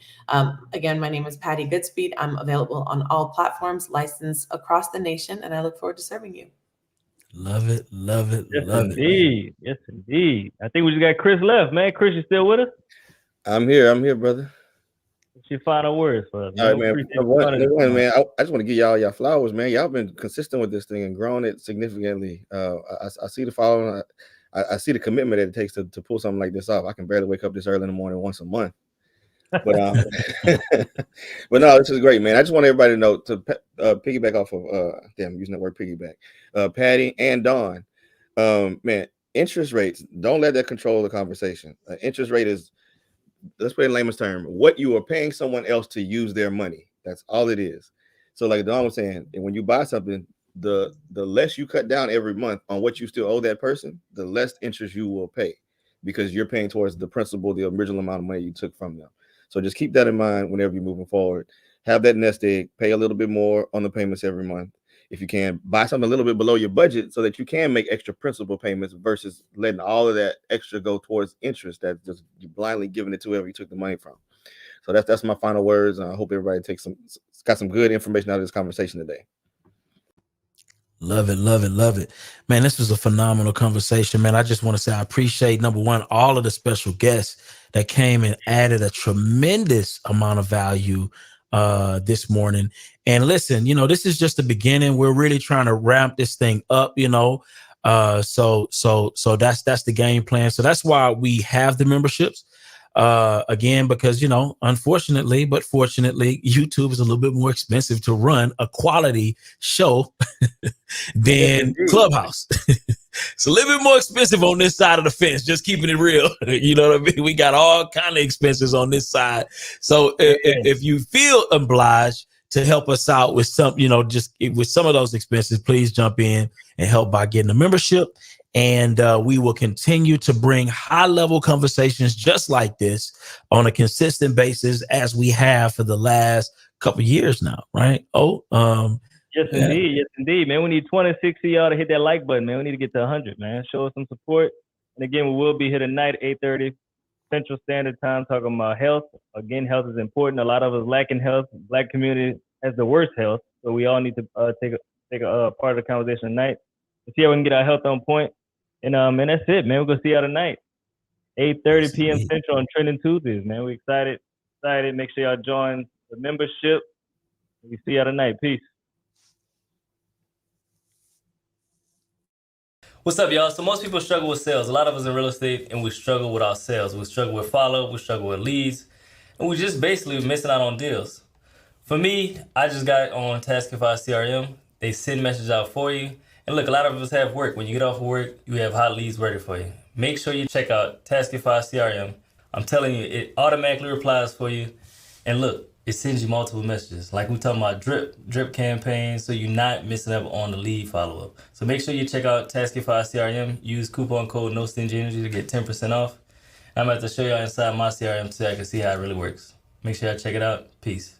Again, my name is Patty Goodspeed. I'm available on all platforms, licensed across the nation, and I look forward to serving you. Love it, love it, yes, love indeed. Yes, indeed. I think we just got Chris left, man. Chris, you still with us? I'm here, brother. What's your final words for us? All right, man. Man, I just want to give y'all your flowers, man. Y'all been consistent with this thing and grown it significantly. I see the following. I see the commitment that it takes to pull something like this off. I can barely wake up this early in the morning once a month. But but no, this is great, man. I just want everybody to know, to piggyback off of I'm using that word piggyback. Patty and Dawn, man, interest rates, don't let that control the conversation. Interest rate is, let's put it in layman's term, what you are paying someone else to use their money. That's all it is. So like Dawn was saying, when you buy something, the less you cut down every month on what you still owe that person, the less interest you will pay, because you're paying towards the principal, the original amount of money you took from them. So just keep that in mind whenever you're moving forward. Have that nest egg, pay a little bit more on the payments every month. If you can, buy something a little bit below your budget so that you can make extra principal payments versus letting all of that extra go towards interest that just you blindly giving it to whoever you took the money from. So that's my final words. I hope everybody got some good information out of this conversation today. Love it, love it, love it. Man, this was a phenomenal conversation, man. I just want to say I appreciate, number one, all of the special guests that came and added a tremendous amount of value this morning. And listen, this is just the beginning. We're really trying to ramp this thing up, so that's the game plan. So that's why we have the memberships. Again, because, unfortunately, but fortunately, YouTube is a little bit more expensive to run a quality show than Clubhouse. It's a little bit more expensive on this side of the fence, just keeping it real. You know what I mean? We got all kind of expenses on this side. So if you feel obliged to help us out with some, just with some of those expenses, please jump in and help by getting a membership. And we will continue to bring high-level conversations just like this on a consistent basis as we have for the last couple of years now, right? Yes, indeed. Yes, indeed, man. We need 26 of y'all to hit that like button, man. We need to get to 100, man. Show us some support. And again, we will be here tonight, 8:30 Central Standard Time, talking about health. Again, health is important. A lot of us lack in health. Black community has the worst health, so we all need to take a part of the conversation tonight. Let's see how we can get our health on point. And that's it, man. We're gonna see y'all tonight, 8:30 p.m. Central on Trending Tuesdays, man. We're excited. Make sure y'all join the membership. We see y'all tonight. Peace. What's up, y'all? So most people struggle with sales. A lot of us in real estate, and we struggle with our sales. We struggle with follow-up. We struggle with leads, and we just basically missing out on deals. For me, I just got on Taskify CRM. They send messages out for you. And look, a lot of us have work. When you get off of work, you have hot leads ready for you. Make sure you check out Taskify CRM. I'm telling you, it automatically replies for you. And look, it sends you multiple messages. Like we talking about drip campaigns, so you're not missing up on the lead follow-up. So make sure you check out Taskify CRM. Use coupon code NoStingyEnergy to get 10% off. I'm about to show y'all inside my CRM so I can see how it really works. Make sure y'all check it out. Peace.